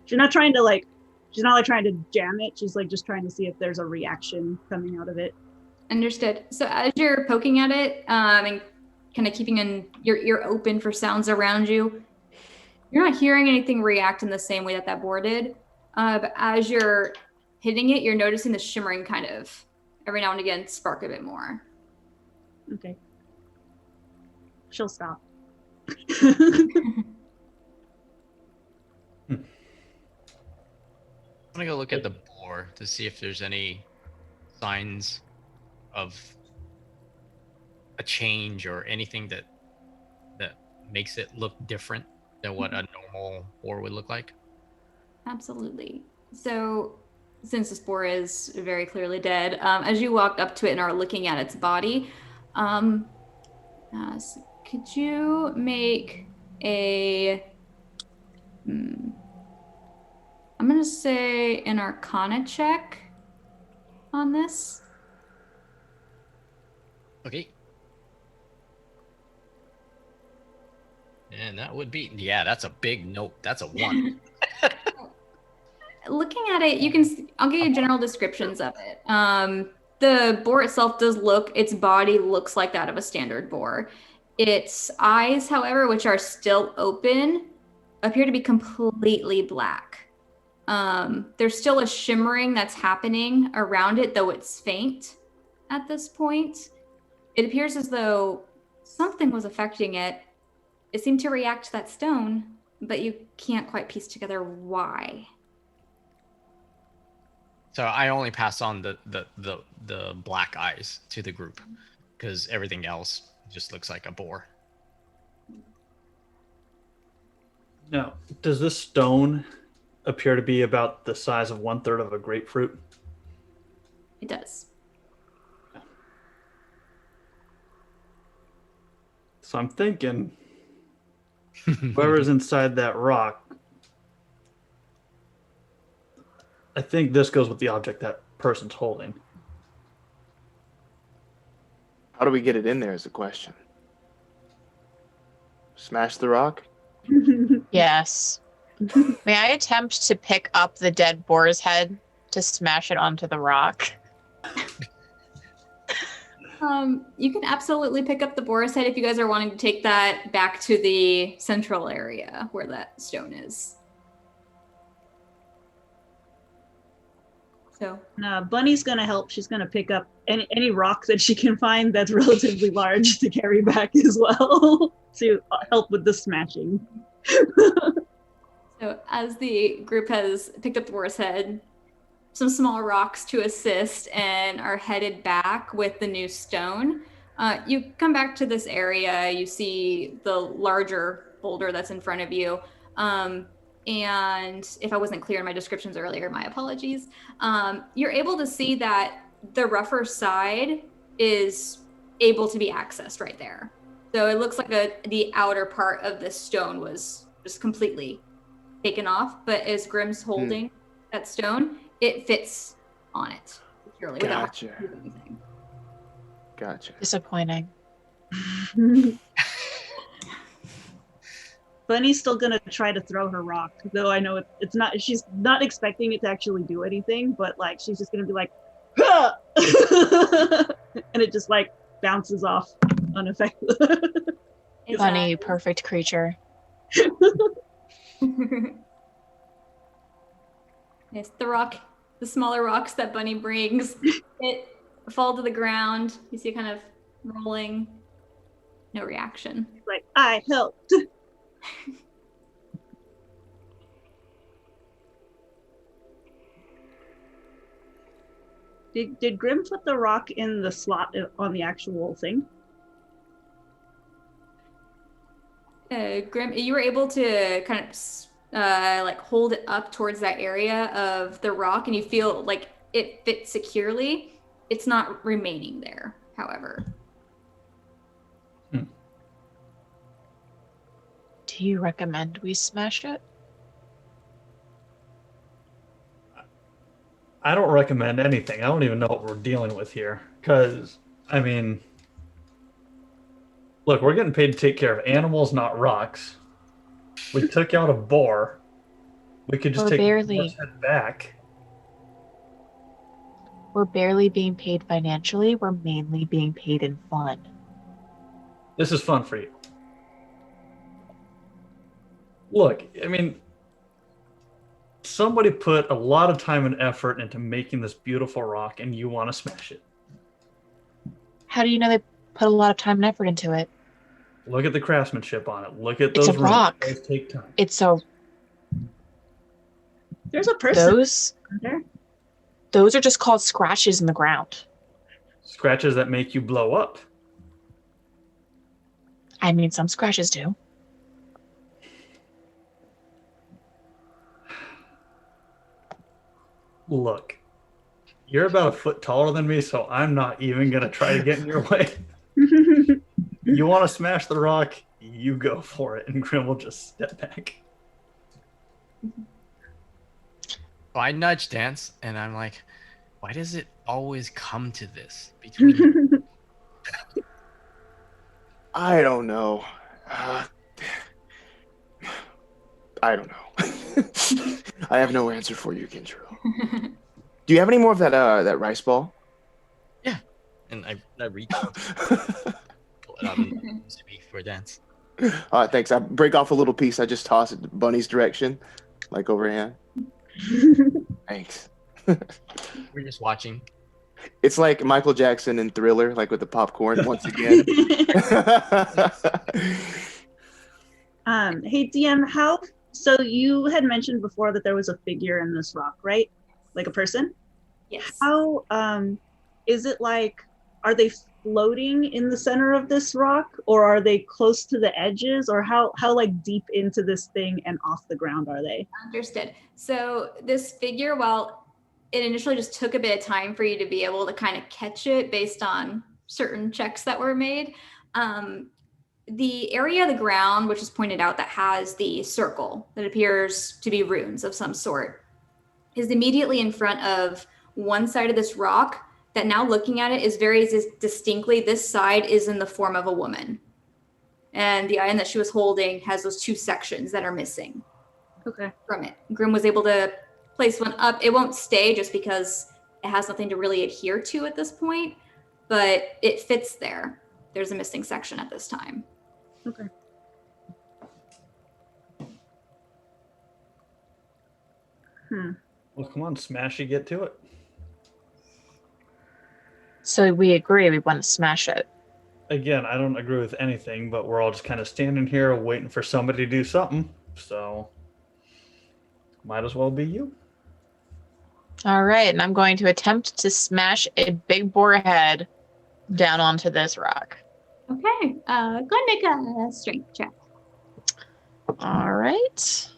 Speaker 3: She's not trying to jam it. She's like just trying to see if there's a reaction coming out of it.
Speaker 1: Understood. So as you're poking at it and kind of keeping your ear open for sounds around you, you're not hearing anything react in the same way that boar did. But as you're hitting it, you're noticing the shimmering kind of every now and again spark a bit more.
Speaker 3: Okay. She'll stop.
Speaker 2: I'm gonna go look at the boar to see if there's any signs of a change or anything that makes it look different than what a normal boar would look like.
Speaker 1: Absolutely. So, since this boar is very clearly dead, as you walk up to it and are looking at its body, could you make a? I'm gonna say an Arcana check on this.
Speaker 2: Okay. And that would be, yeah, that's a big note. That's a 1.
Speaker 1: Looking at it, I'll give you general descriptions of it. The boar itself its body looks like that of a standard boar. Its eyes, however, which are still open, appear to be completely black. There's still a shimmering that's happening around it, though it's faint at this point. It appears as though something was affecting it. It seemed to react to that stone, but you can't quite piece together why.
Speaker 2: So I only pass on the black eyes to the group because everything else just looks like a boar.
Speaker 6: Now, does this stone appear to be about the size of 1/3 of a grapefruit?
Speaker 1: It does.
Speaker 6: So I'm thinking whoever's inside that rock, I think this goes with the object that person's holding.
Speaker 5: How do we get it in there is the question. Smash the rock?
Speaker 4: Yes. May I attempt to pick up the dead boar's head to smash it onto the rock?
Speaker 1: You can absolutely pick up the boar's head if you guys are wanting to take that back to the central area where that stone is. So
Speaker 3: Bunny's gonna help. She's gonna pick up any rock that she can find that's relatively large to carry back as well to help with the smashing.
Speaker 1: So as the group has picked up the boar's head, some small rocks to assist, and are headed back with the new stone, you come back to this area. You see the larger boulder that's in front of you. And if I wasn't clear in my descriptions earlier, my apologies. You're able to see that the rougher side is able to be accessed right there. So it looks like the outer part of this stone was just completely taken off, but as Grimm's holding that stone, it fits on it securely without having to do anything.
Speaker 5: Gotcha.
Speaker 4: Disappointing.
Speaker 3: Bunny's still gonna try to throw her rock, though I know it's not. She's not expecting it to actually do anything, but like she's just gonna be like, "Huh!" and it just like bounces off unaffected.
Speaker 4: Bunny, you perfect creature.
Speaker 1: Yes, the smaller rocks that Bunny brings, it fall to the ground. You see it kind of rolling. No reaction.
Speaker 3: Like, I helped. Did Grimm put the rock in the slot on the actual thing?
Speaker 1: Grimm, you were able to kind of like hold it up towards that area of the rock, and you feel like it fits securely. It's not remaining there, however.
Speaker 4: Do you recommend we smash it?
Speaker 6: I don't recommend anything. I don't even know what we're dealing with here. Because, I mean, look, we're getting paid to take care of animals, not rocks. We took out a boar. We could just take the boar's head back.
Speaker 4: We're barely being paid financially. We're mainly being paid in fun.
Speaker 6: This is fun for you. Look, I mean, somebody put a lot of time and effort into making this beautiful rock, and you want to smash it.
Speaker 4: How do you know they put a lot of time and effort into it?
Speaker 6: Look at the craftsmanship on it. Look at
Speaker 4: It's
Speaker 6: those
Speaker 4: a
Speaker 6: rooms.
Speaker 4: rock.
Speaker 6: Those take time.
Speaker 4: It's a
Speaker 3: There's a person
Speaker 4: those
Speaker 3: there.
Speaker 4: those are just called scratches in the ground.
Speaker 6: Scratches that make you blow up.
Speaker 4: I mean, some scratches do.
Speaker 6: Look, you're about a foot taller than me, so I'm not even going to try to get in your way. You want to smash the rock, you go for it. And Grimm will just step back.
Speaker 2: So I nudge Dance, and I'm like, why does it always come to this between you?
Speaker 5: I don't know. I don't know. I have no answer for you, Kenjiro. Do you have any more of that rice ball?
Speaker 2: Yeah. And I reach out, pull it out and speak for Dance.
Speaker 5: Thanks. I break off a little piece. I just toss it Bunny's direction, like overhand. Thanks.
Speaker 2: We're just watching.
Speaker 5: It's like Michael Jackson in Thriller, like with the popcorn once again.
Speaker 3: Hey DM, so you had mentioned before that there was a figure in this rock, right? Like a person?
Speaker 1: Yes.
Speaker 3: How is it like, are they floating in the center of this rock, or are they close to the edges, or how like deep into this thing and off the ground are they?
Speaker 1: Understood. So this figure, while it initially just took a bit of time for you to be able to kind of catch it based on certain checks that were made, the area of the ground, which is pointed out, that has the circle that appears to be runes of some sort, is immediately in front of one side of this rock that, now looking at it, is very distinctly, this side is in the form of a woman. And the item that she was holding has those two sections that are missing from it. Grimm was able to place one up. It won't stay just because it has nothing to really adhere to at this point, but it fits there. There's a missing section at this time.
Speaker 3: Okay.
Speaker 6: Well, come on, Smashy, get to it.
Speaker 4: So we agree we want to smash it.
Speaker 6: Again, I don't agree with anything, but we're all just kind of standing here waiting for somebody to do something. So, might as well be you.
Speaker 4: All right, and I'm going to attempt to smash a big boar head down onto this rock.
Speaker 1: Okay, go and make a strength check.
Speaker 4: All right.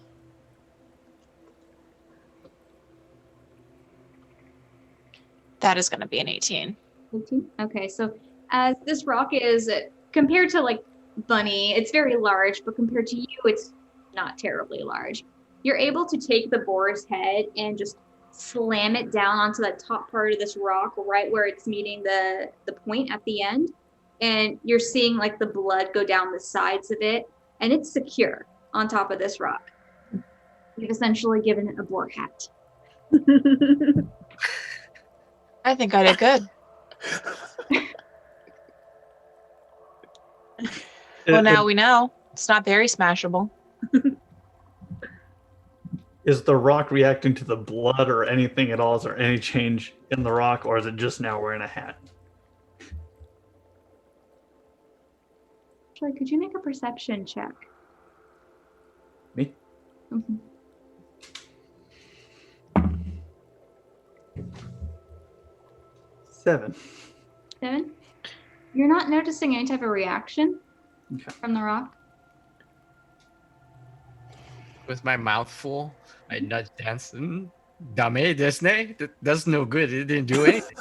Speaker 4: That is going to be an 18.
Speaker 1: 18? Okay, so as this rock is, compared to like Bunny, it's very large, but compared to you, it's not terribly large. You're able to take the boar's head and just slam it down onto the top part of this rock, right where it's meeting the point at the end. And you're seeing like the blood go down the sides of it, and it's secure on top of this rock. You've essentially given it a boar hat.
Speaker 4: I think I did good. Well, now we know. It's not very smashable.
Speaker 6: Is the rock reacting to the blood or anything at all? Is there any change in the rock, or is it just now wearing a hat?
Speaker 1: Actually, could you make a perception check?
Speaker 6: Me?
Speaker 1: Mm-hmm.
Speaker 6: Seven.
Speaker 1: 7? You're not noticing any type of reaction from the rock?
Speaker 2: With my mouth full, I nudge Dance. Dame desne? That's no good. It didn't do anything.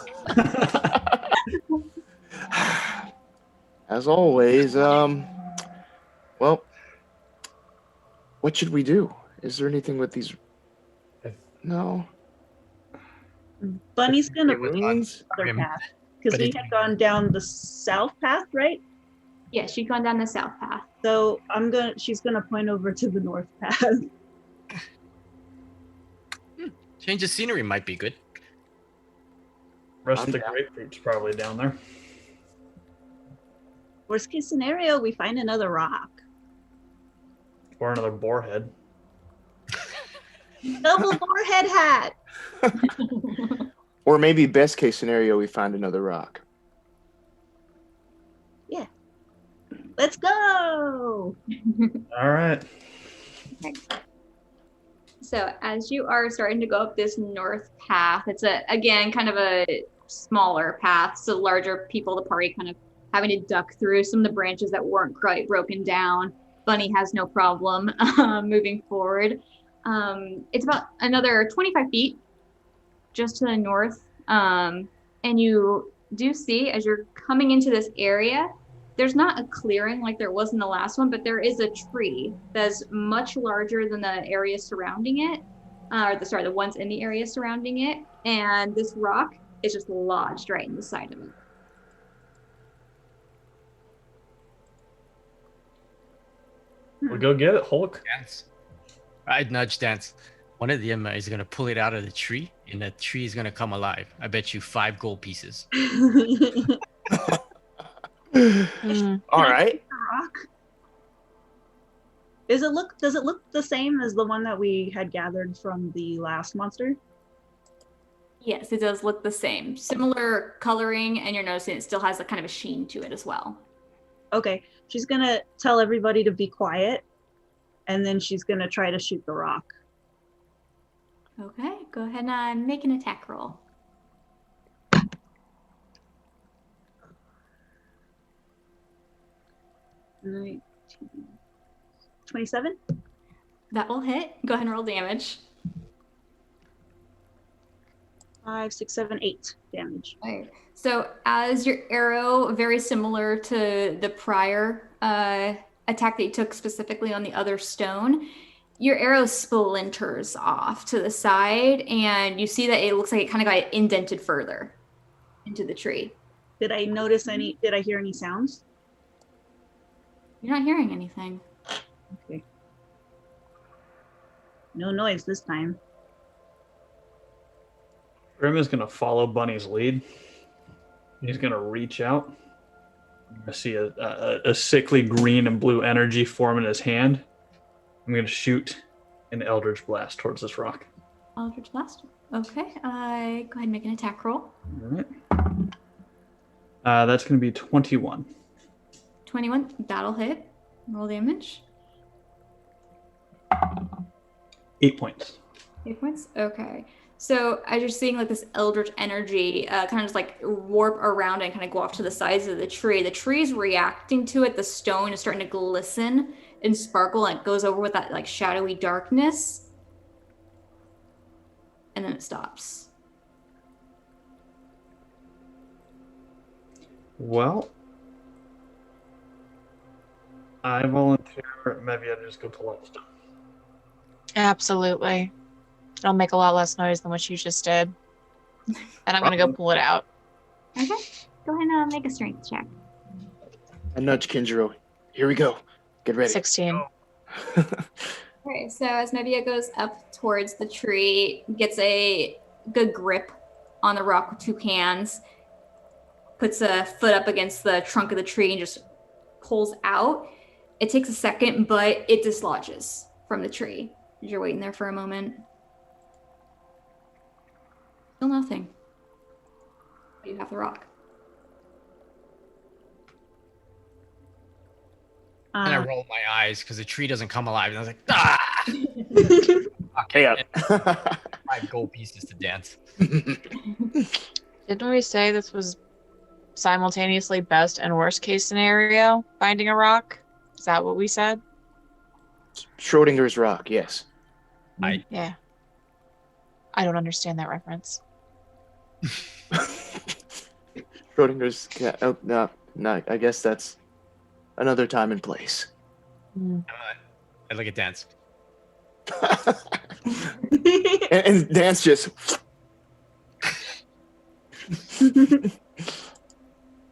Speaker 5: As always, well, what should we do? Is there anything with these? No.
Speaker 3: Bunny's gonna
Speaker 2: It was
Speaker 3: pick
Speaker 2: on
Speaker 3: the other
Speaker 2: Grimm,
Speaker 3: path because
Speaker 2: but
Speaker 3: we
Speaker 2: it-
Speaker 3: had gone down the south path, right?
Speaker 1: Yeah, she'd gone down the south path.
Speaker 3: So she's gonna point over to the north path.
Speaker 2: Change of scenery might be good.
Speaker 6: Rest of
Speaker 5: I'm
Speaker 6: the
Speaker 5: down.
Speaker 6: grapefruit's probably down there.
Speaker 3: Worst case scenario, we find another rock.
Speaker 6: Or another boar head.
Speaker 3: Double forehead hat.
Speaker 5: Or maybe best case scenario, we find another rock.
Speaker 3: Let's go. go.
Speaker 6: All right.
Speaker 1: So as you are starting to go up this north path, it's again kind of a smaller path, so larger people, the party kind of having to duck through some of the branches that weren't quite broken down. Bunny has no problem moving forward. It's about another 25 feet just to the north, and you do see as you're coming into this area, there's not a clearing like there was in the last one, but there is a tree that's much larger than the area surrounding it, the ones in the area surrounding it. And this rock is just lodged right in the side of it.
Speaker 6: We'll go get it, Hulk.
Speaker 2: Dance. I'd nudge Dance. One of them is going to pull it out of the tree, and the tree is going to come alive. I bet you 5 gold pieces.
Speaker 5: All right.
Speaker 3: Rock. Does it look the same as the one that we had gathered from the last monster?
Speaker 1: Yes, it does look the same. Similar coloring, and you're noticing it still has a kind of a sheen to it as well.
Speaker 3: Okay, she's gonna tell everybody to be quiet, and then she's gonna try to shoot the rock.
Speaker 1: Okay, go ahead and make an attack roll.
Speaker 3: 27?
Speaker 1: That will hit. Go ahead and roll damage.
Speaker 3: 5, 6, 7, 8 damage.
Speaker 1: Right. So as your arrow, very similar to the prior attack that you took specifically on the other stone, your arrow splinters off to the side, and you see that it looks like it kind of got indented further into the tree.
Speaker 3: Did I hear any sounds?
Speaker 1: You're not hearing anything.
Speaker 3: Okay. No noise this time.
Speaker 6: Grimm is going to follow Bunny's lead. He's going to reach out. I'm going to see a sickly green and blue energy form in his hand. I'm going to shoot an Eldritch Blast towards this rock.
Speaker 1: Eldritch Blast. Okay. Go ahead and make an attack roll.
Speaker 6: All right. That's going to be 21.
Speaker 1: 21. That'll hit. Roll damage.
Speaker 6: 8 points.
Speaker 1: 8 points? Okay. So as you're seeing like this eldritch energy kind of just like warp around and kind of go off to the sides of the tree's reacting to it. The stone is starting to glisten and sparkle, and it goes over with that like shadowy darkness. And then it stops.
Speaker 6: Well, I volunteer Mevia to just go pull out the stone.
Speaker 4: Absolutely. It'll make a lot less noise than what you just did. And I'm going to go pull it out.
Speaker 1: Okay. Go ahead and make a strength check.
Speaker 5: I nudge Kenjiro. Here we go. Get ready.
Speaker 4: 16.
Speaker 1: Okay, so as Mevia goes up towards the tree, gets a good grip on the rock with 2 hands, puts a foot up against the trunk of the tree and just pulls out. It takes a second, but it dislodges from the tree. You're waiting there for a moment. Still nothing. You have the rock.
Speaker 2: And I rolled my eyes because the tree doesn't come alive. And I was like, ah!
Speaker 5: Hey up.
Speaker 2: 5 gold pieces to Dance.
Speaker 4: Didn't we say this was simultaneously best and worst case scenario, finding a rock? Is that what we said?
Speaker 5: Schrodinger's rock, yes.
Speaker 4: Yeah. I don't understand that reference.
Speaker 5: Schrodinger's cat. Oh, no, I guess that's another time and place.
Speaker 2: I look at Dance.
Speaker 5: and Dance just.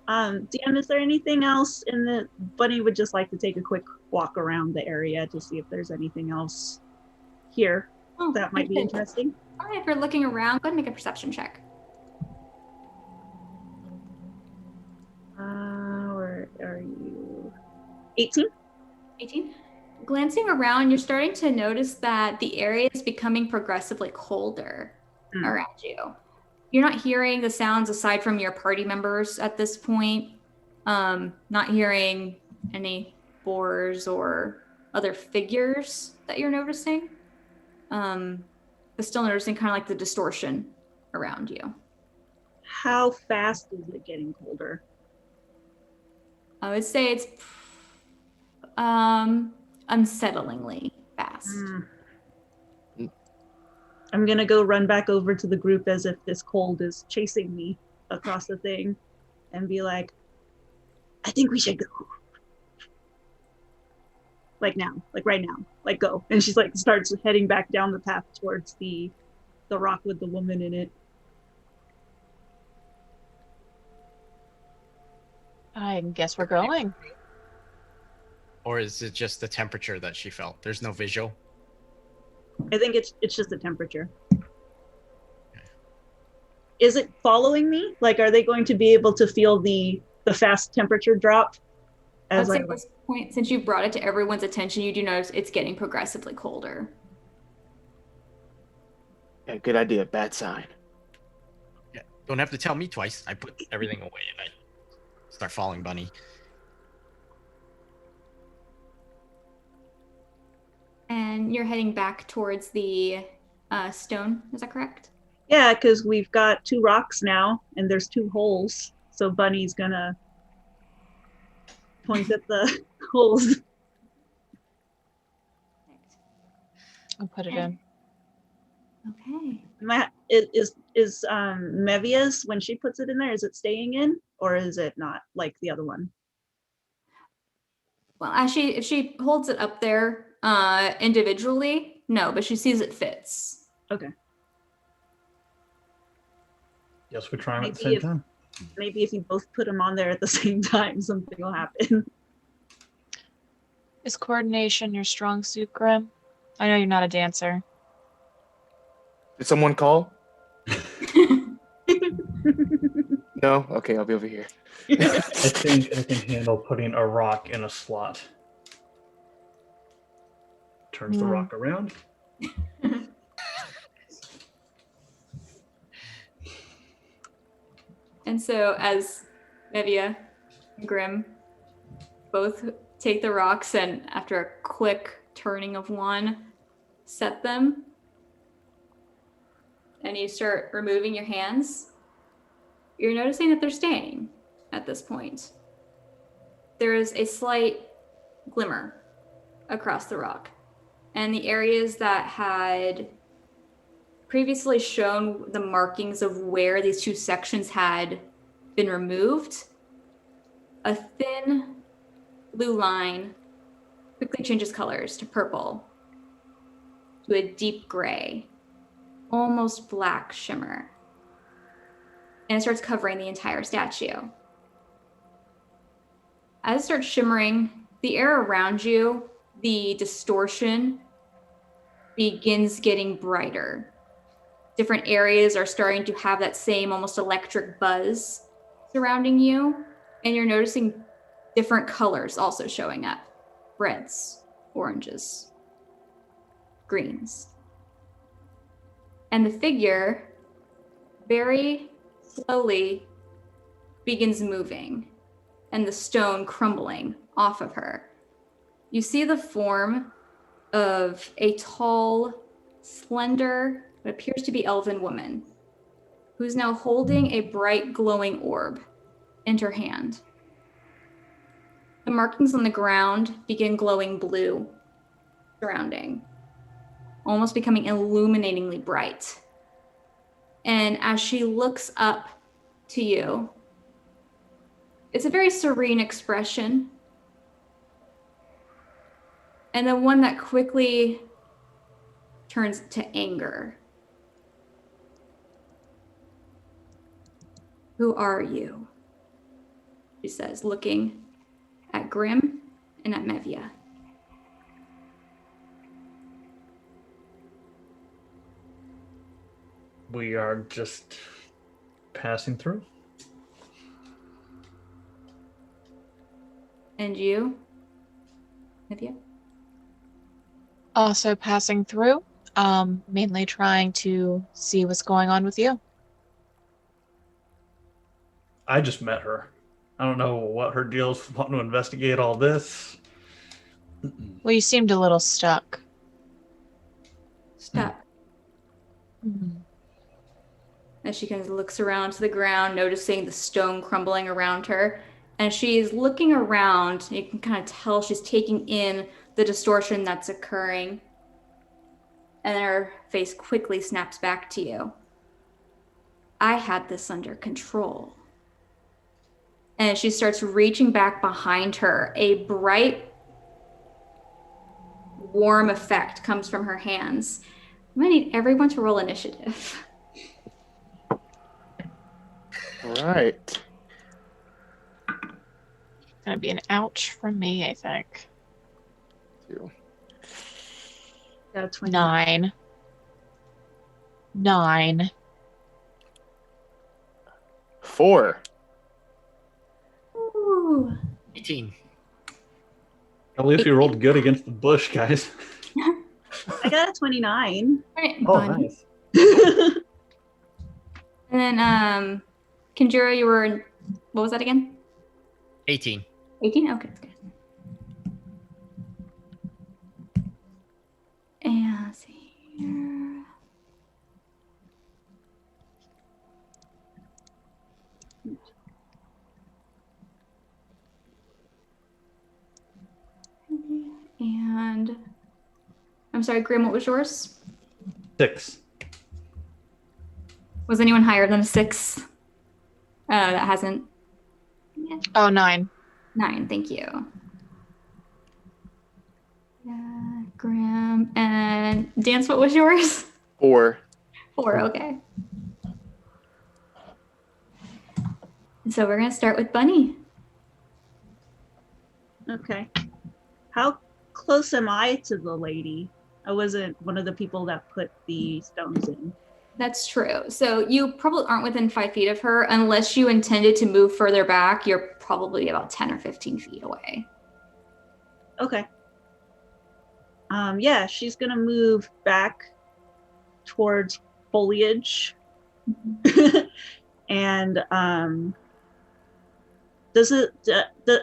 Speaker 3: DM, is there anything else in the Bunny would just like to take a quick walk around the area to see if there's anything else here that might be interesting?
Speaker 1: All right, if you're looking around, go ahead and make a perception check.
Speaker 3: Where are you? 18?
Speaker 1: 18. Glancing around, you're starting to notice that the area is becoming progressively colder around you. You're not hearing the sounds aside from your party members at this point. Not hearing any boars or other figures that you're noticing. But still noticing kind of like the distortion around you.
Speaker 3: How fast is it getting colder?
Speaker 1: I would say it's unsettlingly fast.
Speaker 3: I'm gonna go run back over to the group as if this cold is chasing me across the thing and be like, I think we should go. Like now, like right now, like go. And she's like starts heading back down the path towards the rock with the woman in it.
Speaker 4: I guess we're going.
Speaker 2: Or is it just the temperature that she felt? There's no visual.
Speaker 3: I think it's just the temperature. Is it following me? Like, are they going to be able to feel the fast temperature drop?
Speaker 1: I'd say at this point, since you brought it to everyone's attention, you do notice it's getting progressively colder.
Speaker 5: Yeah, good idea. Bad sign.
Speaker 2: Yeah, don't have to tell me twice. I put everything away and I start following Bunny.
Speaker 1: And you're heading back towards the stone, is that correct?
Speaker 3: Yeah, because we've got 2 rocks now and there's 2 holes. So Bunny's gonna point at the holes.
Speaker 4: I'll put it in.
Speaker 1: Okay.
Speaker 3: Is Mevia's, when she puts it in there, is it staying in or is it not like the other one?
Speaker 1: Well, if she holds it up there individually, no, but she sees it fits.
Speaker 3: Okay.
Speaker 6: Yes, we try them at the
Speaker 3: Maybe
Speaker 6: same time.
Speaker 3: Maybe if you both put them on there at the same time, something will happen.
Speaker 4: Is coordination your strong suit, Grimm? I know you're not a dancer.
Speaker 5: Did someone call? No? Okay, I'll be over here.
Speaker 6: I think I can handle putting a rock in a slot. Turns the rock around.
Speaker 1: And so as Mevia and Grimm both take the rocks and after a quick turning of one, set them, and you start removing your hands, you're noticing that they're staying at this point. There is a slight glimmer across the rock, and the areas that had previously shown the markings of where these 2 sections had been removed, a thin blue line quickly changes colors to purple, to a deep gray, almost black shimmer. And it starts covering the entire statue. As it starts shimmering, the air around you, the distortion begins getting brighter. Different areas are starting to have that same almost electric buzz surrounding you, and you're noticing different colors also showing up. Reds, oranges, greens. And the figure very slowly begins moving and the stone crumbling off of her. You see the form of a tall, slender, what appears to be elven woman who's now holding a bright glowing orb in her hand. The markings on the ground begin glowing blue, surrounding, almost becoming illuminatingly bright. And as she looks up to you, it's a very serene expression, and then one that quickly turns to anger. Who are you? She says, looking at Grimm and at Mevia.
Speaker 6: We are just passing through.
Speaker 1: And you, Mevia?
Speaker 4: Also passing through, mainly trying to see what's going on with you.
Speaker 6: I just met her. I don't know what her deal is wanting to investigate all this.
Speaker 4: Well, you seemed a little stuck.
Speaker 1: Stop. As she kind of looks around to the ground, noticing the stone crumbling around her. And she's looking around. You can kind of tell she's taking in the distortion that's occurring. And then her face quickly snaps back to you. I had this under control. And she starts reaching back behind her. A bright, warm effect comes from her hands. I'm gonna need everyone to roll initiative.
Speaker 5: All right.
Speaker 4: Gonna be an ouch from me, I think.
Speaker 5: 2.
Speaker 3: Got a 20.
Speaker 4: 9.
Speaker 5: 4.
Speaker 1: Ooh.
Speaker 2: 18.
Speaker 6: At least we rolled good against the bush, guys.
Speaker 3: I got a 29.
Speaker 1: All right,
Speaker 6: Oh,
Speaker 1: Bunny.
Speaker 6: nice.
Speaker 1: And then, Kenjiro, you were in, what was that again?
Speaker 2: 18.
Speaker 1: 18? Okay, that's good. And let's see here. And I'm sorry, Grimm, what was yours?
Speaker 6: 6.
Speaker 1: Was anyone higher than a 6? That hasn't. Yeah.
Speaker 4: Oh, 9.
Speaker 1: 9, thank you. Yeah, Grimm. And Dance, what was yours?
Speaker 5: 4.
Speaker 1: 4, okay. So we're going to start with Bunny.
Speaker 3: Okay. How close am I to the lady? I wasn't one of the people that put the stones in.
Speaker 1: That's true. So you probably aren't within 5 feet of her unless you intended to move further back. You're probably about 10 or 15 feet away.
Speaker 3: Okay. Yeah, she's gonna move back towards foliage. And does it,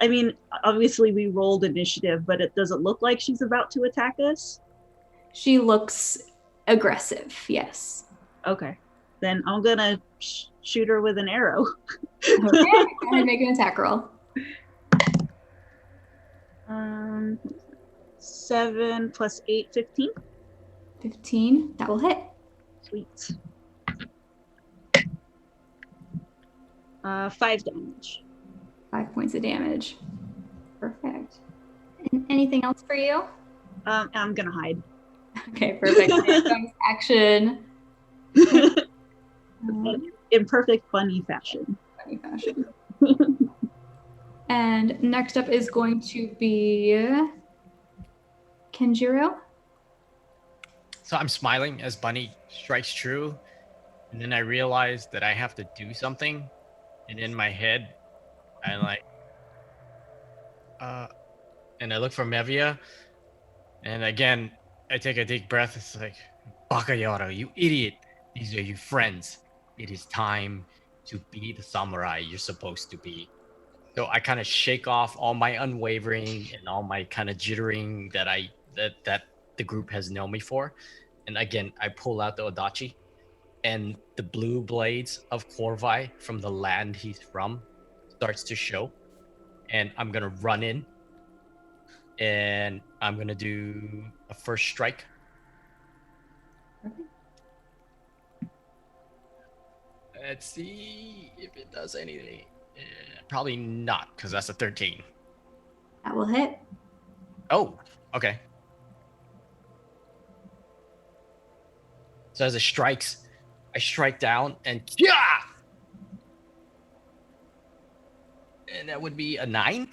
Speaker 3: I mean, obviously we rolled initiative, but it doesn't look like she's about to attack us.
Speaker 1: She looks aggressive, yes.
Speaker 3: Okay, then I'm gonna shoot her with an arrow.
Speaker 1: Okay, and make an attack roll.
Speaker 3: 7 plus 8, 15.
Speaker 1: 15, that will hit.
Speaker 3: Sweet. 5 damage.
Speaker 1: 5 points of damage. Perfect. And anything else for you?
Speaker 3: I'm gonna hide.
Speaker 1: Okay, perfect. Bonus action.
Speaker 3: In perfect bunny fashion.
Speaker 1: Funny fashion. And next up is going to be Kenjiro.
Speaker 2: So I'm smiling as Bunny strikes true. And then I realize that I have to do something. And in my head, I like, and I look for Mevia. And again, I take a deep breath. It's like, Bakayara, you idiot. These are your friends. It is time to be the samurai you're supposed to be. So I kind of shake off all my unwavering and all my kind of jittering that the group has known me for. And again, I pull out the Odachi, and the blue blades of Corvi from the land he's from starts to show. And I'm going to run in, and I'm going to do a first strike. Let's see if it does anything. Probably not, because that's a 13.
Speaker 1: That will hit.
Speaker 2: Oh, okay. So as it strikes, I strike down and yeah! And that would be a 9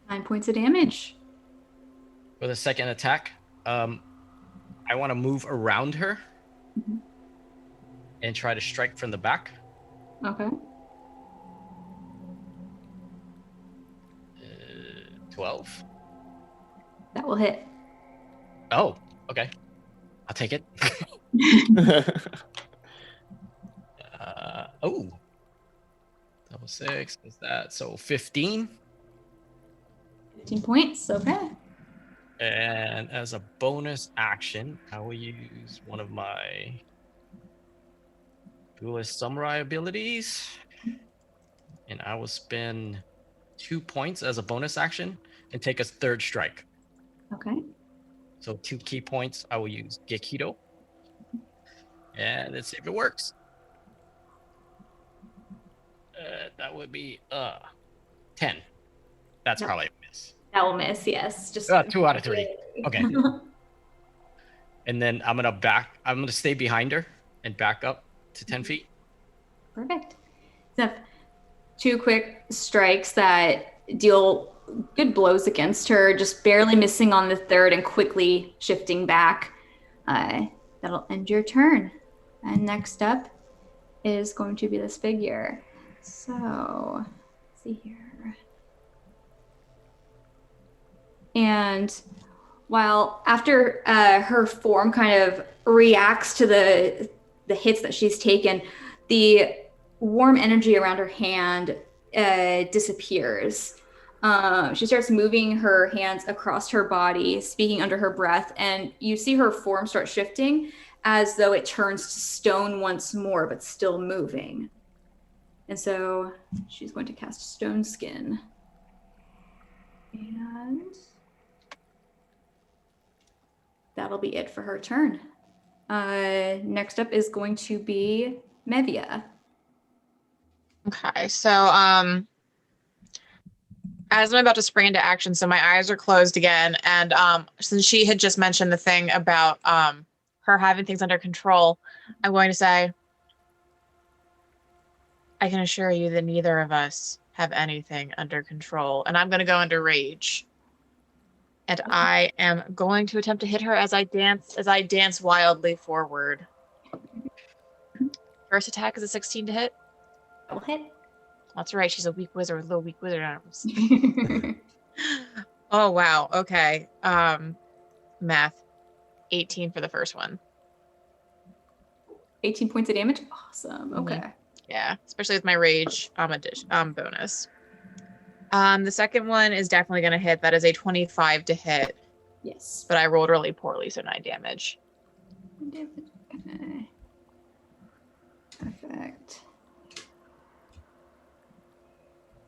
Speaker 1: 9 points of damage.
Speaker 2: for the second attack. I want to move around her and try to strike from the back.
Speaker 1: Okay.
Speaker 2: 12.
Speaker 1: That will hit.
Speaker 2: Oh, okay. I'll take it. Oh. Double 6 is that. So 15.
Speaker 1: 15 points. Okay.
Speaker 2: And as a bonus action, I will use one of my Duelist Samurai abilities. And I will spend 2 points as a bonus action and take a third strike.
Speaker 1: Okay.
Speaker 2: So 2 key points, I will use Gekido. And let's see if it works. That would be 10. That's
Speaker 1: No.
Speaker 2: probably a miss.
Speaker 1: That will miss, yes. Just
Speaker 2: 2 out of 3. Okay. And then I'm gonna stay behind her and back up to 10 feet.
Speaker 1: Perfect. So 2 quick strikes that deal good blows against her, just barely missing on the third and quickly shifting back. That'll end your turn. And next up is going to be this figure. So, let's see here. And while after her form kind of reacts to the hits that she's taken, the warm energy around her hand disappears. She starts moving her hands across her body, speaking under her breath, and you see her form start shifting as though it turns to stone once more, but still moving. And so she's going to cast Stone Skin. And that'll be it for her turn. Next up is going to be Mevia.
Speaker 4: Okay, so as I'm about to spring into action, so my eyes are closed again, and since she had just mentioned the thing about her having things under control, I'm going to say, I can assure you that neither of us have anything under control, and I'm going to go into rage. And I am going to attempt to hit her as I dance wildly forward. First attack is a 16 to hit.
Speaker 1: That'll hit.
Speaker 4: That's right. She's a weak wizard with little weak wizard arms. Oh wow. Okay. Math. 18 for the first one.
Speaker 1: 18 points of damage. Awesome. Okay.
Speaker 4: Yeah, especially with my rage bonus. The second one is definitely going to hit. That is a 25 to hit.
Speaker 1: Yes.
Speaker 4: But I rolled really poorly, so 9 damage.
Speaker 1: Okay. Perfect.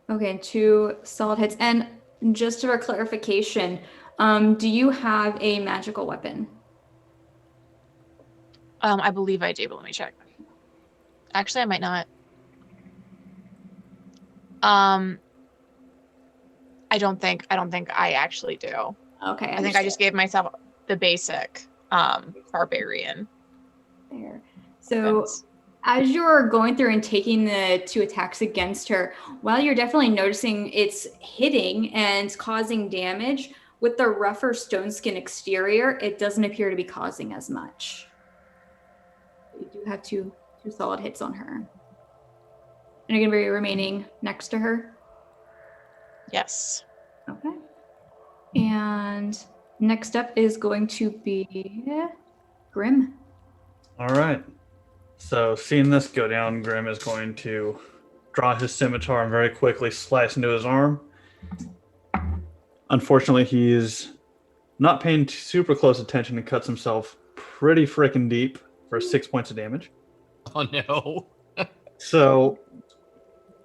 Speaker 1: Okay, 2 solid hits. And just for clarification, do you have a magical weapon?
Speaker 4: I believe I do, but let me check. Actually, I might not. I don't think I actually do.
Speaker 1: Okay.
Speaker 4: I think I just gave myself the basic barbarian.
Speaker 1: There. So as you're going through and taking the 2 attacks against her, while you're definitely noticing it's hitting and causing damage, with the rougher stone skin exterior, it doesn't appear to be causing as much. You do have two solid hits on her. And you're going to be remaining next to her?
Speaker 4: Yes.
Speaker 1: Okay. And next up is going to be Grimm.
Speaker 6: All right. So seeing this go down, Grimm is going to draw his scimitar and very quickly slice into his arm. Unfortunately, he's not paying super close attention and cuts himself pretty freaking deep for 6 points of damage.
Speaker 2: Oh no.
Speaker 6: So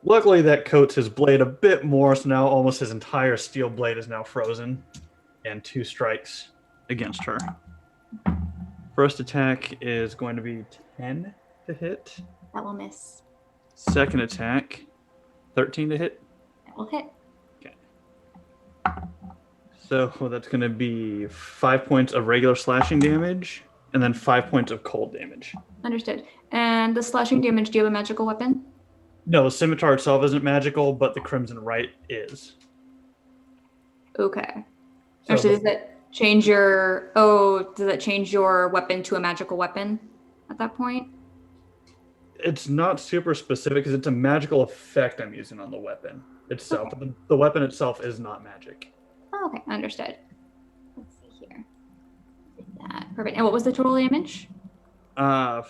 Speaker 6: luckily that coats his blade a bit more, so now almost his entire steel blade is now frozen. And 2 strikes against her. First attack is going to be 10 to hit.
Speaker 1: That will miss.
Speaker 6: Second attack, 13 to hit.
Speaker 1: That will hit.
Speaker 6: Okay. So that's going to be 5 points of regular slashing damage, and then 5 points of cold damage.
Speaker 1: Understood. And the slashing damage, do you have a magical weapon?
Speaker 6: No, the scimitar itself isn't magical, but the Crimson Right is.
Speaker 1: Okay.
Speaker 6: So
Speaker 1: Actually, does that change your weapon to a magical weapon at that point?
Speaker 6: it's not super specific because it's a magical effect I'm using on the weapon itself.
Speaker 1: Okay.
Speaker 6: But the weapon itself is not magic.
Speaker 1: Oh, okay, understood. Let's see here. That perfect. And what was the total damage?
Speaker 6: 5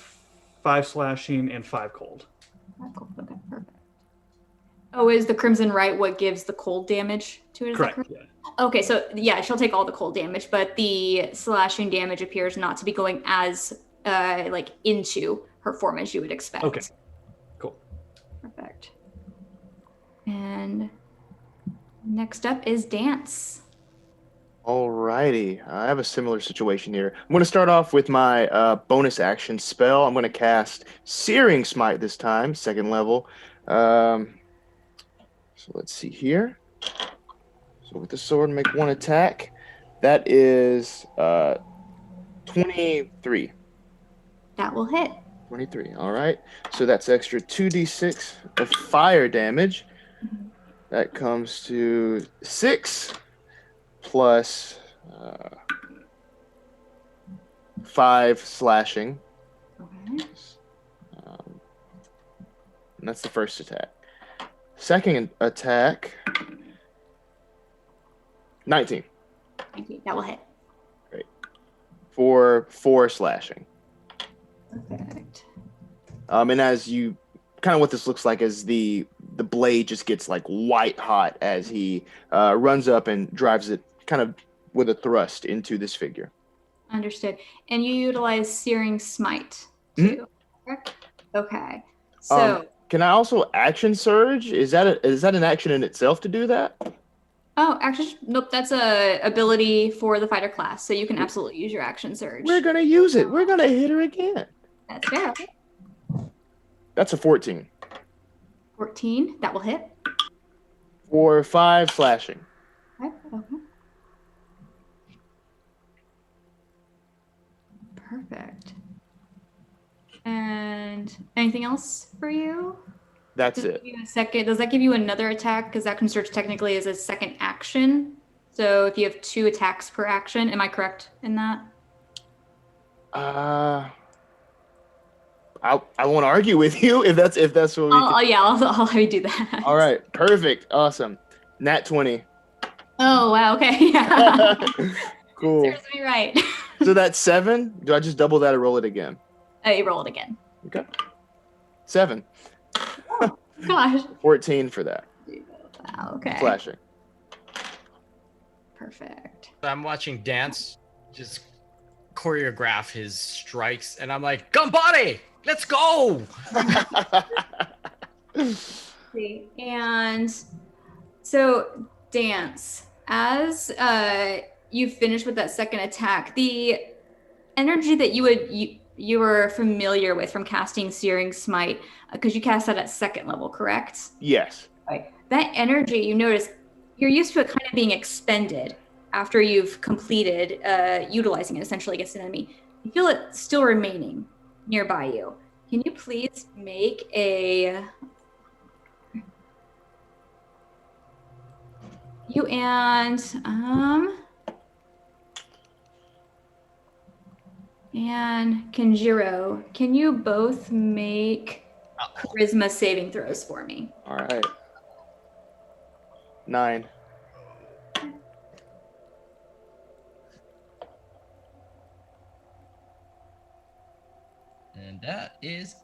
Speaker 6: slashing and 5 cold.
Speaker 1: Oh, cool. Okay, perfect. Oh, is the Crimson Right what gives the cold damage to it? Is that
Speaker 6: Correct.
Speaker 1: correct?
Speaker 6: Yeah.
Speaker 1: Okay, so yeah, she'll take all the cold damage, but the slashing damage appears not to be going as like into her form as you would expect.
Speaker 6: Okay. Cool.
Speaker 1: Perfect. And next up is Dance.
Speaker 5: Alrighty, I have a similar situation here. I'm going to start off with my bonus action spell. I'm going to cast Searing Smite this time, 2nd level. So let's see here. So with the sword, make 1 attack. That is 23.
Speaker 1: That will hit.
Speaker 5: 23. All right. So that's extra 2d6 of fire damage. That comes to 6 plus 5 slashing.
Speaker 1: Okay.
Speaker 5: And that's the first attack. Second attack, 19
Speaker 1: Thank you. That will hit.
Speaker 5: for 4 slashing.
Speaker 1: Perfect.
Speaker 5: And as you kind of what this looks like is the blade just gets like white hot as he runs up and drives it kind of with a thrust into this figure.
Speaker 1: Understood. And you utilize Searing Smite too, correct? Okay. So,
Speaker 5: Can I also action surge? Is that an action in itself to do that?
Speaker 1: oh, actually, nope, that's a ability for the fighter class, so you can absolutely use your action surge.
Speaker 5: We're gonna use it. We're gonna hit her again.
Speaker 1: That's fair. Okay.
Speaker 5: That's a 14
Speaker 1: 14, that will hit.
Speaker 5: for 5 slashing.
Speaker 1: Okay. Okay. Perfect. And anything else for you?
Speaker 5: That's
Speaker 1: Does
Speaker 5: it.
Speaker 1: that give you a second? Does that give you another attack? Because that surge technically is a second action. So if you have 2 attacks per action, am I correct in that?
Speaker 5: I won't argue with you if that's what we.
Speaker 1: I'll have you do that.
Speaker 5: All right, perfect, awesome. Nat 20.
Speaker 1: Oh wow. Okay. Yeah.
Speaker 5: Cool.
Speaker 1: Serves me right.
Speaker 5: So that's 7. Do I just double that or roll it again?
Speaker 1: You roll it again.
Speaker 5: Okay. 7.
Speaker 1: Gosh.
Speaker 5: 14 for that.
Speaker 1: Wow. Okay.
Speaker 5: Slashing.
Speaker 1: Perfect.
Speaker 2: I'm watching Dance just choreograph his strikes, and I'm like, gun body, let's go.
Speaker 1: See, and so Dance, as you finish with that second attack, the energy that you were familiar with from casting Searing Smite, because you cast that at 2nd level, correct?
Speaker 5: Yes.
Speaker 1: Right. That energy, you notice, you're used to it kind of being expended after you've completed utilizing it essentially against an enemy. You feel it still remaining nearby you. Can you please make a... You and Kenjiro, can you both make charisma saving throws for me?
Speaker 5: All right. 9.
Speaker 2: And that is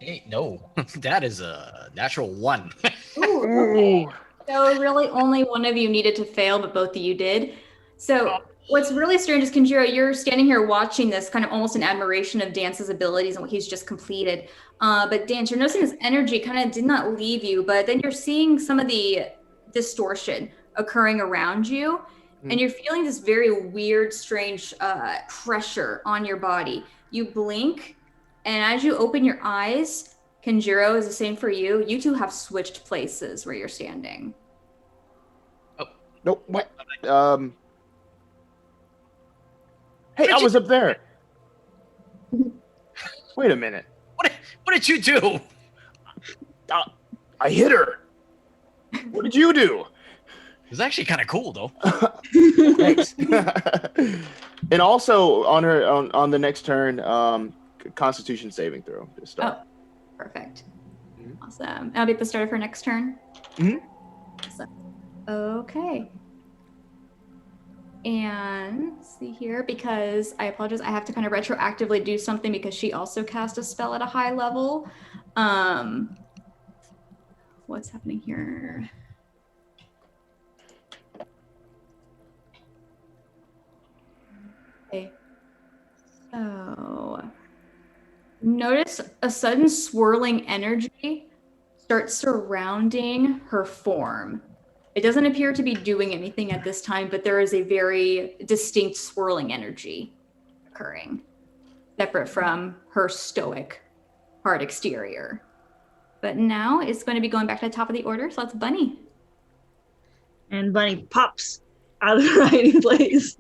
Speaker 2: that is a natural 1.
Speaker 1: Ooh, okay. So really only one of you needed to fail, but both of you did. So what's really strange is, Kenjiro, you're standing here watching this kind of almost in admiration of Dance's abilities and what he's just completed. But Dance, you're noticing this energy kind of did not leave you, but then you're seeing some of the distortion occurring around you. And you're feeling this very weird, strange pressure on your body. You blink, and as you open your eyes, Kenjiro, is the same for you. You two have switched places where you're standing.
Speaker 5: Nope. What? Hey, I was up there. Wait a minute.
Speaker 2: What did you do?
Speaker 5: I hit her. What did you do?
Speaker 2: It was actually kind of cool, though.
Speaker 5: Thanks. And also on the next turn, Constitution saving throw to start.
Speaker 1: Oh, perfect. Awesome. I'll be at the start of her next turn. Awesome. Okay. And let's see here, because I apologize, I have to kind of retroactively do something because she also cast a spell at a high level. what's happening here? Okay. So notice a sudden swirling energy starts surrounding her form. It doesn't appear to be doing anything at this time, but there is a very distinct swirling energy occurring, separate from her stoic, hard exterior. But now it's going to be going back to the top of the order, so that's Bunny.
Speaker 3: And Bunny pops out of the hiding place,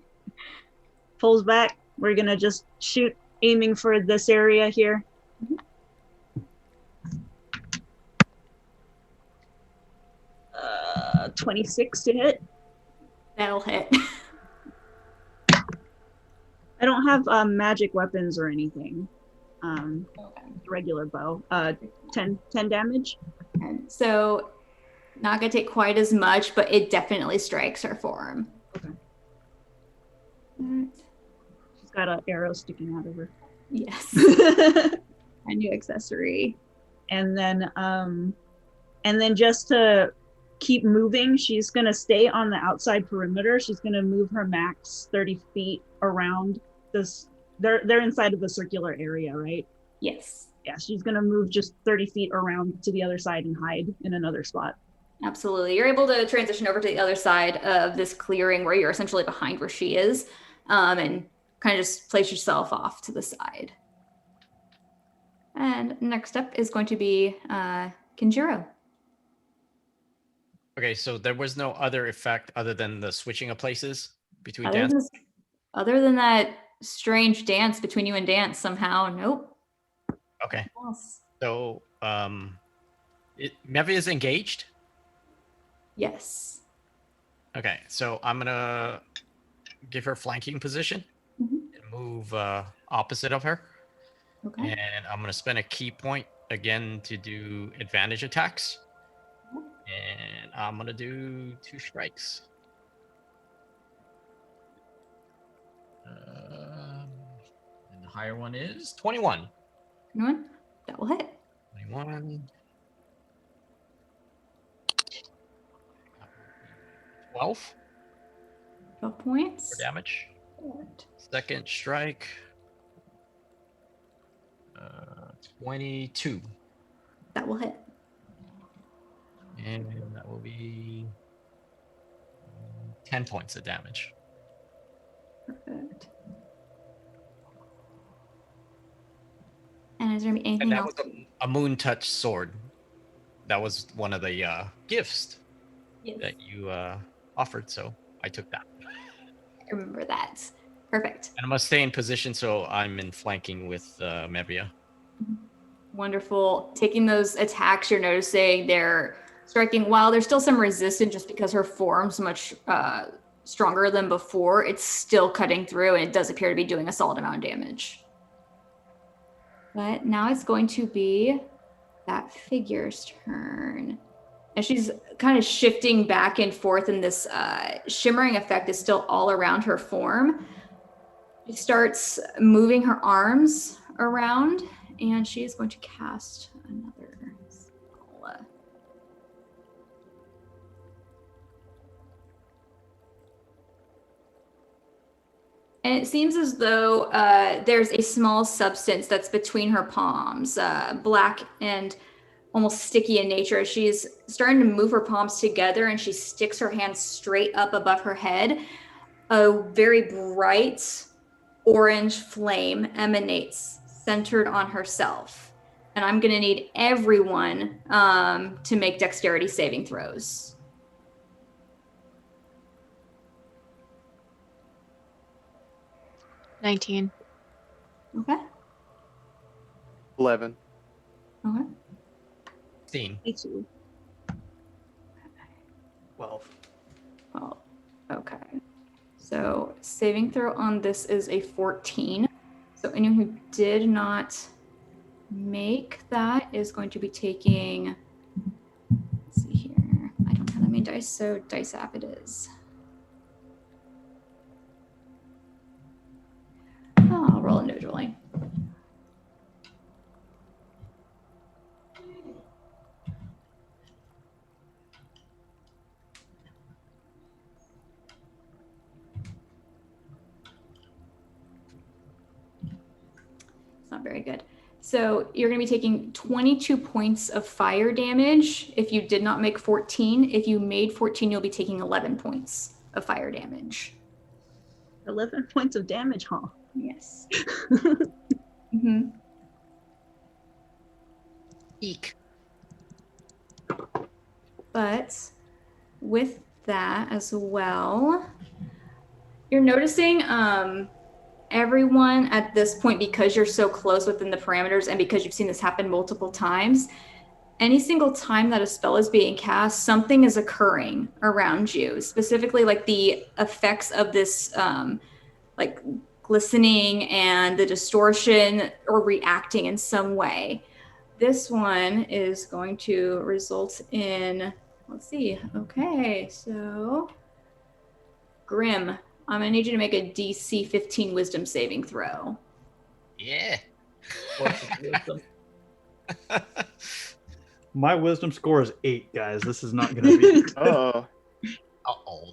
Speaker 3: pulls back. We're gonna just shoot, aiming for this area here. 26 to hit.
Speaker 1: That'll hit.
Speaker 3: I don't have magic weapons or anything.
Speaker 1: Okay.
Speaker 3: Regular bow. 10 damage.
Speaker 1: And so not going to take quite as much, but it definitely strikes her form.
Speaker 3: Okay.
Speaker 1: That-
Speaker 3: She's got an arrow sticking out of her.
Speaker 1: Yes. A new accessory.
Speaker 3: And then just to keep moving, she's gonna stay on the outside perimeter. She's gonna move her max 30 feet around this. They're inside of a circular area, right?
Speaker 1: Yes.
Speaker 3: Yeah, she's gonna move just 30 feet around to the other side and hide in another spot.
Speaker 1: Absolutely. You're able to transition over to the other side of this clearing where you're essentially behind where she is, and kind of just place yourself off to the side. And next up is going to be Kenjiro.
Speaker 2: Okay, so there was no other effect other than the switching of places between
Speaker 1: Other
Speaker 2: dance.
Speaker 1: other than that strange dance between you and Dance somehow, nope.
Speaker 2: Okay,
Speaker 1: Else.
Speaker 2: so Mevia is engaged.
Speaker 1: Yes.
Speaker 2: Okay, so I'm gonna give her flanking position
Speaker 1: Mhm.
Speaker 2: and move opposite of her,
Speaker 1: Okay.
Speaker 2: and I'm gonna spend a key point again to do advantage attacks, and I'm gonna do 2 strikes. And the higher one is 21.
Speaker 1: Anyone? That will hit.
Speaker 2: 21. 12
Speaker 1: 12 points.
Speaker 2: for damage.
Speaker 1: Good.
Speaker 2: Second strike. 22.
Speaker 1: That will hit.
Speaker 2: And that will be 10 points of damage.
Speaker 1: Perfect. And is there anything
Speaker 2: And that
Speaker 1: else?
Speaker 2: was a moon touch sword. That was one of the gifts
Speaker 1: Yes.
Speaker 2: that you offered, so I took that.
Speaker 1: I remember that. Perfect.
Speaker 2: And I must stay in position so I'm in flanking with Mevia.
Speaker 1: Wonderful. Taking those attacks, you're noticing they're striking. While there's still some resistance just because her form's much stronger than before, it's still cutting through and it does appear to be doing a solid amount of damage. But now it's going to be that figure's turn. And she's kind of shifting back and forth, and this shimmering effect is still all around her form. She starts moving her arms around, and she is going to cast another spell. And it seems as though there's a small substance that's between her palms, black and almost sticky in nature. She's starting to move her palms together, and she sticks her hand straight up above her head. A very bright orange flame emanates centered on herself. And I'm going to need everyone to make dexterity saving throws.
Speaker 4: $19.
Speaker 1: Okay.
Speaker 5: 11.
Speaker 1: Okay.
Speaker 2: 16.
Speaker 3: Me too.
Speaker 6: 12.
Speaker 1: Well, okay. So saving throw on this is a 14. So anyone who did not make that is going to be taking, let's see here. I don't have that many dice, so dice app it is. Oh, I'll roll individually. not very good. So you're going to be taking 22 points of fire damage if you did not make 14. If you made 14, you'll be taking 11 points of fire damage.
Speaker 3: 11 points of damage, huh?
Speaker 1: Yes. Mm-hmm.
Speaker 2: Eek.
Speaker 1: But with that as well, you're noticing everyone at this point, because you're so close within the parameters and because you've seen this happen multiple times, any single time that a spell is being cast, something is occurring around you, specifically like the effects of this like glistening and the distortion or reacting in some way. This one is going to result in, let's see, okay, so Grimm, I'm gonna need you to make a DC 15 wisdom saving throw.
Speaker 2: Yeah.
Speaker 6: What's the wisdom? My wisdom score is 8, guys. This is not going to be.
Speaker 5: Oh.
Speaker 2: Uh-oh.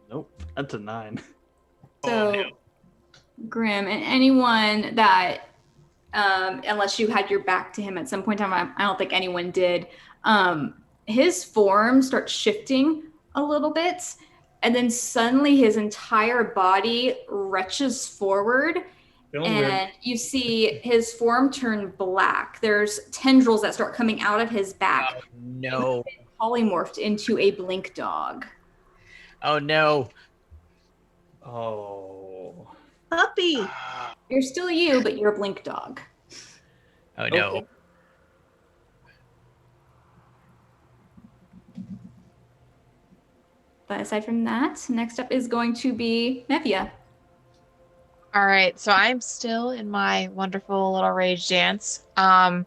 Speaker 6: Nope, that's a 9.
Speaker 1: So,
Speaker 2: Oh, no.
Speaker 1: Grimm, and anyone that, unless you had your back to him at some point in time, I don't think anyone did, his form starts shifting a little bit, and then suddenly his entire body retches forward,
Speaker 6: Feeling
Speaker 1: and
Speaker 6: weird.
Speaker 1: you see his form turn black. There's tendrils that start coming out of his back,
Speaker 2: Oh, no.
Speaker 1: polymorphed into a blink dog.
Speaker 2: Oh, no.
Speaker 6: Oh.
Speaker 3: Puppy!
Speaker 1: You're still you, but you're a blink dog.
Speaker 2: Oh, no.
Speaker 6: Okay.
Speaker 1: But aside from that, next up is going to be Mevia.
Speaker 4: All right, so I'm still in my wonderful little rage dance. And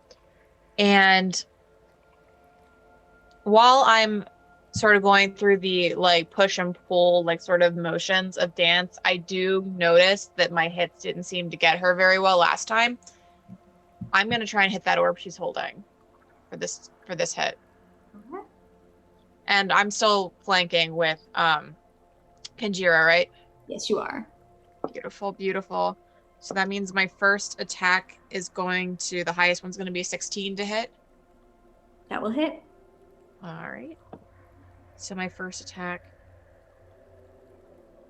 Speaker 4: while I'm sort of going through the like push and pull, like sort of motions of dance, I do notice that my hits didn't seem to get her very well last time. I'm gonna try and hit that orb she's holding for this hit.
Speaker 1: Okay.
Speaker 4: And I'm still flanking with Kenjiro, right?
Speaker 1: Yes, you are.
Speaker 4: Beautiful, beautiful. So that means my first attack is going to, the highest one's going to be 16 to hit.
Speaker 1: That will hit.
Speaker 4: All right. So my first attack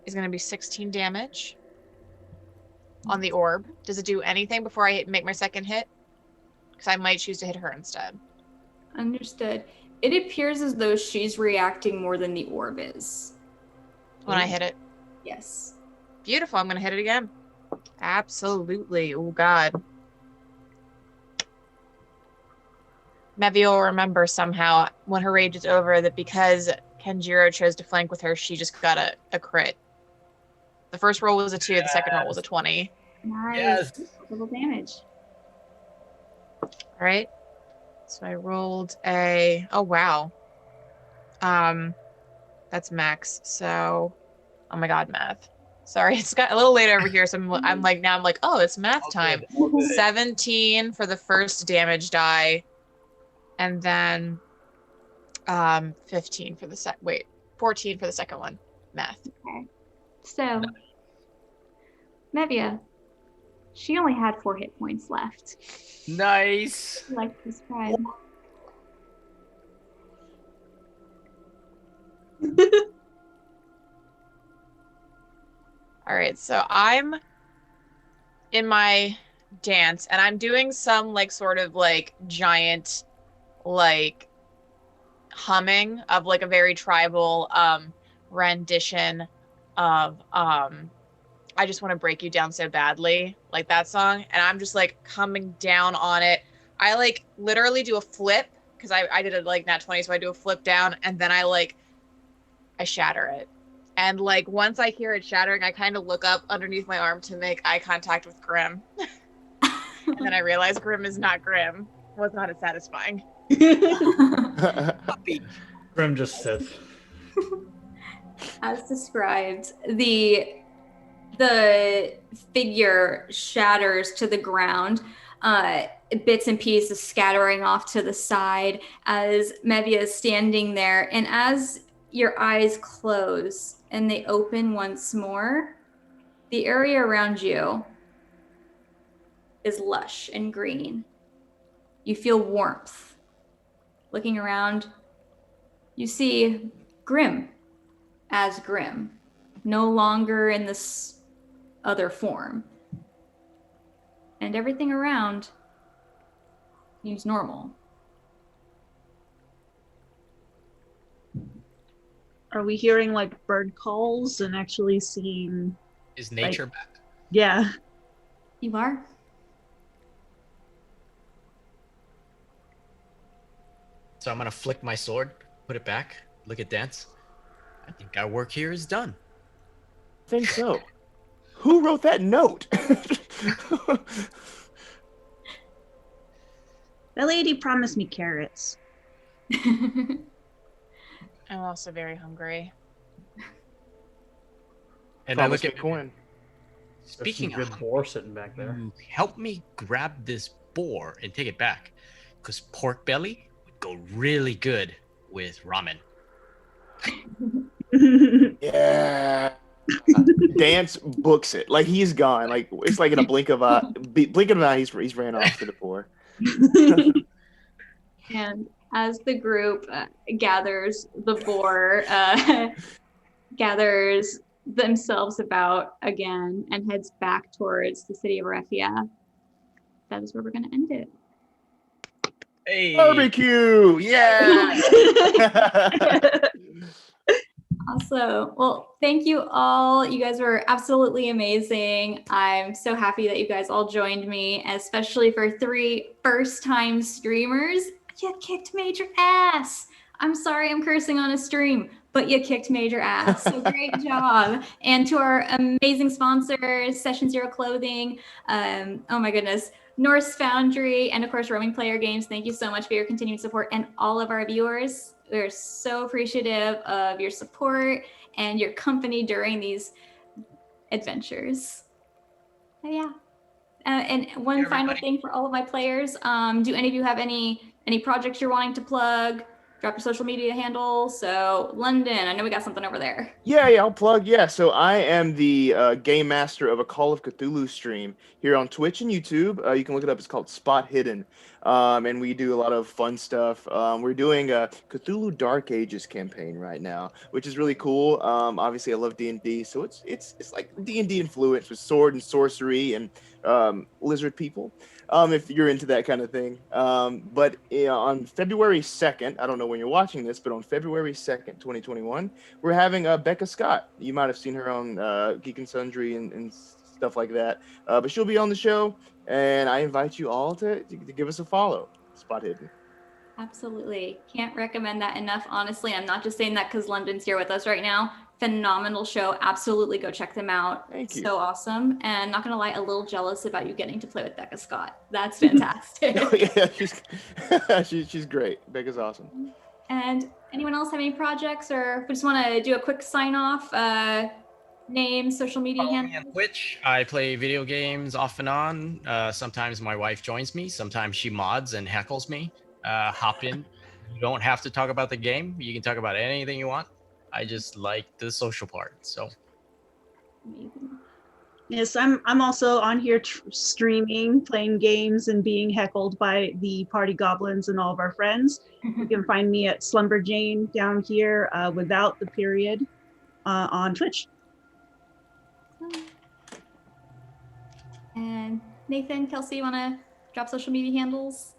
Speaker 4: is going to be 16 damage on the orb. Does it do anything before I make my second hit? Because I might choose to hit her instead.
Speaker 1: Understood. It appears as though she's reacting more than the orb is.
Speaker 4: When I hit it.
Speaker 1: Yes.
Speaker 4: Beautiful. I'm going to hit it again. Absolutely. Oh, God. Mevia will remember somehow when her rage is over that because Kenjiro chose to flank with her, she just got a crit. The first roll was a 2, the second roll was a 20.
Speaker 1: Nice.
Speaker 2: Yes.
Speaker 1: Little damage.
Speaker 4: All right. So I rolled a, oh, wow. That's max. So, oh my God, math. Sorry, it's got a little late over here. So I'm like, oh, it's math time. 17 for the first damage die. And then 15 for the 14 for the second one. Math.
Speaker 1: Okay. So, Mevia, she only had 4 hit points left.
Speaker 2: Nice.
Speaker 1: Like to describe.
Speaker 4: All right, so I'm in my dance and I'm doing some like sort of like giant like humming of like a very tribal rendition of I Just Want to Break You Down So Badly, like that song, and I'm just like coming down on it. I like literally do a flip because I did it like nat 20, so I do a flip down and then I shatter it. And like once I hear it shattering, I kind of look up underneath my arm to make eye contact with Grimm. And then I realize Grimm is not Grimm. Was not as satisfying.
Speaker 2: Puppy.
Speaker 6: Grimm just sits.
Speaker 1: As described, the figure shatters to the ground. Bits and pieces scattering off to the side as Mevia is standing there. And as your eyes close and they open once more, The area around you is lush and green. You feel warmth. Looking around, you see Grimm as Grimm, no longer in this other form. And everything around seems normal.
Speaker 3: Are we hearing like bird calls and actually seeing?
Speaker 2: Is nature back?
Speaker 3: Yeah.
Speaker 1: You are?
Speaker 2: So I'm gonna flick my sword, put it back, look at Dance. I think our work here is done.
Speaker 5: I think so. Who wrote that note?
Speaker 3: That lady promised me carrots.
Speaker 4: I'm also very hungry.
Speaker 2: And I
Speaker 5: Promise
Speaker 2: look
Speaker 5: me
Speaker 2: at
Speaker 5: coin.
Speaker 6: There's
Speaker 2: Speaking
Speaker 6: some
Speaker 2: of
Speaker 6: good boar sitting back there.
Speaker 2: help me grab this boar and take it back, because pork belly would go really good with ramen.
Speaker 5: Yeah. Dance books it. Like he's gone. Like it's like in a blink of an eye, he's ran off to the poor.
Speaker 1: And as the group gathers, the boar gathers themselves about again and heads back towards the city of Mevia. That is where we're going to end it.
Speaker 2: Hey,
Speaker 5: Barbecue! Yeah.
Speaker 1: Awesome. Well, thank you all. You guys were absolutely amazing. I'm so happy that you guys all joined me, especially for 3 first-time streamers. You kicked major ass. I'm sorry I'm cursing on a stream, but you kicked major ass. So great job. And to our amazing sponsors, Session Zero Clothing, oh my goodness, Norse Foundry, and of course, Roaming Player Games. Thank you so much for your continued support, and all of our viewers. We're so appreciative of your support and your company during these adventures. But yeah. And one
Speaker 2: Hey,
Speaker 1: final
Speaker 2: everybody.
Speaker 1: thing for all of my players. Do any of you have any projects you're wanting to plug? Drop your social media handle. So London, I know we got something over there.
Speaker 5: Yeah, I'll plug. Yeah, so I am the game master of a Call of Cthulhu stream here on Twitch and YouTube. You can look it up. It's called Spot Hidden, and we do a lot of fun stuff. We're doing a Cthulhu Dark Ages campaign right now, which is really cool. Obviously, I love D&D, so it's like D&D influence with sword and sorcery and lizard people. If you're into that kind of thing. But on February 2nd, I don't know when you're watching this, but on February 2nd, 2021, we're having Becca Scott. You might have seen her on Geek and Sundry and stuff like that. But she'll be on the show, and I invite you all to give us a follow. Spot Hidden.
Speaker 1: Absolutely. Can't recommend that enough. Honestly, I'm not just saying that because London's here with us right now. Phenomenal show. Absolutely go check them out.
Speaker 5: Thank you.
Speaker 1: So awesome. And not going to lie, a little jealous about you getting to play with Becca Scott. That's fantastic.
Speaker 5: Yeah, she's great. Becca's awesome.
Speaker 1: And anyone else have any projects, or we just want to do a quick sign off? Name, social media
Speaker 2: Follow me on
Speaker 1: handles.
Speaker 2: Twitch. I play video games off and on. Sometimes my wife joins me. Sometimes she mods and heckles me. Hop in. You don't have to talk about the game. You can talk about anything you want. I just like the social part. So
Speaker 1: Amazing.
Speaker 3: Yes, I'm also on here streaming, playing games, and being heckled by the party goblins and all of our friends. You can find me at Slumberjane down here without the period on Twitch.
Speaker 1: And Nathan, Kelsey, you want to drop social media handles?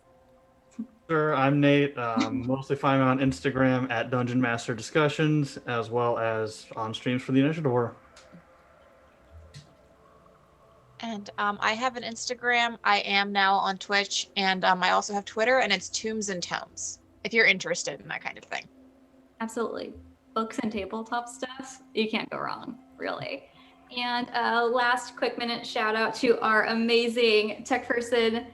Speaker 6: Sure, I'm Nate. Mostly find me on Instagram at Dungeon Master Discussions, as well as on streams for the Initiative Order.
Speaker 4: And I have an Instagram. I am now on Twitch, and I also have Twitter, and it's Tombs and Tomes, if you're interested in that kind of thing.
Speaker 1: Absolutely. Books and tabletop stuff, you can't go wrong, really. And last quick minute shout out to our amazing tech person,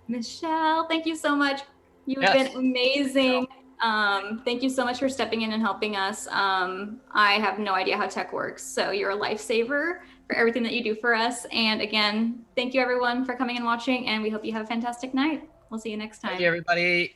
Speaker 1: Michelle. Thank you so much. You've been amazing. Thank you so much for stepping in and helping us. I have no idea how tech works, so you're a lifesaver for everything that you do for us. And again, thank you everyone for coming and watching, and we hope you have a fantastic night. We'll see you next time.
Speaker 2: thank you, everybody.